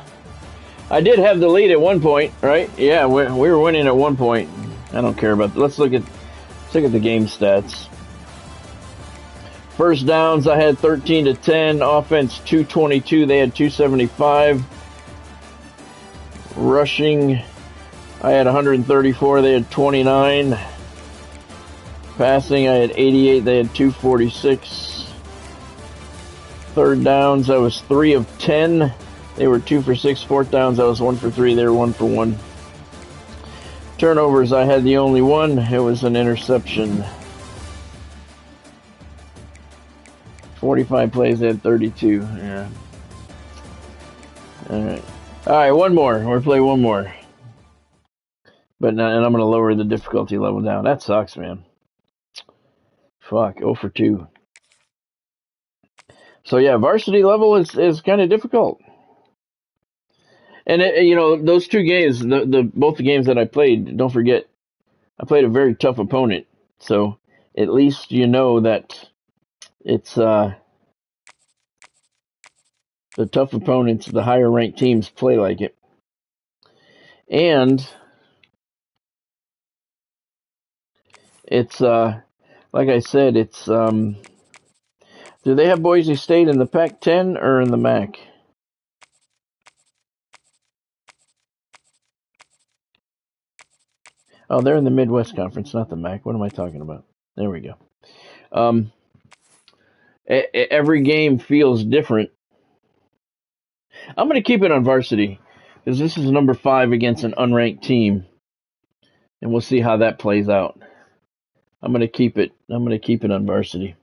I did have the lead at one point, right? Yeah, we were winning at one point. I don't care about that. Let's look at the game stats. First downs, I had 13 to 10. Offense 222. They had 275. Rushing, I had 134. They had 29. Passing, I had 88. They had 246. Third downs, I was 3 of 10. They were 2 for 6. Fourth downs, I was 1 for 3. They were 1 for 1. Turnovers, I had the only one. It was an interception. 45 plays, they had 32. Yeah. All right, one more. We're going to play one more. And I'm going to lower the difficulty level down. That sucks, man. Fuck, 0 for 2. So yeah, varsity level is kind of difficult. And those 2 games, both the games that I played, don't forget, I played a very tough opponent. So at least you know that it's the tough opponents, the higher ranked teams play like it. And it's like I said, it's do they have Boise State in the Pac-10 or in the MAC? Oh, they're in the Midwest Conference, not the MAC. What am I talking about? There we go. Every game feels different. I'm going to keep it on varsity because this is number 5 against an unranked team, and we'll see how that plays out. I'm going to keep it on varsity.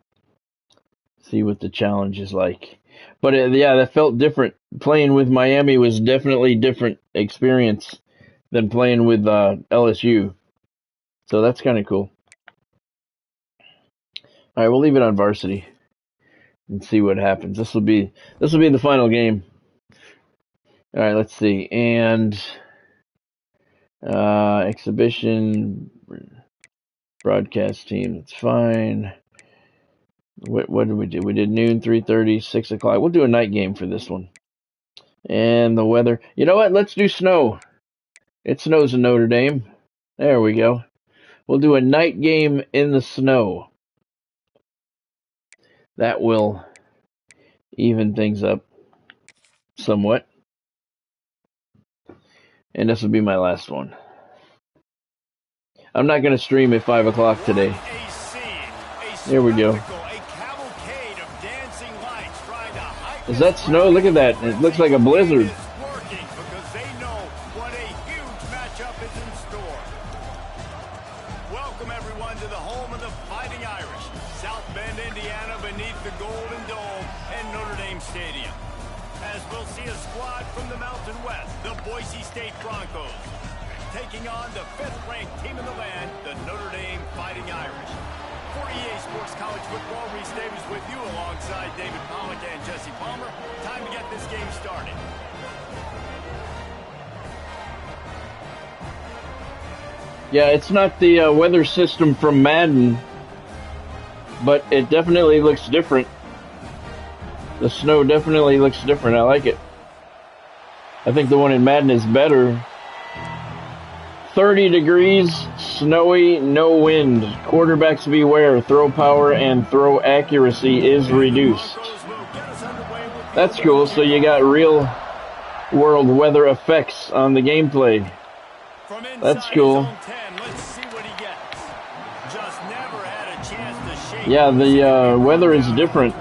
See what the challenge is like. But yeah, that felt different. Playing with Miami was definitely different experience than playing with LSU. So that's kind of cool. All right, we'll leave it on varsity and see what happens. This will be the final game. All right, let's see. And exhibition broadcast team. That's fine. What did we do? We did noon, 3:30, 6 o'clock. We'll do a night game for this one. And the weather. You know what? Let's do snow. It snows in Notre Dame. There we go. We'll do a night game in the snow. That will even things up somewhat. And this will be my last one. I'm not going to stream at 5 o'clock today. There we go. Is that snow? Look at that. It looks like a blizzard. Welcome everyone to the home of the Fighting Irish, South Bend, Indiana, beneath the Golden Dome and Notre Dame Stadium. As we'll see a squad from the Mountain West, the Boise State Broncos, taking on the 5th-ranked team in the land, the Notre Dame Fighting Irish. For EA Sports College Football, Reese Davis with you alongside David Pollack and Jesse Palmer. Time to get this game started. Yeah, it's not the weather system from Madden, but it definitely looks different. The snow definitely looks different. I like it. I think the one in Madden is better. 30 degrees, snowy, no wind. Quarterbacks beware. Throw power and throw accuracy is reduced. That's cool. So you got real world weather effects on the gameplay. That's cool. Yeah, the weather is different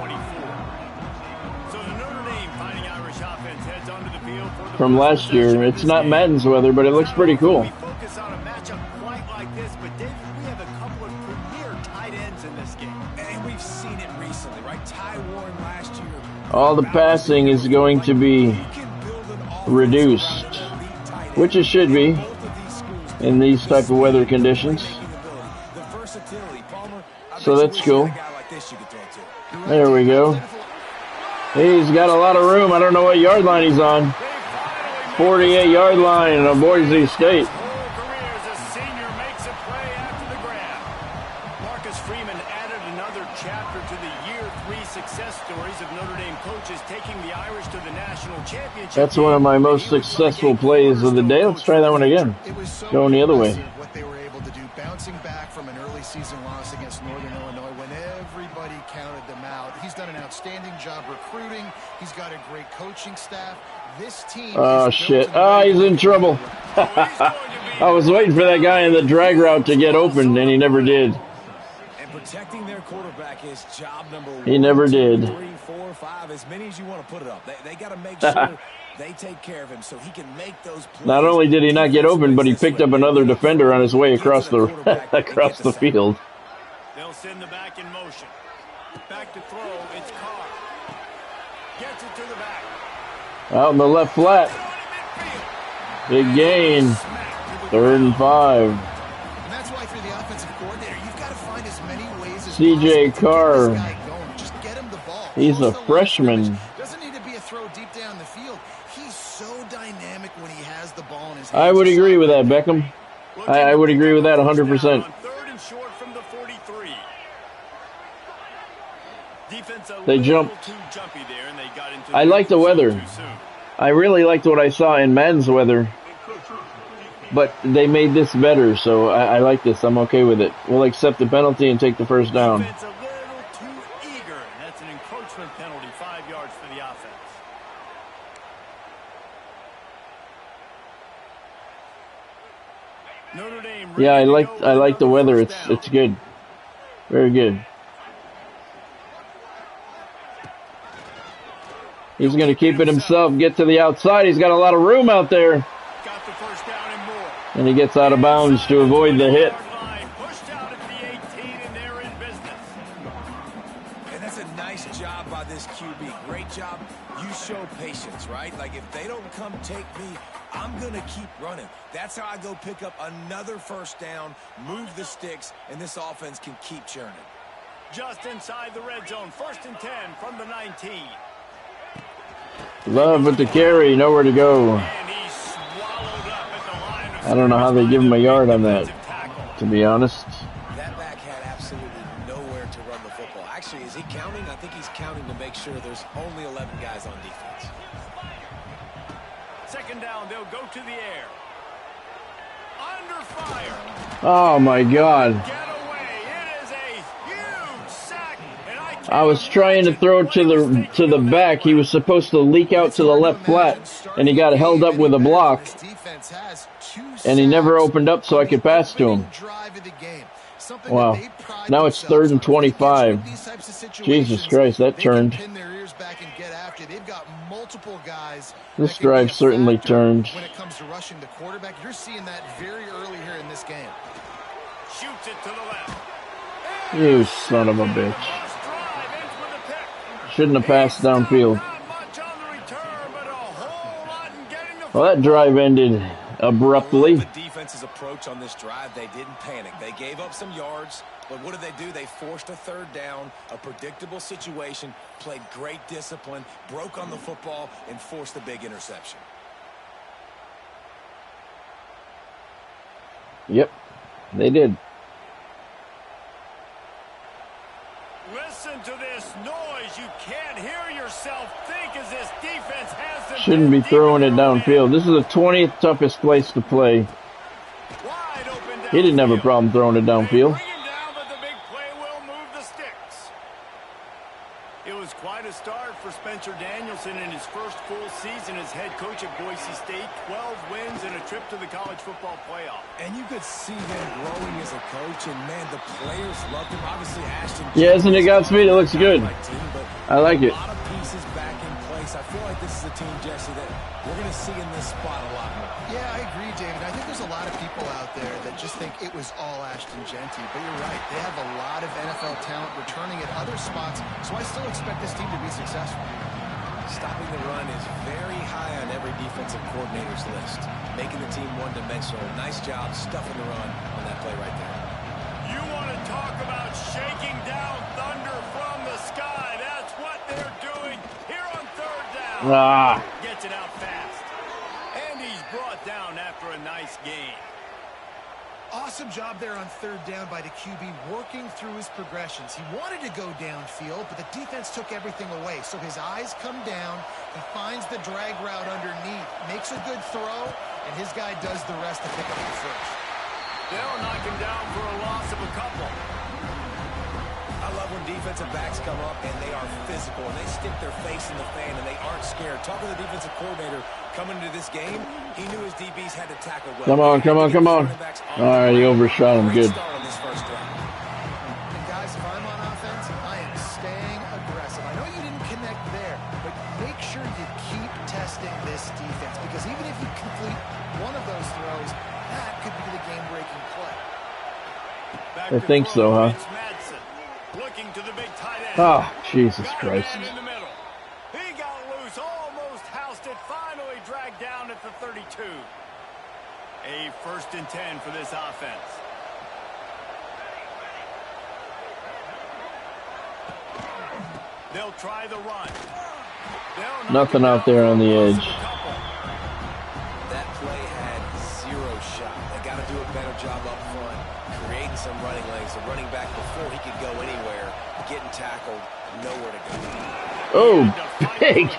from last year. It's not Madden's weather, but it looks pretty cool. All the passing is going to be reduced, which it should be in these type of weather conditions. So that's cool. There we go. He's got a lot of room. I don't know what yard line he's on. 48-yard line of Boise State. That's one of my most successful plays of the day. Let's try that one again. Going the other way. What they were able to do, bouncing back from an early season loss against Northern Illinois when everybody counted them out. He's done an outstanding job recruiting. He's got a great coaching staff. This team. Oh shit! Oh, he's in trouble. I was waiting for that guy in the drag route to get open, and he never did. And protecting their quarterback is job number 1. He never did. 2, 3, 4, 5, as many as you want to put it up. They got to make sure they take care of him so he can make those plays. Not only did he not get open, but he picked up another defender on his way across the field. They'll send the back in motion. Back to throw. It's Carr. Gets it to the back. Out in the left flat. Big gain. 3rd and 5. And that's why, for the offensive coordinator, you've got to find as many ways as CJ Carr. Just get him the ball. He's a freshman. Doesn't need to be a throw deep down the field. He's so dynamic when he has the ball in his hands. I would agree with that, Beckham. I would agree with that 100%. 3rd and short from the 43. They jumped. I like the weather. I really liked what I saw in Madden's weather, but they made this better, so I like this. I'm okay with it. We'll accept the penalty and take the first down. It's a little too eager. That's an encroachment penalty, 5 yards for the offense. Notre Dame. Yeah, I like the weather. It's good. Very good. He's going to keep it himself, get to the outside. He's got a lot of room out there. Got the first down and more. And he gets out of bounds to avoid the hit. Pushed out at the 18, and they're in business. And that's a nice job by this QB. Great job. You show patience, right? Like, if they don't come take me, I'm going to keep running. That's how I go pick up another first down, move the sticks, and this offense can keep churning. Just inside the red zone. 1st and 10 from the 19. Love with the carry, nowhere to go. I don't know how they give him a yard on that, to be honest. That back had absolutely nowhere to run the football. Actually, is he counting? I think he's counting to make sure there's only 11 guys on defense. 2nd down, they'll go to the air. Under fire. Oh, my God. Get away. It is a huge sack, and I I was trying to throw it to the back. He was supposed to leak out to the left flat, and he got held up with a block. And he never opened up so I could pass to him. Wow. Now it's 3rd and 25. Jesus Christ, that turned. This drive certainly turned. When it comes to rushing the quarterback, you're seeing that very early here in this game. Shoots it to the left. You son of a bitch. Shouldn't have passed downfield. Well, that drive ended abruptly. The defense's approach on this drive, they didn't panic. They gave up some yards, but what did they do? They forced a 3rd down, a predictable situation, played great discipline, broke on the football, and forced the big interception. Yep, they did. Listen to this noise. You can't hear yourself think as this defense has them. Shouldn't be throwing it downfield. This is the 20th toughest place to play. He didn't have a problem throwing it downfield. It was quite a start for Spencer Danielson in his first full season as head coach at Boise State. 12 wins and a trip to the college football playoff. And you could see him growing as a coach, and man, the players loved him. Obviously, Ashton. Yeah, isn't it Godspeed? It looks good. I like it. A lot of pieces back in place. I feel like this is a team, Jesse, that we're going to see in this spot a lot more. Yeah, I agree, David. I think there's a lot of people out there that just think it was all Ashton Genty, but you're right. They have a lot of NFL talent returning at other spots, so I still expect this team to be successful. Stopping the run is very high on every defensive coordinator's list, making the team one-dimensional. Nice job stuffing the run on that play right there. You want to talk about shaking down thunder from the sky. That's what they're doing here on 3rd down. Gets it out fast. And he's brought down after a nice game. Awesome job there on 3rd down by the QB, working through his progressions. He wanted to go downfield, but the defense took everything away. So his eyes come down. He finds the drag route underneath, makes a good throw, and his guy does the rest to pick up the first. They'll knock him down for a loss of a couple. I love when defensive backs come up and they are physical and they stick their face in the fan and they aren't scared. Talking to the defensive coordinator coming into this game, he knew his DBs had to tackle well. Come on, come on, come on. All right, he overshot him. Good. And guys, if I'm on offense, I am staying aggressive. I know you didn't connect there, but make sure you keep testing this defense, because even if you complete one of those throws, that could be the game-breaking play. I think so, huh? Looking to the big tight end. Oh, Jesus Christ. In the middle. He got loose, almost housed it, finally dragged down at the 32. A 1st and 10 for this offense. They'll try the run. Nothing out there on the edge. That play had 0 shot. They got to do a better job up front, creating some running lanes. The running back, before he could go anywhere, getting tackled, nowhere to go. Oh, big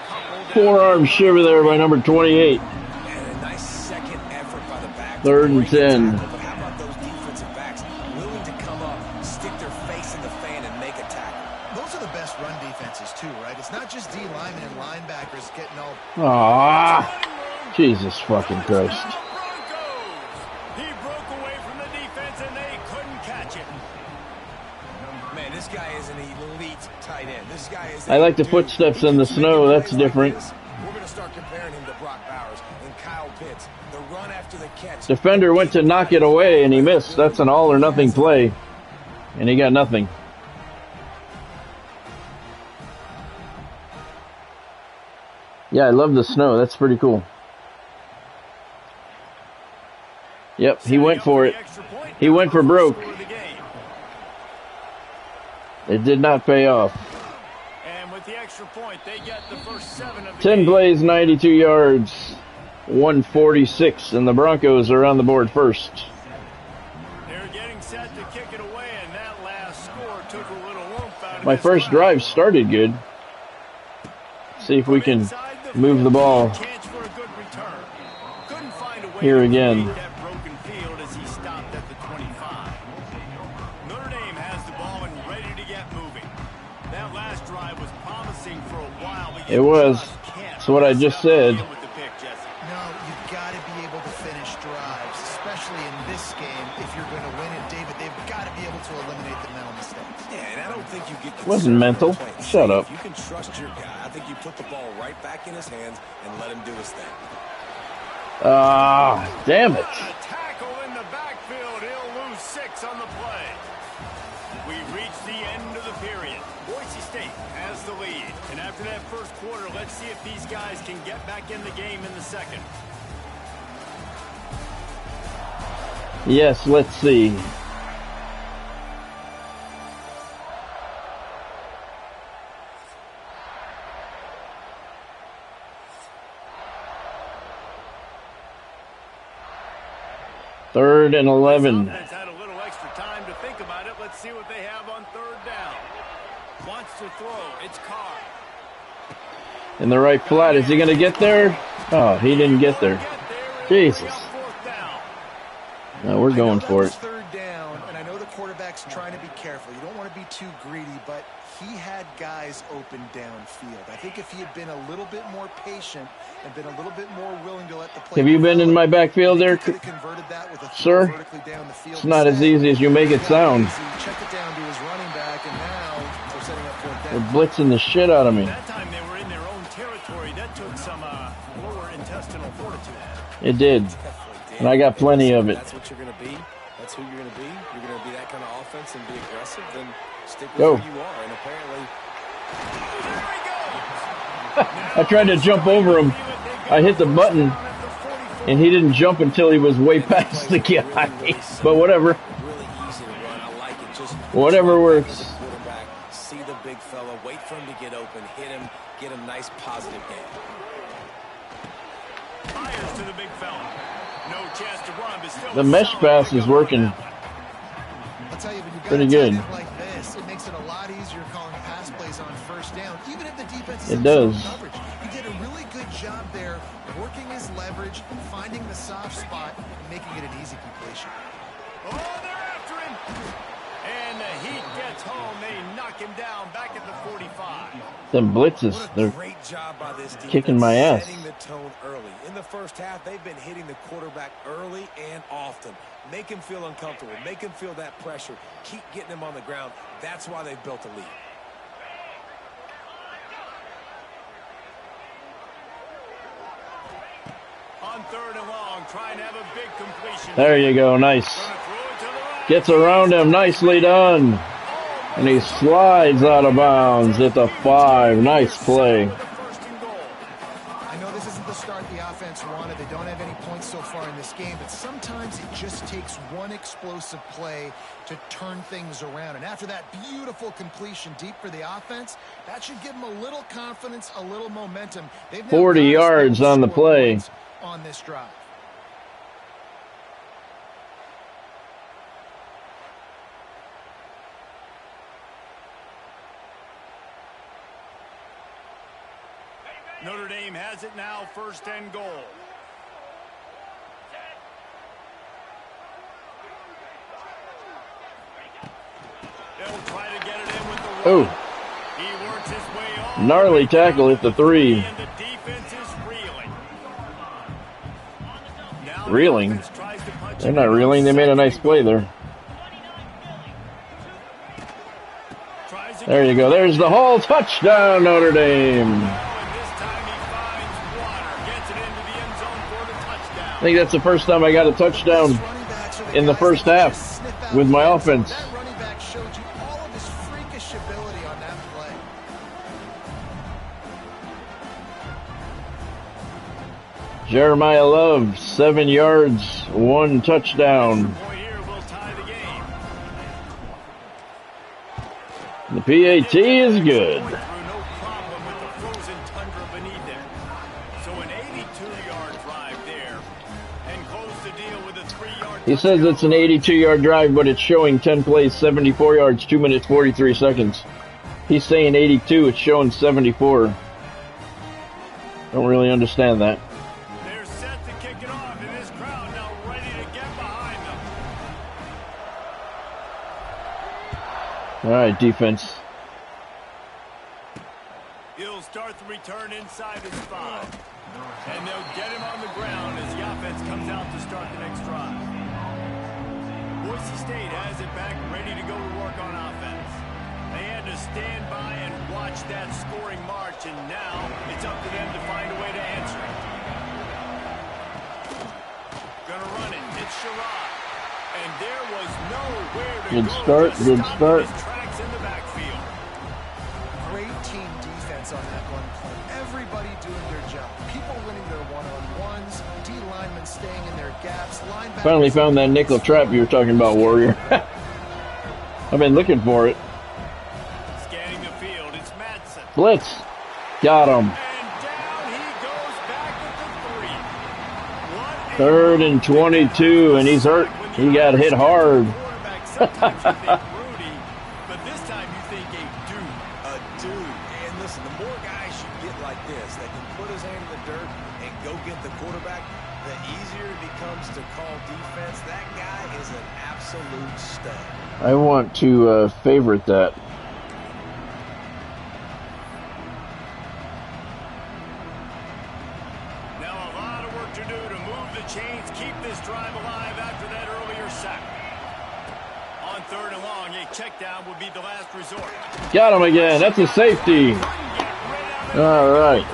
forearm shiver there by number 28. And a nice second effort by the back. 3rd and 10. But how about those defensive backs willing to come up, stick their face in the fan, and make a tackle? Those are the best run defenses, too, right? It's not just D linemen and linebackers getting all... Ah, Jesus fucking Christ. He broke away from the defense, and they couldn't catch it. Man, this guy is an elite tight end. This guy is. I like the footsteps in the snow. That's different. We're going to start comparing him to Brock Bowers and Kyle Pitts. The run after the catch. Defender went to knock it away, and he missed. That's an all-or-nothing play, and he got nothing. Yeah, I love the snow. That's pretty cool. Yep, he went for it. He went for broke. It did not pay off. And with the extra point, they get the first 7 of the 10 game. plays, 92 yards, 146, and the Broncos are on the board first. They're getting set to kick it away, and that last score took a little oomph out of My this first drive started good. See if we can move the ball chance for a good return. Couldn't find a way here to again. create that broken field as he stopped at the 25. Notre Dame has the ball and ready to get moving. That last drive was promising for a while, but It was. That's what I just said. with the pick, Jesse. No, you've got to be able to finish drives, especially in this game. If you're going to win it, David, they've got to be able to eliminate the mental mistakes. Yeah, and I don't think you get Wasn't mental. Shut up. You can trust your guy. I think you put the ball right back in his hands and let him do his thing. Ah, damn it. A tackle in the backfield. He'll lose 6 on the play. We reach the end of the period. Boise State has the lead. And after that first quarter, let's see if these guys can get back in the game in the second. Yes, let's see. Third and 11. This offense had a little extra time to think about it. Let's see what they have on third down. Wants to throw. It's Carr. In the right flat. Is he going to get there? Oh, he didn't get there. Jesus. No, we're going for it. Third down, and I know the quarterback's trying to be careful. You don't want to be too greedy, but he had guys open downfield. I think if he had been a little bit more patient and been a little bit more willing to let the play. Have you been in my backfield there, sir? It's not as easy as you make it sound. Check it down to his running back, and now they're setting up fourth down. They're blitzing the shit out of me. That time they were in their own territory. That took some lower intestinal fortitude. It did. And I got plenty of it. That's what you're going to be. That's who you're going to be. You're going to be that kind of offense and be aggressive. Then stick with who you are. And apparently, I tried to jump over him. I hit the button, and he didn't jump until he was way past the guy. But whatever. really easy to run. I like it. Just Whatever works. quarterback, see the big fella, wait for him to get open, hit him, get a nice positive game. Fires to the big fella. No chance to run, but still The mesh pass is working I'll tell you, when you've got pretty a good. tight end like this, it makes it a lot easier calling pass plays on first down, even if the defense is It in does. zone coverage. He did a really good job there, working his leverage, finding the soft spot, and making it an easy completion. Oh, they're after him. And the Heat gets home. They knock him down back at the 45. Them blitzes, What a they're great job by this defense, kicking my ass. setting the tone early. In the first half, they've been hitting the quarterback early and often. Make him feel uncomfortable. Make him feel that pressure. Keep getting him on the ground. That's why they've built a lead. On third and long, trying to have a big completion. There you go, nice. Gonna throw it to the right. Gets around him, nicely done. And he slides out of bounds at the 5. Nice play. I know this isn't the start the offense wanted. They don't have any points so far in this game, but sometimes it just takes one explosive play to turn things around. And after that beautiful completion deep for the offense, that should give them a little confidence, a little momentum. They've now 40 got to yards score on the play. points on this drive. Notre Dame has it now, first and goal. They'll try to get it in with the run. Oh, He works his way all gnarly tackle at the 3. and the defense is reeling. Now the Reeling? offense tries to punch They're it not in reeling. They made a nice play there. Tries There you go. There's the whole touchdown, Notre Dame. and this time he finds Water, gets it into the end zone for the touchdown. I think that's the first time I got a touchdown in the first half with my offense. That running back showed you all of his freakish ability on that play. Jeremiah Love, 7 yards, 1 touchdown. Point here will tie the game. The PAT is good. Through no problem with the frozen tundra beneath them. So an 82-yard drive there. And close the deal with a 3-yard He says it's an 82-yard drive, but it's showing 10 plays, 74 yards, 2 minutes, 43 seconds. He's saying 82, it's showing 74. Don't really understand that. They're set to kick it off, and this crowd now ready to get behind them. All right, defense. start the return inside his 5. And they'll get him on the ground as the offense comes out to start the next drive. Boise State has it back, ready to go to work on offense. They had to stand by and watch that scoring march, and now it's up to them to find a way to answer it. Gonna run it. It's Sherrod. And there was nowhere to Good go. start, Just good stopped start. his tracks in the backfield. Great team defense on that one play. Everybody doing their job. People winning their one-on-ones, D linemen staying in their gaps, linebackers. Finally found that nickel trap you were talking about, Warrior. I've been looking for it. Scanning the field, it's Madsen. Blitz. Got him. And down he goes back at the 3. 3rd and 22, and he's hurt. He got hit hard. Sometimes you think Rudy, but this time you think a dude. A dude. And listen, the more guys you get like this that can put his hand in the dirt and go get the quarterback, the easier it becomes to call defense. That guy is an absolute stud. I want to favorite that. Now a lot of work to do to move the chains, keep this drive alive after that earlier sack. On 3rd and long, a check down would be the last resort. Got him again. That's a safety. All right.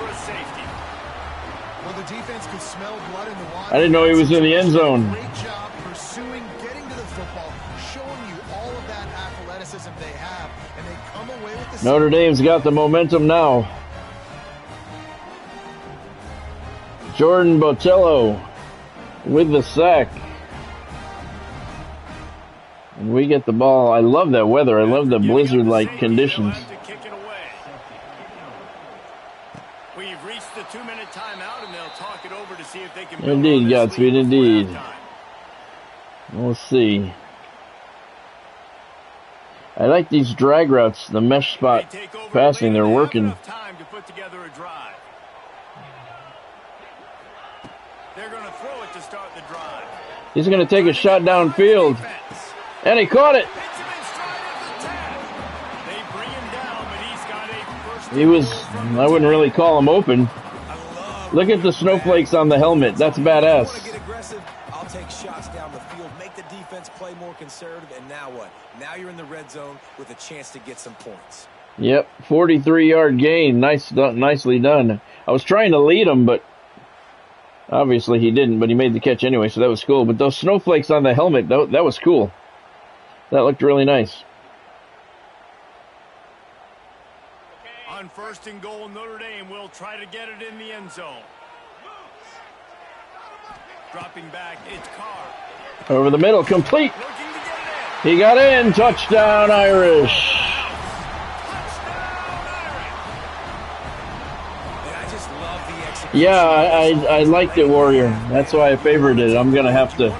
Well, the defense could smell blood in the water. I didn't know he was in the end zone. Great job pursuing, getting to the football, showing you all of that athleticism they have, and they come away with the Notre Dame's got the momentum now. Jordan Botello with the sack. And we get the ball. I love that weather. I love the blizzard-like conditions. We've reached the 2-minute timeout, and they'll talk it over to see if they can. Indeed, Godspeed, indeed. We'll see. I like these drag routes, the mesh spot passing. They're working. Time to put together a drive. They're going to throw it to start the drive. He's going to take a shot downfield. And he caught it. He was, I wouldn't really call him open. Look at the snowflakes on the helmet. That's badass. Want to get aggressive? I'll take shots down the field, make the defense play more conservative, and now what? Now you're in the red zone with a chance to get some points. Yep, 43-yard gain. Nicely done. I was trying to lead him, but obviously he didn't, but he made the catch anyway, so that was cool. But those snowflakes on the helmet, that was cool. That looked really nice. On 1st and goal, Notre Dame will try to get it in the end zone. Dropping back, it's Carr. Over the middle, complete. He got in. Touchdown, Irish. Yeah, I liked it, Warrior. That's why I favored it. I'm going to have to.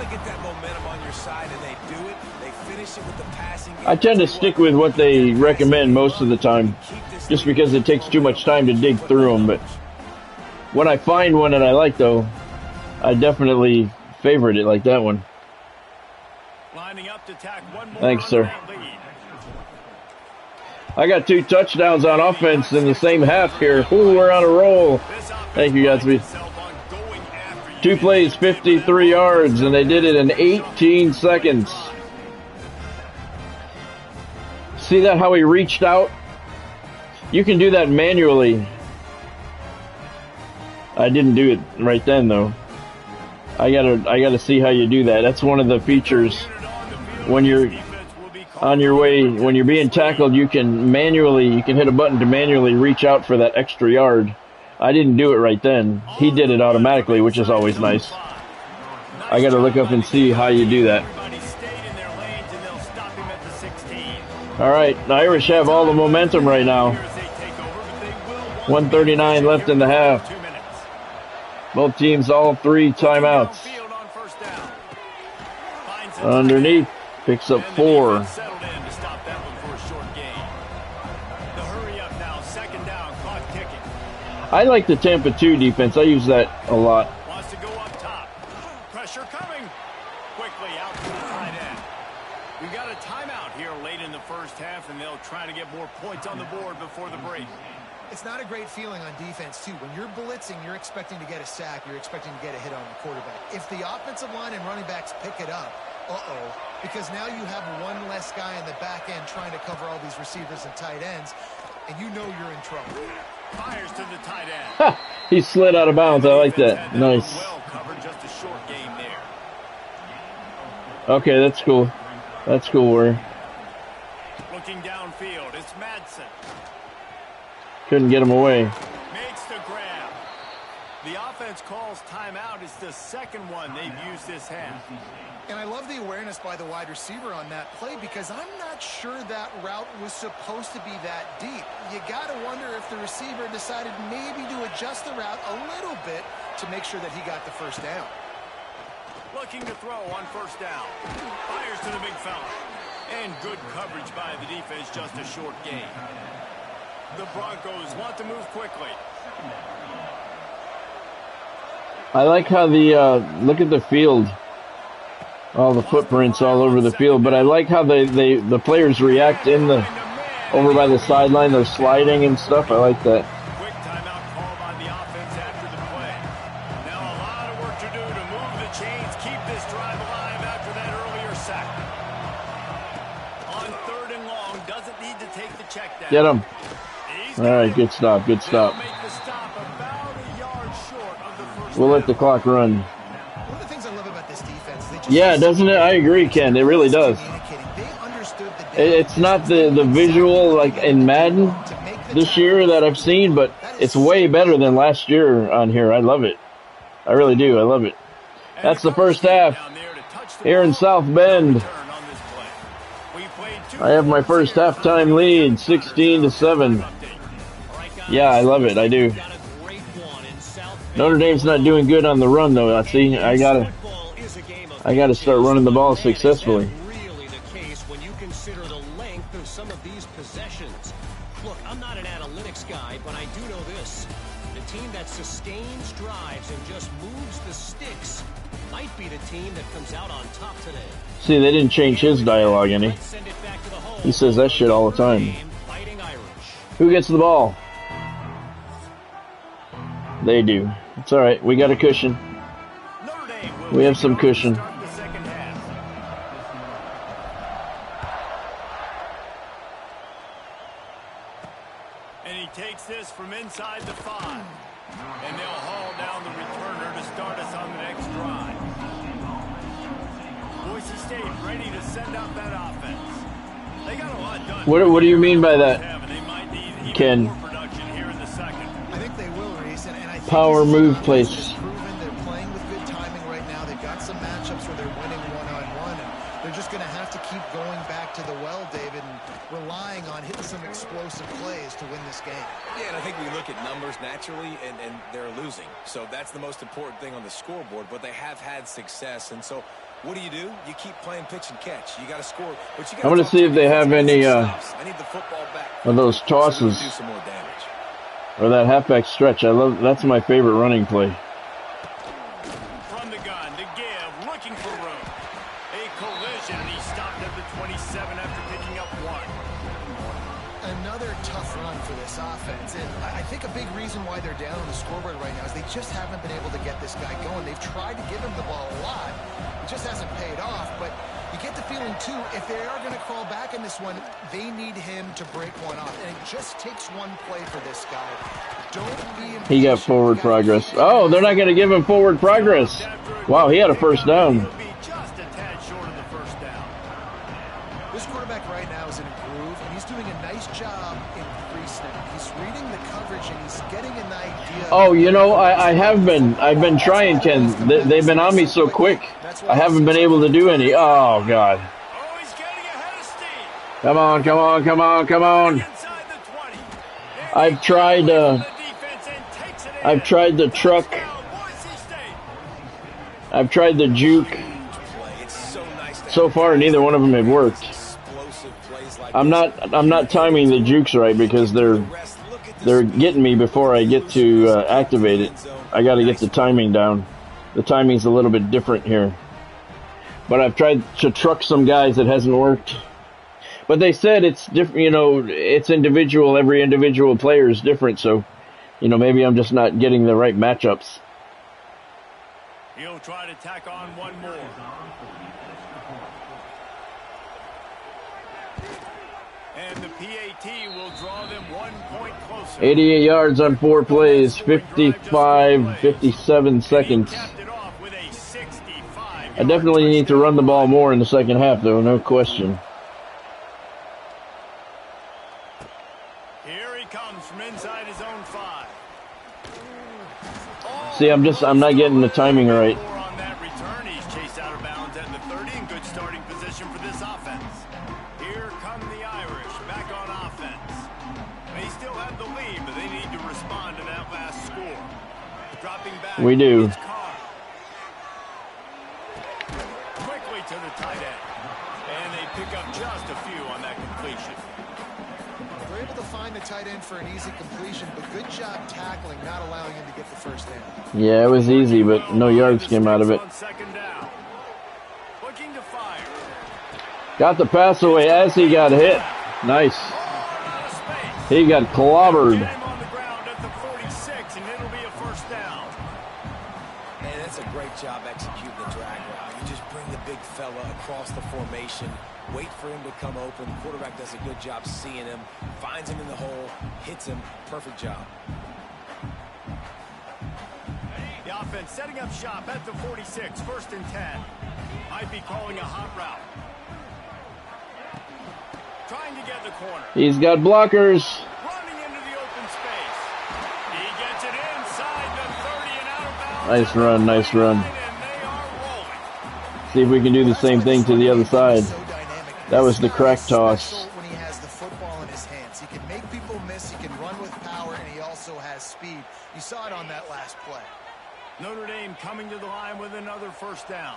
I tend to stick with what they recommend most of the time, just because it takes too much time to dig through them. But when I find one that I like, though, I definitely favorite it like that one. Thanks, sir. I got 2 touchdowns on offense in the same half here. Ooh, we're on a roll. Thank you, Godspeed. 2 plays, 53 yards, and they did it in 18 seconds. See that, how he reached out? You can do that manually. I didn't do it right then, though. I gotta see how you do that. That's one of the features when you're on your way, when you're being tackled, you can hit a button to manually reach out for that extra yard. I didn't do it right then. He did it automatically, which is always nice. I gotta look up and see how you do that. All right, the Irish have all the momentum right now. 1:39 left in the half. Both teams, all 3 timeouts. Underneath, picks up 4. I like the Tampa 2 defense. I use that a lot. Wants to go up top. Pressure coming. Quickly out to the tight end. We got a timeout here late in the first half, and they'll try to get more points on the board before the break. It's not a great feeling on defense, too. When you're blitzing, you're expecting to get a sack. You're expecting to get a hit on the quarterback. If the offensive line and running backs pick it up, because now you have one less guy in the back end trying to cover all these receivers and tight ends, and you know you're in trouble. Fires to the tight end. Ha! He slid out of bounds. I like that. Nice. Well covered, just a short game there. Okay, that's cool. That's cool, Warrior. Looking downfield, it's Madsen. Couldn't get him away. Makes the grab. The offense calls timeout. It's the second one they've used this half. And I love the awareness by the wide receiver on that play because I'm not sure that route was supposed to be that deep. You got to wonder if the receiver decided maybe to adjust the route a little bit to make sure that he got the first down. Looking to throw on first down. Fires to the big fella. And good coverage by the defense, just a short gain. The Broncos want to move quickly. I like how look at the field. All the footprints all over the field, but I like how the players react over by the sideline. They're sliding and stuff. I like that. Quick timeout call by the offense after the play. Now a lot of work to do to move the chains, keep this drive alive after that earlier sack. On 3rd and long, doesn't need to take the check down. Get him. All right, good stop. Good stop. Make the stop about a yard short of the first We'll let the clock run. One of the things I love about this defense, they just Yeah, doesn't it? I agree, Ken. It really does. They understood the It's not the visual like in Madden this year that I've seen, but it's way better than last year on here. I love it. I really do. I love it. That's the first half here in South Bend. I have my first halftime lead, 16-7. Yeah, I love it. I do. Notre Dame's not doing good on the run, though. See, I gotta start running the ball successfully. Really the case when you consider the length of some of these possessions. Look, I'm not an analytics guy, but I do know this. The team that sustains drives and just moves the sticks might be the team that comes out on top today. See, they didn't change his dialogue any. He says that shit all the time. Who gets the ball? They do. It's all right. We got a cushion. We have some cushion. And he takes this from inside the 5. And they'll haul down the returner to start us on the next drive. Boise State ready to send out that offense. They got a lot done. What do you mean by that, Ken? I think they will, Reese, and I think Power move place. proven they're playing with good timing right now. They've got some matchups where they're winning one-on-one, and they're just going to have to keep going back to the well, David, and relying on hitting some explosive plays to win this game. Yeah, and I think we look at numbers naturally, and they're losing. So that's the most important thing on the scoreboard, but they have had success, and so what do? You keep playing pitch and catch. You got to score, but you got. I want to see if they have any I need the football back of those tosses do some more damage. or that halfback stretch. That's my favorite running play. From the gun to give, looking for room. A collision, and he stopped at the 27 after picking up 1. Another tough run for this offense, and I think a big reason why they're down on the scoreboard right now is they just haven't been able to get this guy going. They've tried to give him the ball a lot. It just hasn't paid off, but you get the feeling, too, if they are going to crawl back in this one, they need him to break one off, and it just takes one play for this guy. Don't be impatient. He got forward progress. Oh, they're not going to give him forward progress. Wow, he had a first down. Just a tad short of the first down. This quarterback right now is in a groove, and he's doing a nice job in pre-snap. He's reading the coverage, and he's getting an idea. Oh, you know, I've been trying, Ken. They've been on me so quick. I haven't been able to do any. Oh, God. Oh, he's getting ahead of steam. Come on, come on, come on, come on. Inside the 20. I've tried the truck. I've tried the juke. So far, neither one of them have worked. I'm not timing the jukes right because they're getting me before I get to activate it. I got to get the timing down. The timing's a little bit different here. But I've tried to truck some guys. It hasn't worked. But they said it's different. You know, it's individual. Every individual player is different. So, you know, maybe I'm just not getting the right matchups. He'll try to tack on one more. And the PAT will draw them 1 point closer. 88 yards on 4 plays, 55, 57 seconds. I definitely need to run the ball more in the second half, though, no question. Here he comes from inside his own 5. See, I'm not getting the timing right. On that return, he's chased out of bounds at the 30 in good starting position for this offense. Here come the Irish back on offense. They still have the lead, but they need to respond to that last score. Dropping back. We do. Quickly to the tight end. And they pick up just a few on that completion. They're able to find the tight end for an easy completion, but good job tackling, not allowing him to get the first down. Yeah, it was easy, but no yards came out of it. Looking to fire. Got the pass away as he got hit. Nice. He got clobbered. On the ground at the 46, and it'll be a first down. Man, that's a great job executing the drag route. You just bring the big fella across the formation, wait for him to come open. The quarterback does a good job seeing him, finds him in the hole, hits him. Perfect job. The offense setting up shop at the 46, 1st and 10. Might be calling a hot route. Trying to get the corner. He's got blockers. Running into the open space. He gets it inside the 30 and out of bounds. Nice run, nice run. And they are rolling. See if we can do the same thing to the other side. That was the crack toss. When he has the football in his hands, he can make people miss, he can run with power, and he also has speed. You saw it on that last play. Notre Dame coming to the line with another first down.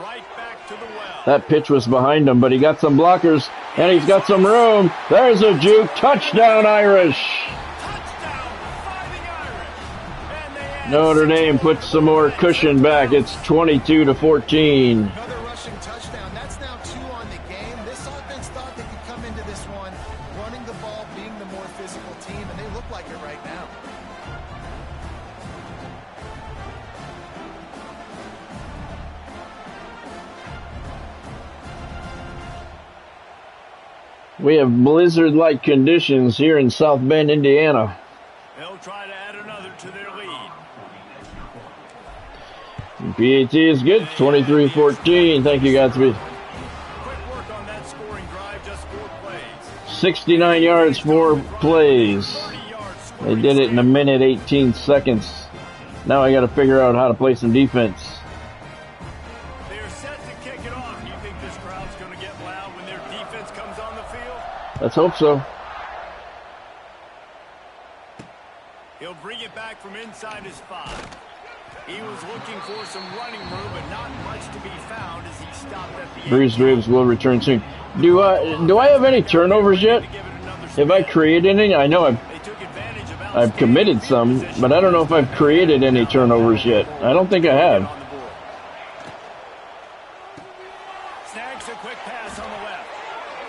Right back to the well. That pitch was behind him, but he got some blockers, and he's got some room. There's a juke. Touchdown, Irish. Notre Dame puts some more cushion back. It's 22-14. Another rushing touchdown. That's now 2 on the game. This offense thought they could come into this one running the ball, being the more physical team, and they look like it right now. We have blizzard-like conditions here in South Bend, Indiana. They'll try to add another to their lead. PAT is good, 23-14. Thank you, Godspeed. Quick work on that scoring drive, just 4 plays. 69 yards, 4 plays. They did it in 1 minute, 18 seconds. Now I got to figure out how to play some defense. They're set to kick it off. You think this crowd's going to get loud when their defense comes on the field? Let's hope so. He'll bring it back from inside his 5. He was looking for some running room, but not much to be found as he stopped at the Bruce Ribs will return soon. Do I have any turnovers yet? Have I created any? I know I've committed some, but I don't know if I've created any turnovers yet. I don't think I have. Snags a quick pass on the left.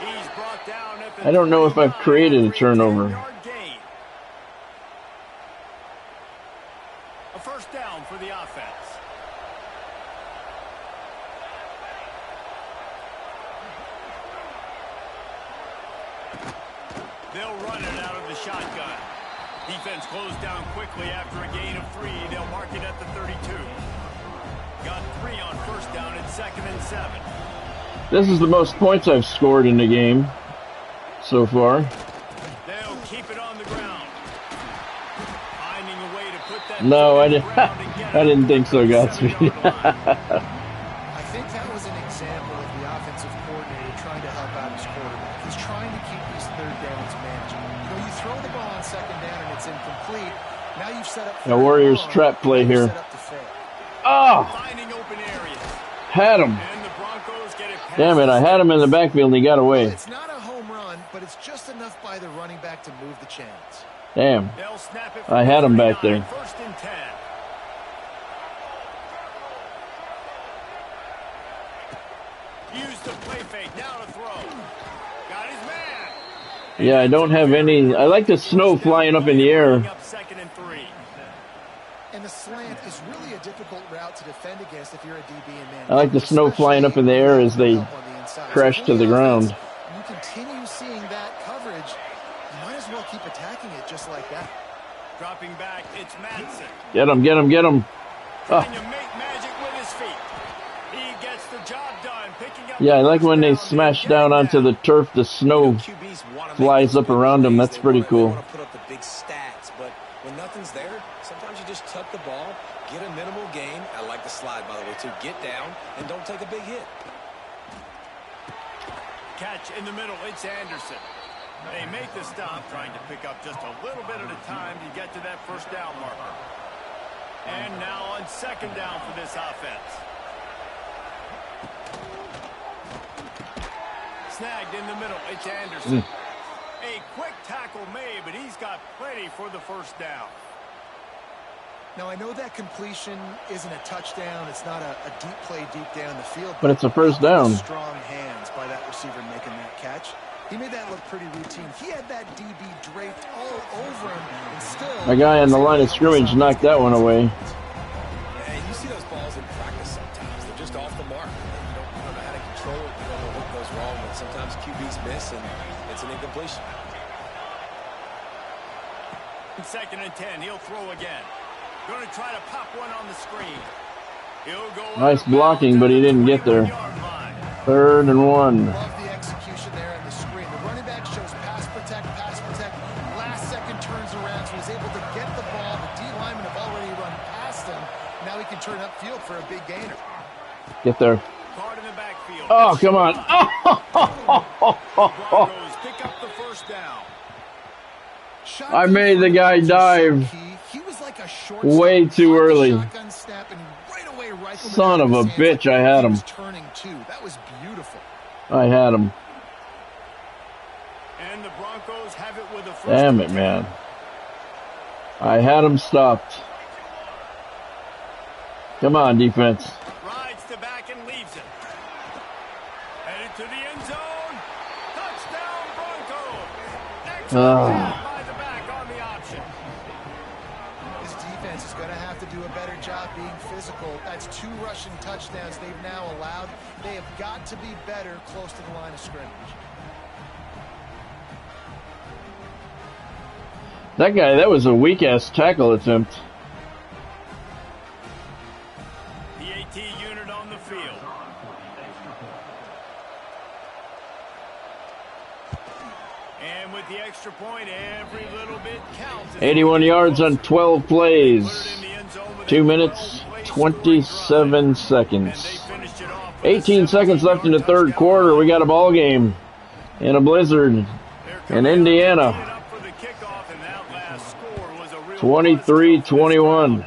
He's brought down at the I don't know if I've created a turnover. A first down for the offense. They'll run it out of the shotgun. Defense closed down quickly after a gain of 3. They'll mark it at the 32. Got 3 on first down at 2nd and 7. This is the most points I've scored in the game so far. They'll keep it on the ground. Finding a way to put that. No, I didn't think so, Godspeed. I think that was an example of the offensive coordinator trying to help out his quarterback. He's trying to keep these 3rd downs manageable. You know, you throw the ball on 2nd down and it's incomplete. Now you've set up The Warriors trap play here. Oh! Finding open areas. Had him. And the Broncos get it past. Damn it, I had him in the backfield and he got away. It's not a home run, but it's just enough by the running back to move the chains. Damn. They'll snap it I had him back there. 1st and 10. Use the play fake. Now to throw. Got his man. Yeah, I don't have any. I like the snow flying up in the air. Second and 3. And the slant is really a difficult route to defend against if you're a DB and man. I like the snow flying up in the air as they crash to the ground. You continue seeing that coverage. You might as well keep attacking it just like that. Dropping back, it's Madsen. Get him, get him, get him. Trying to make magic with his feet. He gets the job done, picking up. Yeah, I like when they smash down onto the turf, the snow flies up around them. That's pretty cool. They want to put up the big stats, but when nothing's there, sometimes you just tuck the ball, get a minimal gain. I like the slide, by the way, too. Get down and don't take a big hit. Catch in the middle, it's Anderson. They make the stop, trying to pick up just a little bit at a time to get to that first down marker. And now on second down for this offense. Snagged in the middle, it's Anderson. A quick tackle made, but he's got plenty for the first down. Now, I know that completion isn't a touchdown. It's not a deep play deep down the field. But it's a first down. Strong hands by that receiver making that catch. He made that look pretty routine. He had that DB draped all over him, and still... A guy on the line of scrimmage knocked that one away. Yeah, you see those balls in practice sometimes. They're just off the mark. You don't know how to control it. You don't know what goes wrong, but sometimes QBs miss, and it's an incompletion. Second and 10, he'll throw again. Going to try to pop one on the screen. He'll go nice blocking, but he didn't get there. 3rd and 1. Love the execution there on the screen. The running back shows pass protect. Last second turns around, so he's able to get the ball. The D linemen have already run past him. Now he can turn upfield for a big gainer. Get there. Card in the backfield. Oh, come on. Broncos pick up the first down. I made the guy dive way too early. Son of a bitch, I had him. That was beautiful. I had him. And the Broncos have it with a first. Damn it, man. I had him stopped. Come on, defense. Rides to back and leaves it. Headed to the end zone. Touchdown, Broncos. Excellent by the back on the option. This defense is going to have to do a better job being physical. That's 2 rushing touchdowns they've now allowed. They have got to be better close to the line of scrimmage. That guy, that was a weak-ass tackle attempt. The AT unit on the field. And with the extra point, every little bit counts. 81 yards on 12 plays. 2 minutes, 27 seconds. 18 seconds left in the 3rd quarter. We got a ball game in a blizzard in Indiana. 23-21.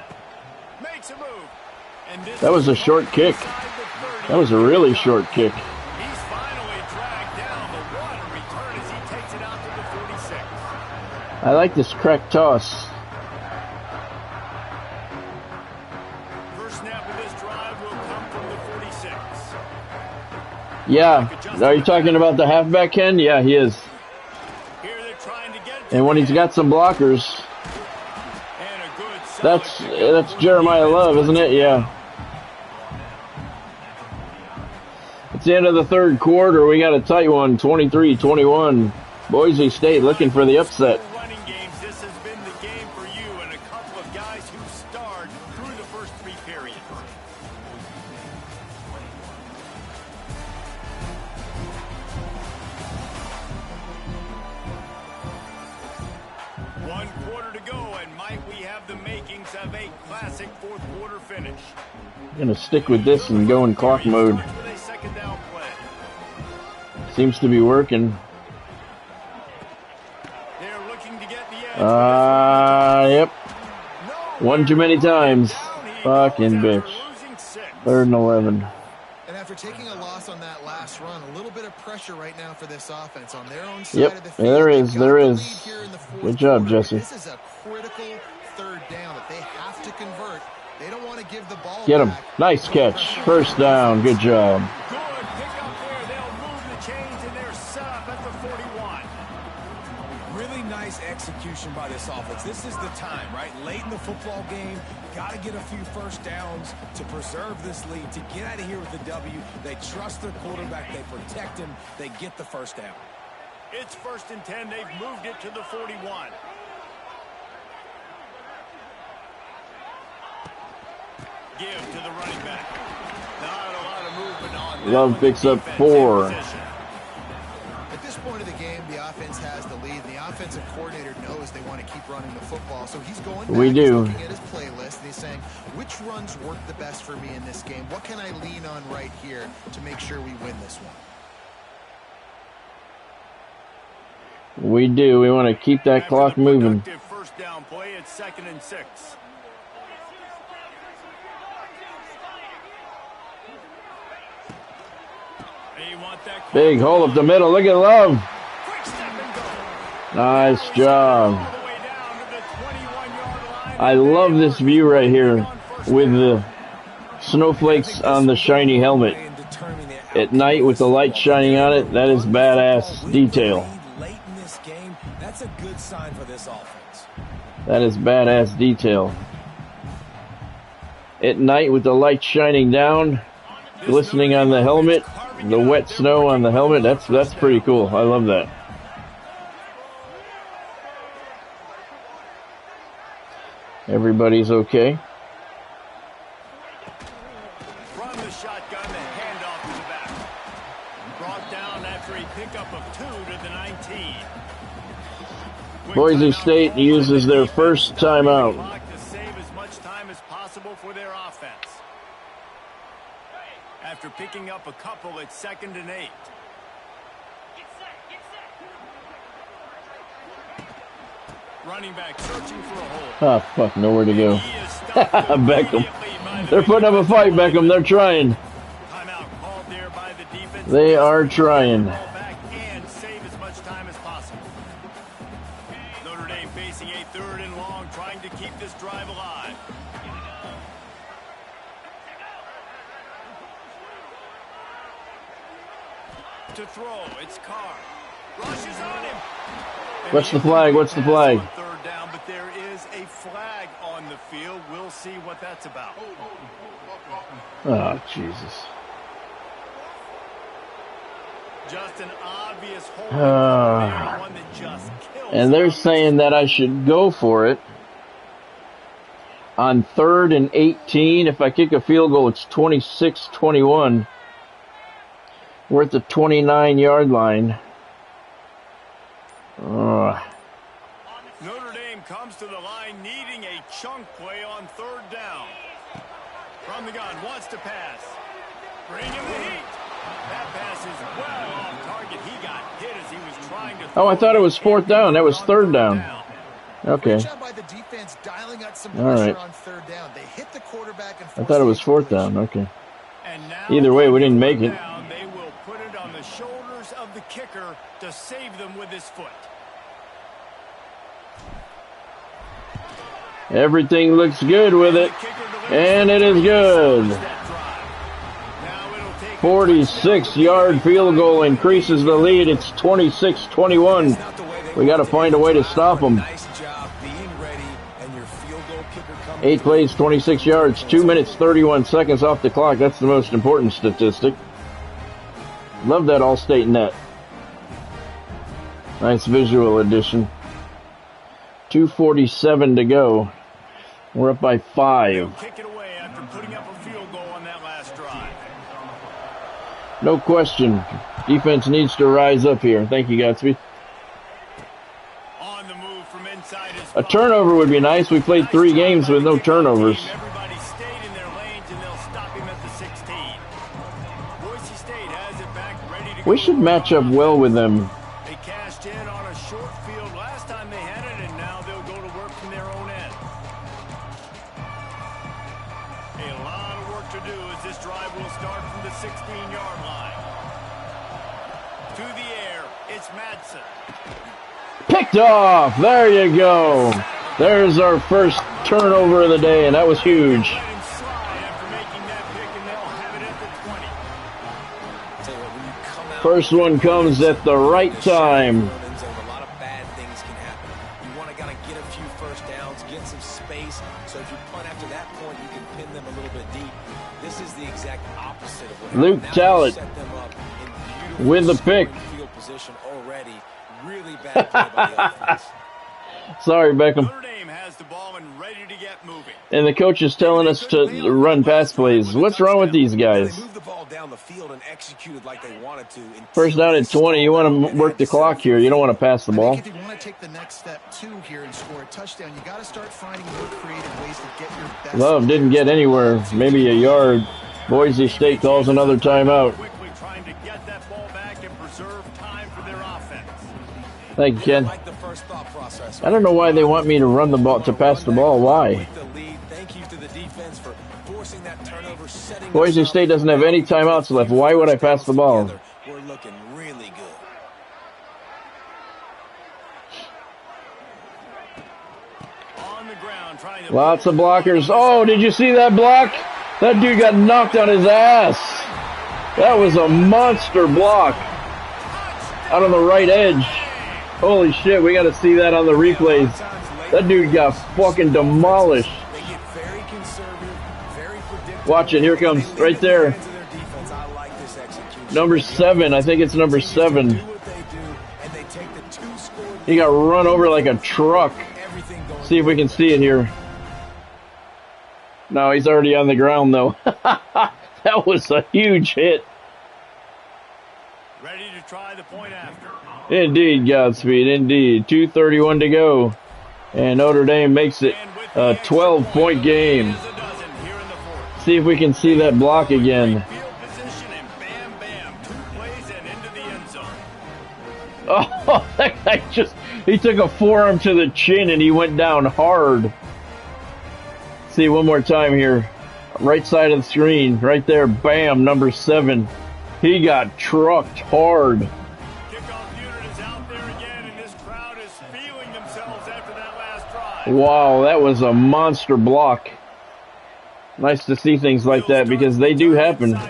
That was a short kick. That was a really short kick. He's finally dragged down the water return as he takes it out to the 46. I like this crack toss. First snap of this drive will come from the 46. Yeah. Are you talking about the halfback, Ken? Yeah, he is. Here they're trying to get it. And when he's got some blockers, that's Jeremiah Love, isn't it? Yeah. It's the end of the 3rd quarter. We got a tight one, 23-21. Boise State looking for the upset. Running games, this has been the game for you and a couple of guys who starred through the first 3 periods. One quarter to go, and Mike, we have the makings of a classic 4th quarter finish. I'm going to stick with this and go in clock mode. Seems to be working. They're looking to get the edge. Yep. One too many times. Fucking bitch. 3rd and 11. And after taking a loss on that last run, a little bit of pressure right now for this offense on their own side of the field. There is. Good job, Jesse. This is a critical 3rd down that they have to convert. They don't want to give the ball Get him. back. Nice catch. First down. Good job. Good pickup desperation by this offense. This is the time, right? Late in the football game, got to get a few first downs to preserve this lead, to get out of here with a W. They trust their quarterback. They protect him. They get the first down. It's 1st and 10. They've moved it to the 41. Give to the running back. Not a lot of movement on Love picks up 4. At this point of the game, the offense has the lead. The offensive coordinator knows they want to keep running the football, so he's going back, he's looking at his playlist, and he's saying, which runs work the best for me in this game? What can I lean on right here to make sure we win this one? We do. We want to keep that clock moving. First down play at 2nd and 6. Big hole up the middle. Look at Love. Nice job. I love this view right here with the snowflakes on the shiny helmet. At night with the light shining on it, that is badass detail. Late in this game, that's a good sign for this offense. That is badass detail. At night with the light shining down, glistening on the helmet, the wet snow on the helmet, that's pretty cool. I love that. Everybody's okay. From the shotgun, the handoff to the back. Brought down after a pickup of 2 to the 19. Boise State uses their first timeout. To save as much time as possible for their offense. After picking up a couple at 2nd and 8. Running back searching for a hole. Ah, fuck, nowhere to go. Beckham. They're putting up a fight, Beckham. They're trying. Timeout called there by the defense. They are trying. Back and save as much time as possible. Notre Dame facing a 3rd and long, trying to keep this drive alive. To throw, it's Carr. Rushes on him. What's the flag? What's the flag? 3rd down, but there is a flag on the field. We'll see what that's about. Oh, Jesus. Just an obvious holding call, one that just kills. And they're saying that I should go for it on 3rd and 18. If I kick a field goal, it's 26-21. We're at the 29-yard line. Notre Dame comes to the line needing a chunk play on 3rd down. From the gun, wants to pass. Bring him the heat. That pass is well off target. He got hit as he was trying to. Oh, I thought it was 4th down. That was 3rd down. Okay. Great job by the defense dialing out some All pressure right. on 3rd down. They hit the quarterback and I thought it was 4th down. Okay. Either way, we didn't make it. They will put it on the shoulders of the kicker to save them with his foot. Everything looks good with it, and it is good. 46-yard field goal increases the lead. It's 26-21. We got to find a way to stop them. Nice job being ready, and your field goal kicker comes. 8 plays, 26 yards, 2 minutes, 31 seconds off the clock. That's the most important statistic. Love that All-State net. Nice visual addition. 2:47 to go. We're up by 5. Kick it away after putting up a field goal on that last drive. No question. Defense needs to rise up here. Thank you, Godspeed. On the move from inside his A turnover would be nice. We played 3 games with no turnovers. Everybody stayed in their lanes, and they'll stop him at the 16. Boise State has it back, ready to go. We should match up well with them. They cashed in on a short field last time they had it, and now they'll go to work from their own end. A lot of work to do as this drive will start from the 16-yard line. To the air, it's Madsen. Picked off. There you go. There's our first turnover of the day, and that was huge. Let him slide after making that pick, and they'll have it at the 20. Tell you what, when you come out, First one comes at the right time. a lot of bad things can happen. You want to the exact opposite of what Luke Talbot with the pick. field position already. Really bad play by the offense. Sorry, Beckham. Notre Dame has the ball and ready to get moving. And the coach is telling us to run pass plays. What's wrong with these guys? They moved the ball down the field and executed like they wanted to. First down at 20. You want to work the clock here. You don't want to pass the ball. If you want to take the next step too here and score a touchdown, you got to start finding more creative ways to get your best. Love didn't get anywhere. Maybe a yard. Boise State calls another timeout. Quickly trying to get that ball back and preserve time for their offense. Thank you, Ken. Like the first thought process. I don't know why they want me to run the ball, to pass the ball. Why? Thank you to the defense for forcing that turnover, setting Boise State doesn't have any timeouts left. Why would I pass the ball? We're looking really good. On the ground, trying to Lots of blockers. Oh, did you see that block? That dude got knocked on his ass. That was a monster block. Out on the right edge. Holy shit, we got to see that on the replays. That dude got fucking demolished. Watch it, here it comes, right there. Number 7, I think it's number 7. He got run over like a truck. See if we can see it here. No, he's already on the ground though. That was a huge hit. ready to try the point after. Indeed, Godspeed, indeed. 2:31 to go. And Notre Dame makes it a 12-point game. See if we can see that block again. Oh, that guy he took a forearm to the chin and he went down hard. See one more time here. Right side of the screen, right there, bam, number 7. He got trucked hard. Kickoff unit is out there again, and this crowd is feeling themselves after that last drive. Wow, that was a monster block. Nice to see things like that because they do happen. And the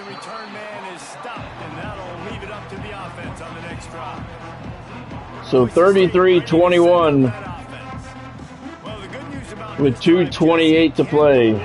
return man is stopped, and that'll leave it up to the offense on the next drive. So 33-21 with 2:28 to play. No,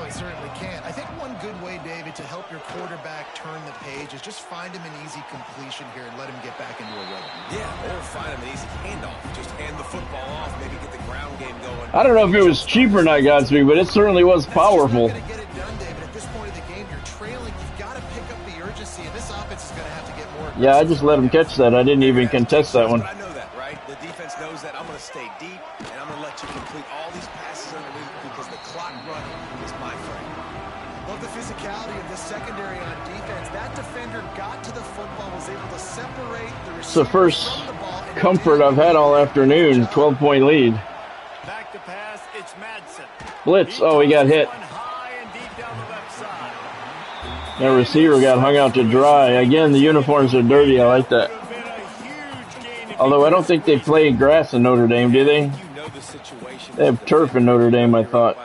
it certainly can't. I think one good way, David, to help your quarterback turn the page is just find him an easy completion here and let him get back into a rhythm. Yeah, or find him an easy handoff. Just hand the football off, maybe get the ground game going. I don't know if it was cheap or not, Godspeed, but it certainly was powerful. You're going to get it done, David. At this point of the game, you're trailing. You've got to pick up the urgency, and this offense is going to have to get more. Yeah, I just let him catch that. I didn't even contest that one. I know that, right? The defense knows that. I'm going to stay deep, and I'm going to let you complete all these passes underneath because the clock running is my friend. Love the physicality of the secondary on defense. That defender got to the football, was able to separate the It's the first comfort I've had all afternoon. 12-point lead. Back to pass, it's Madsen. Blitz. Oh, he got hit. That receiver got hung out to dry. Again, the uniforms are dirty. I like that. Although I don't think they play grass in Notre Dame, do they? They have turf in Notre Dame, I thought.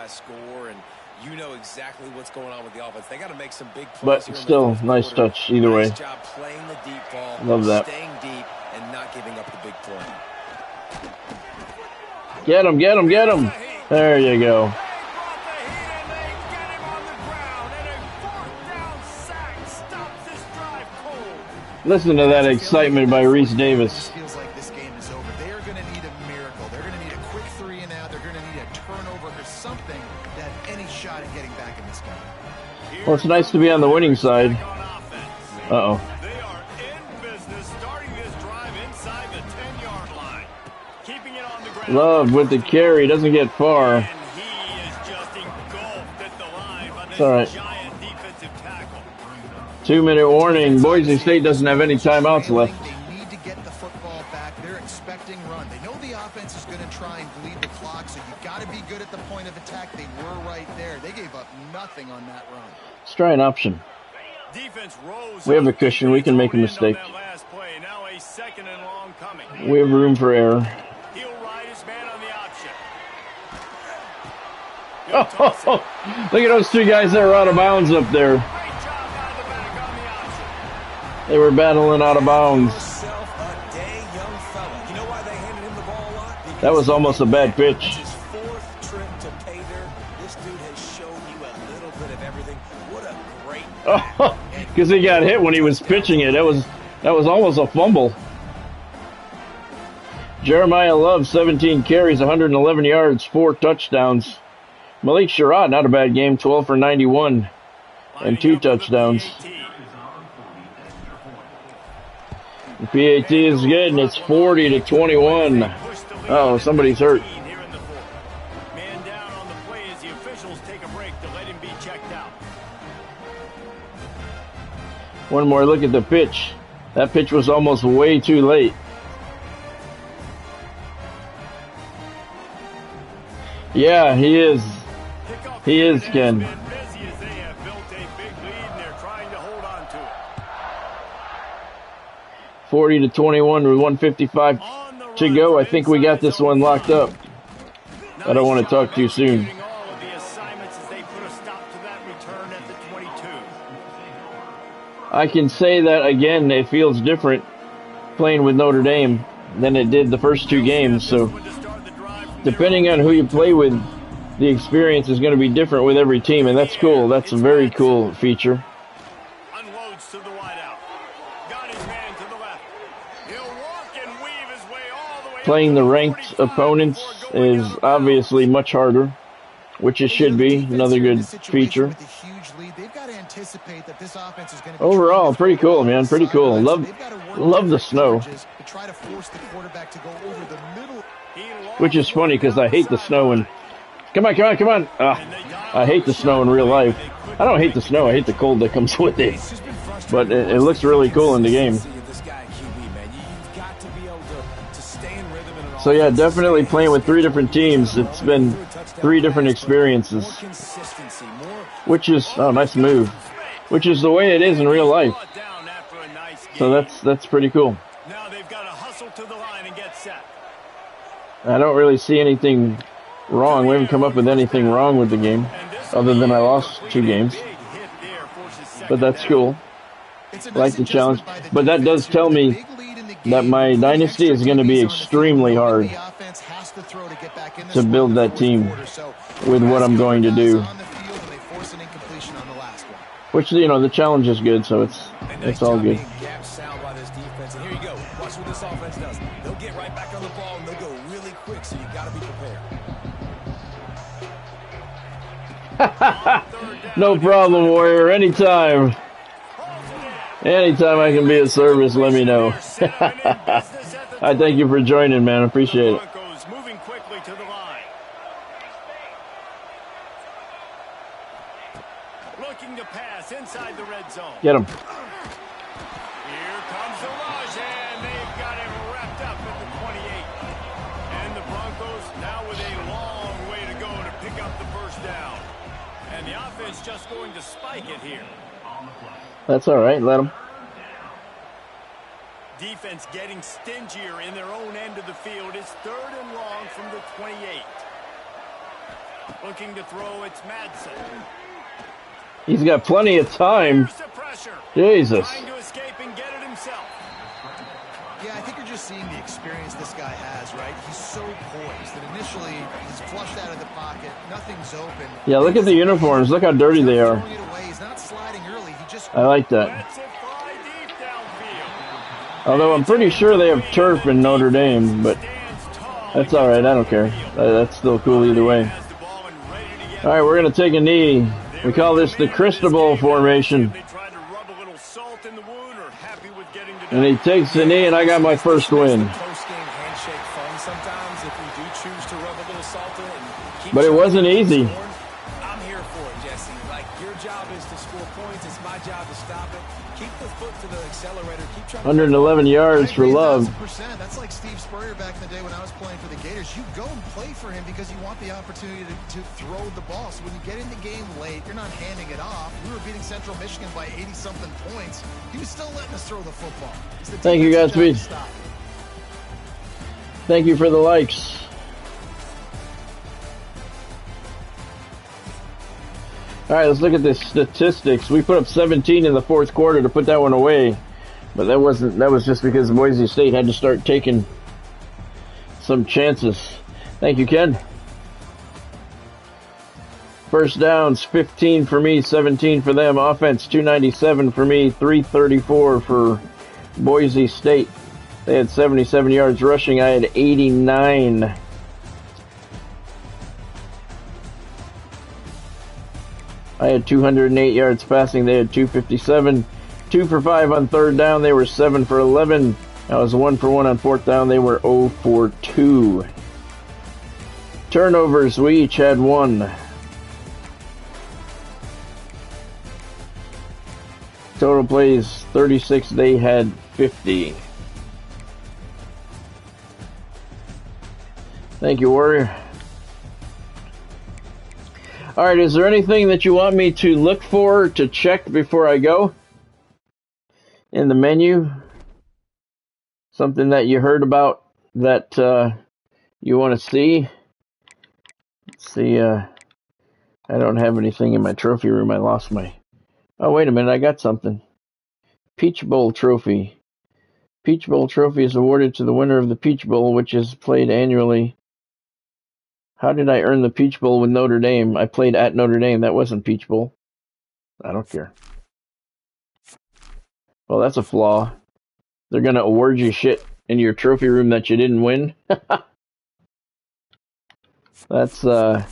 You know exactly what's going on with the offense. They got to make some big But plays here still, nice touch either way. Nice job playing the deep ball, Love that. staying deep, and not giving up the big play. Get him, get him, get him. There you go. Listen to that excitement by Reese Davis. Feels like this game is over. They are going to need a miracle. They're going to need a quick 3 and out. They're going to need a turnover or something to have any shot at getting back in this game. Well, it's nice to be on the winning side. Uh-oh. They are in business, starting this drive inside the 10-yard line. Keeping it on the ground. Love with the carry. Doesn't get far. And he is just engulfed at the line by this It's all right. giant defensive tackle. 2-minute warning. Boise State doesn't have any timeouts left. They need to get the football back. They're expecting run. They know the offense is going to try and bleed the clock, so you've got to be good at the point of attack. They were right there. They gave up nothing on that run. Let's try an option. Defense rose. We have a cushion. We can make a mistake. Last play. Now a second and long coming. We have room for error. He'll ride his man on the option. Oh, look at those 2 guys that were out of bounds up there. They were battling out of bounds. That was almost a bad pitch. His 4th trip to pay their showed you a little bit of everything. What a great Oh, because he got hit when he was pitching it. That was almost a fumble. Jeremiah Love, 17 carries, 111 yards, 4 touchdowns. Malik Sherrod, not a bad game, 12 for 91 and 2 touchdowns. The PAT is good, and it's 40-21. Oh, somebody's hurt. Man down on the play as the officials take a break to let him be checked out. One more look at the pitch. That pitch was almost way too late. Yeah, he is. He is, Ken. 40-21 with 1:55 to go. I think we got this one locked up. I don't want to talk too soon. I can say that again, it feels different playing with Notre Dame than it did the first 2 games. So depending on who you play with, the experience is going to be different with every team, and that's cool. That's a very cool feature. Unloads to the wideout. Got his man to the left. He'll walk and weave his way all the way. Playing the ranked opponents is obviously much harder, which it should be. Another good feature. Overall, pretty cool, man. Pretty cool. Love the snow. Which is funny because I hate the snow and come on. I hate the snow in real life. I don't hate the snow. I hate the cold that comes with it. But it looks really cool in the game. So yeah, definitely playing with 3 different teams. It's been 3 different experiences. Which is, oh, nice move. Which is the way it is in real life. So that's pretty cool. Now they've got to hustle to the line and get set. I don't really see anything wrong. We haven't come up with anything wrong with the game, other than I lost 2 games. But that's cool. I like the challenge. But that does tell me that my dynasty is going to be extremely hard to build that team with what I'm going to do. Which, you know, the challenge is good, so it's all good. And here you go. Watch what this offense does. They'll get right back on the ball, and they'll go really quick, so you got to be prepared. No problem, Warrior. Anytime. Anytime I can be of service, let me know. I thank you for joining, man. I appreciate it. Moving quickly to the line. Looking to pass inside the red zone. Get him. Here comes the rush, and they've got him wrapped up at the 28. And the Broncos now with a long way to go to pick up the first down. And the offense just going to spike it here. That's all right. Let him. Defense getting stingier in their own end of the field. It's 3rd and long from the 28. Looking to throw, it's Madsen. He's got plenty of time. Jesus. Trying to escape and get it himself. Yeah, I think you're just seeing the experience this guy has, right? He's so poised that initially he's flushed out of the pocket. Nothing's open. Yeah, look at the uniforms. Look how dirty they are. He's not sliding early. He just I like that. Although I'm pretty sure they have turf in Notre Dame, but that's all right. I don't care. That's still cool either way. All right, we're going to take a knee. We call this the Cristobal formation. And he takes the knee, and I got my first win. But it wasn't easy. I'm here for it, Jesse. Like, your job is to score points. It's my job to stop it. Keep the foot to the accelerator. Keep trying 111 yards for Love. That's like Steve Spurrier back in the day when I was playing for the Gators. You go and play for him because you want the opportunity to throw the ball. So when you get in the game late, you're not handing it off. We were beating Central Michigan by 80-something points. He was still letting us throw the football. Thank you, Godspeed. Thank you for the likes. All right, let's look at the statistics. We put up 17 in the 4th quarter to put that one away, but that was just because Boise State had to start taking some chances. Thank you, Ken. First downs, 15 for me, 17 for them. Offense, 297 for me, 334 for Boise State. They had 77 yards rushing. I had 89. I had 208 yards passing. They had 257. 2 for 5 on third down. They were 7 for 11. I was 1 for 1 on fourth down. They were 0 for 2. Turnovers, we each had 1. Total plays, 36. They had 50. Thank you, Warrior. All right, is there anything that you want me to look for, to check before I go in the menu? Something that you heard about that you want to see? Let's see, I don't have anything in my trophy room. I lost my... Oh, wait a minute, I got something. Peach Bowl Trophy. Peach Bowl Trophy is awarded to the winner of the Peach Bowl, which is played annually. How did I earn the Peach Bowl with Notre Dame? I played at Notre Dame. That wasn't Peach Bowl. I don't care. Well, that's a flaw. They're going to award you shit in your trophy room that you didn't win. That's, it's a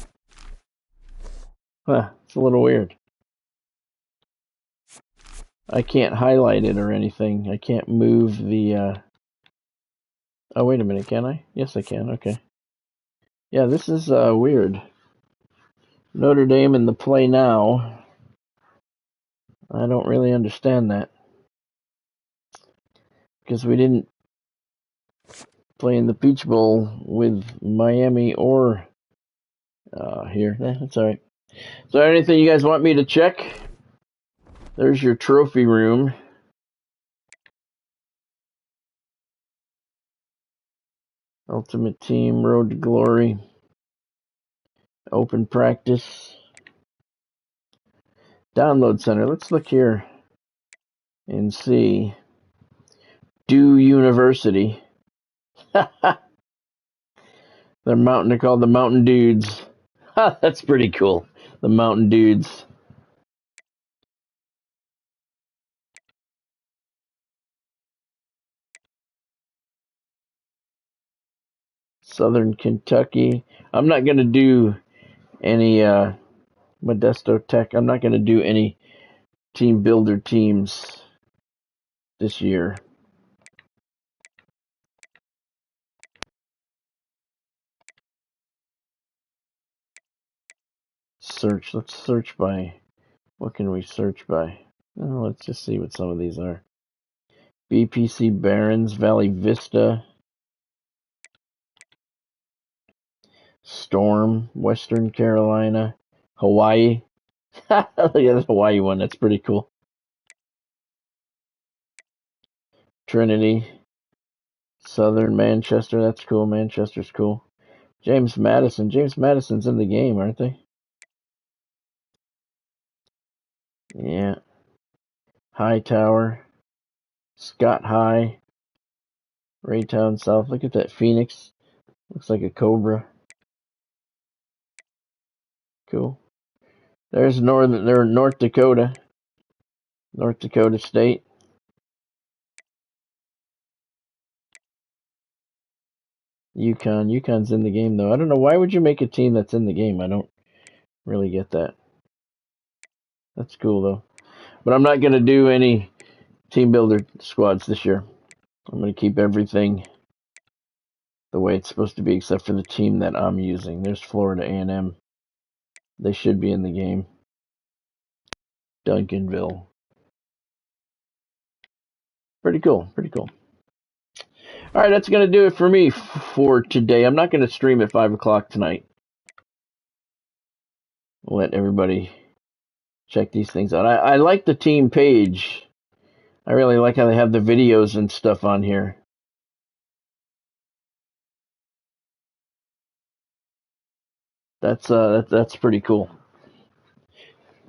little weird. I can't highlight it or anything. I can't move the, Oh, wait a minute, can I? Yes, I can. Okay. Yeah, this is, weird. Notre Dame in the play now. I don't really understand that. Because we didn't play in the Peach Bowl with Miami or here. That's alright. So anything you guys want me to check? There's your trophy room. Ultimate Team, Road to Glory. Open Practice. Download Center. Let's look here and see. Do University. They're called the Mountain Dudes. That's pretty cool. The Mountain Dudes. Southern Kentucky. I'm not going to do any Modesto Tech. I'm not going to do any team builder teams this year. Search. Let's search by... What can we search by? Oh, let's just see what some of these are. BPC Barons, Valley Vista, Storm, Western Carolina, Hawaii. Look at the Hawaii one. That's pretty cool. Trinity, Southern Manchester. That's cool. Manchester's cool. James Madison. James Madison's in the game, aren't they? Yeah. Hightower, Scott High, Raytown South. Look at that Phoenix. Looks like a cobra. Cool. There's North Dakota. North Dakota State. UConn's in the game, though. I don't know. Why would you make a team that's in the game? I don't really get that. That's cool, though. But I'm not going to do any team builder squads this year. I'm going to keep everything the way it's supposed to be, except for the team that I'm using. There's Florida A&M. They should be in the game. Duncanville. Pretty cool. Pretty cool. All right, that's going to do it for me for today. I'm not going to stream at 5 o'clock tonight. I'll let everybody check these things out. I like the team page. I really like how they have the videos and stuff on here. That's pretty cool.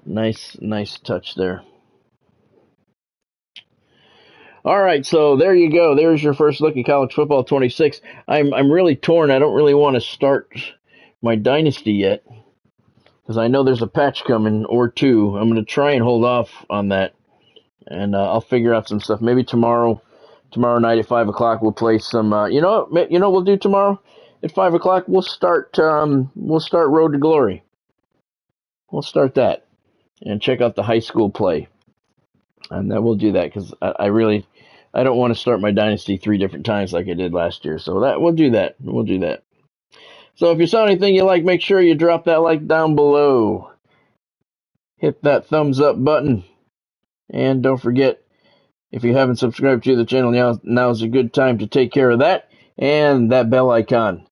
Nice touch there. All right, so there you go. There's your first look at college football 26. I'm really torn. I don't really want to start my dynasty yet. because I know there's a patch coming or two. I'm going to try and hold off on that, and I'll figure out some stuff. Maybe tomorrow night at 5 o'clock we'll play some. You know what we'll do tomorrow at 5 o'clock? We'll start Road to Glory. We'll start that and check out the high school play, and then we'll do that because I don't want to start my dynasty 3 different times like I did last year. So we'll do that. We'll do that. So if you saw anything you like, make sure you drop that like down below. Hit that thumbs up button. And don't forget, if you haven't subscribed to the channel, now's a good time to take care of that. And that bell icon.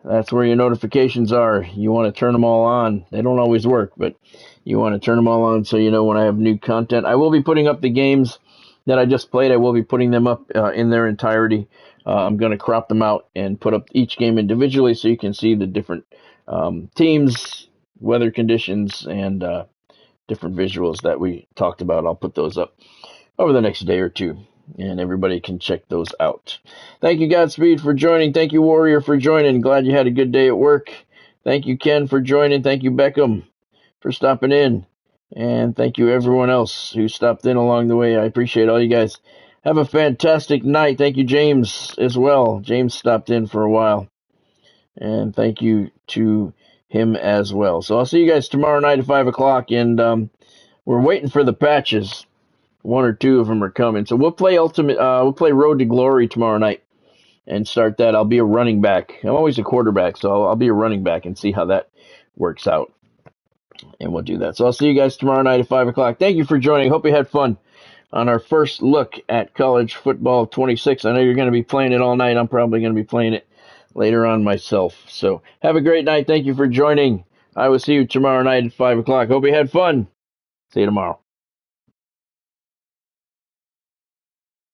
That's where your notifications are. You want to turn them all on. They don't always work, but you want to turn them all on so you know when I have new content. I will be putting up the games that I just played. I will be putting them up in their entirety. I'm going to crop them out and put up each game individually so you can see the different teams, weather conditions, and different visuals that we talked about. I'll put those up over the next day or two, and everybody can check those out. Thank you, Godspeed, for joining. Thank you, Warrior, for joining. Glad you had a good day at work. Thank you, Ken, for joining. Thank you, Beckham, for stopping in. And thank you, everyone else who stopped in along the way. I appreciate all you guys. Have a fantastic night. Thank you, James, as well. James stopped in for a while. And thank you to him as well. So I'll see you guys tomorrow night at 5 o'clock. And we're waiting for the patches. 1 or 2 of them are coming. So we'll play Road to Glory tomorrow night and start that. I'll be a running back. I'm always a quarterback, so I'll be a running back and see how that works out. And we'll do that. So I'll see you guys tomorrow night at 5 o'clock. Thank you for joining. Hope you had fun on our first look at college football 26. I know you're going to be playing it all night. I'm probably going to be playing it later on myself. So have a great night. Thank you for joining. I will see you tomorrow night at 5 o'clock. Hope you had fun. See you tomorrow.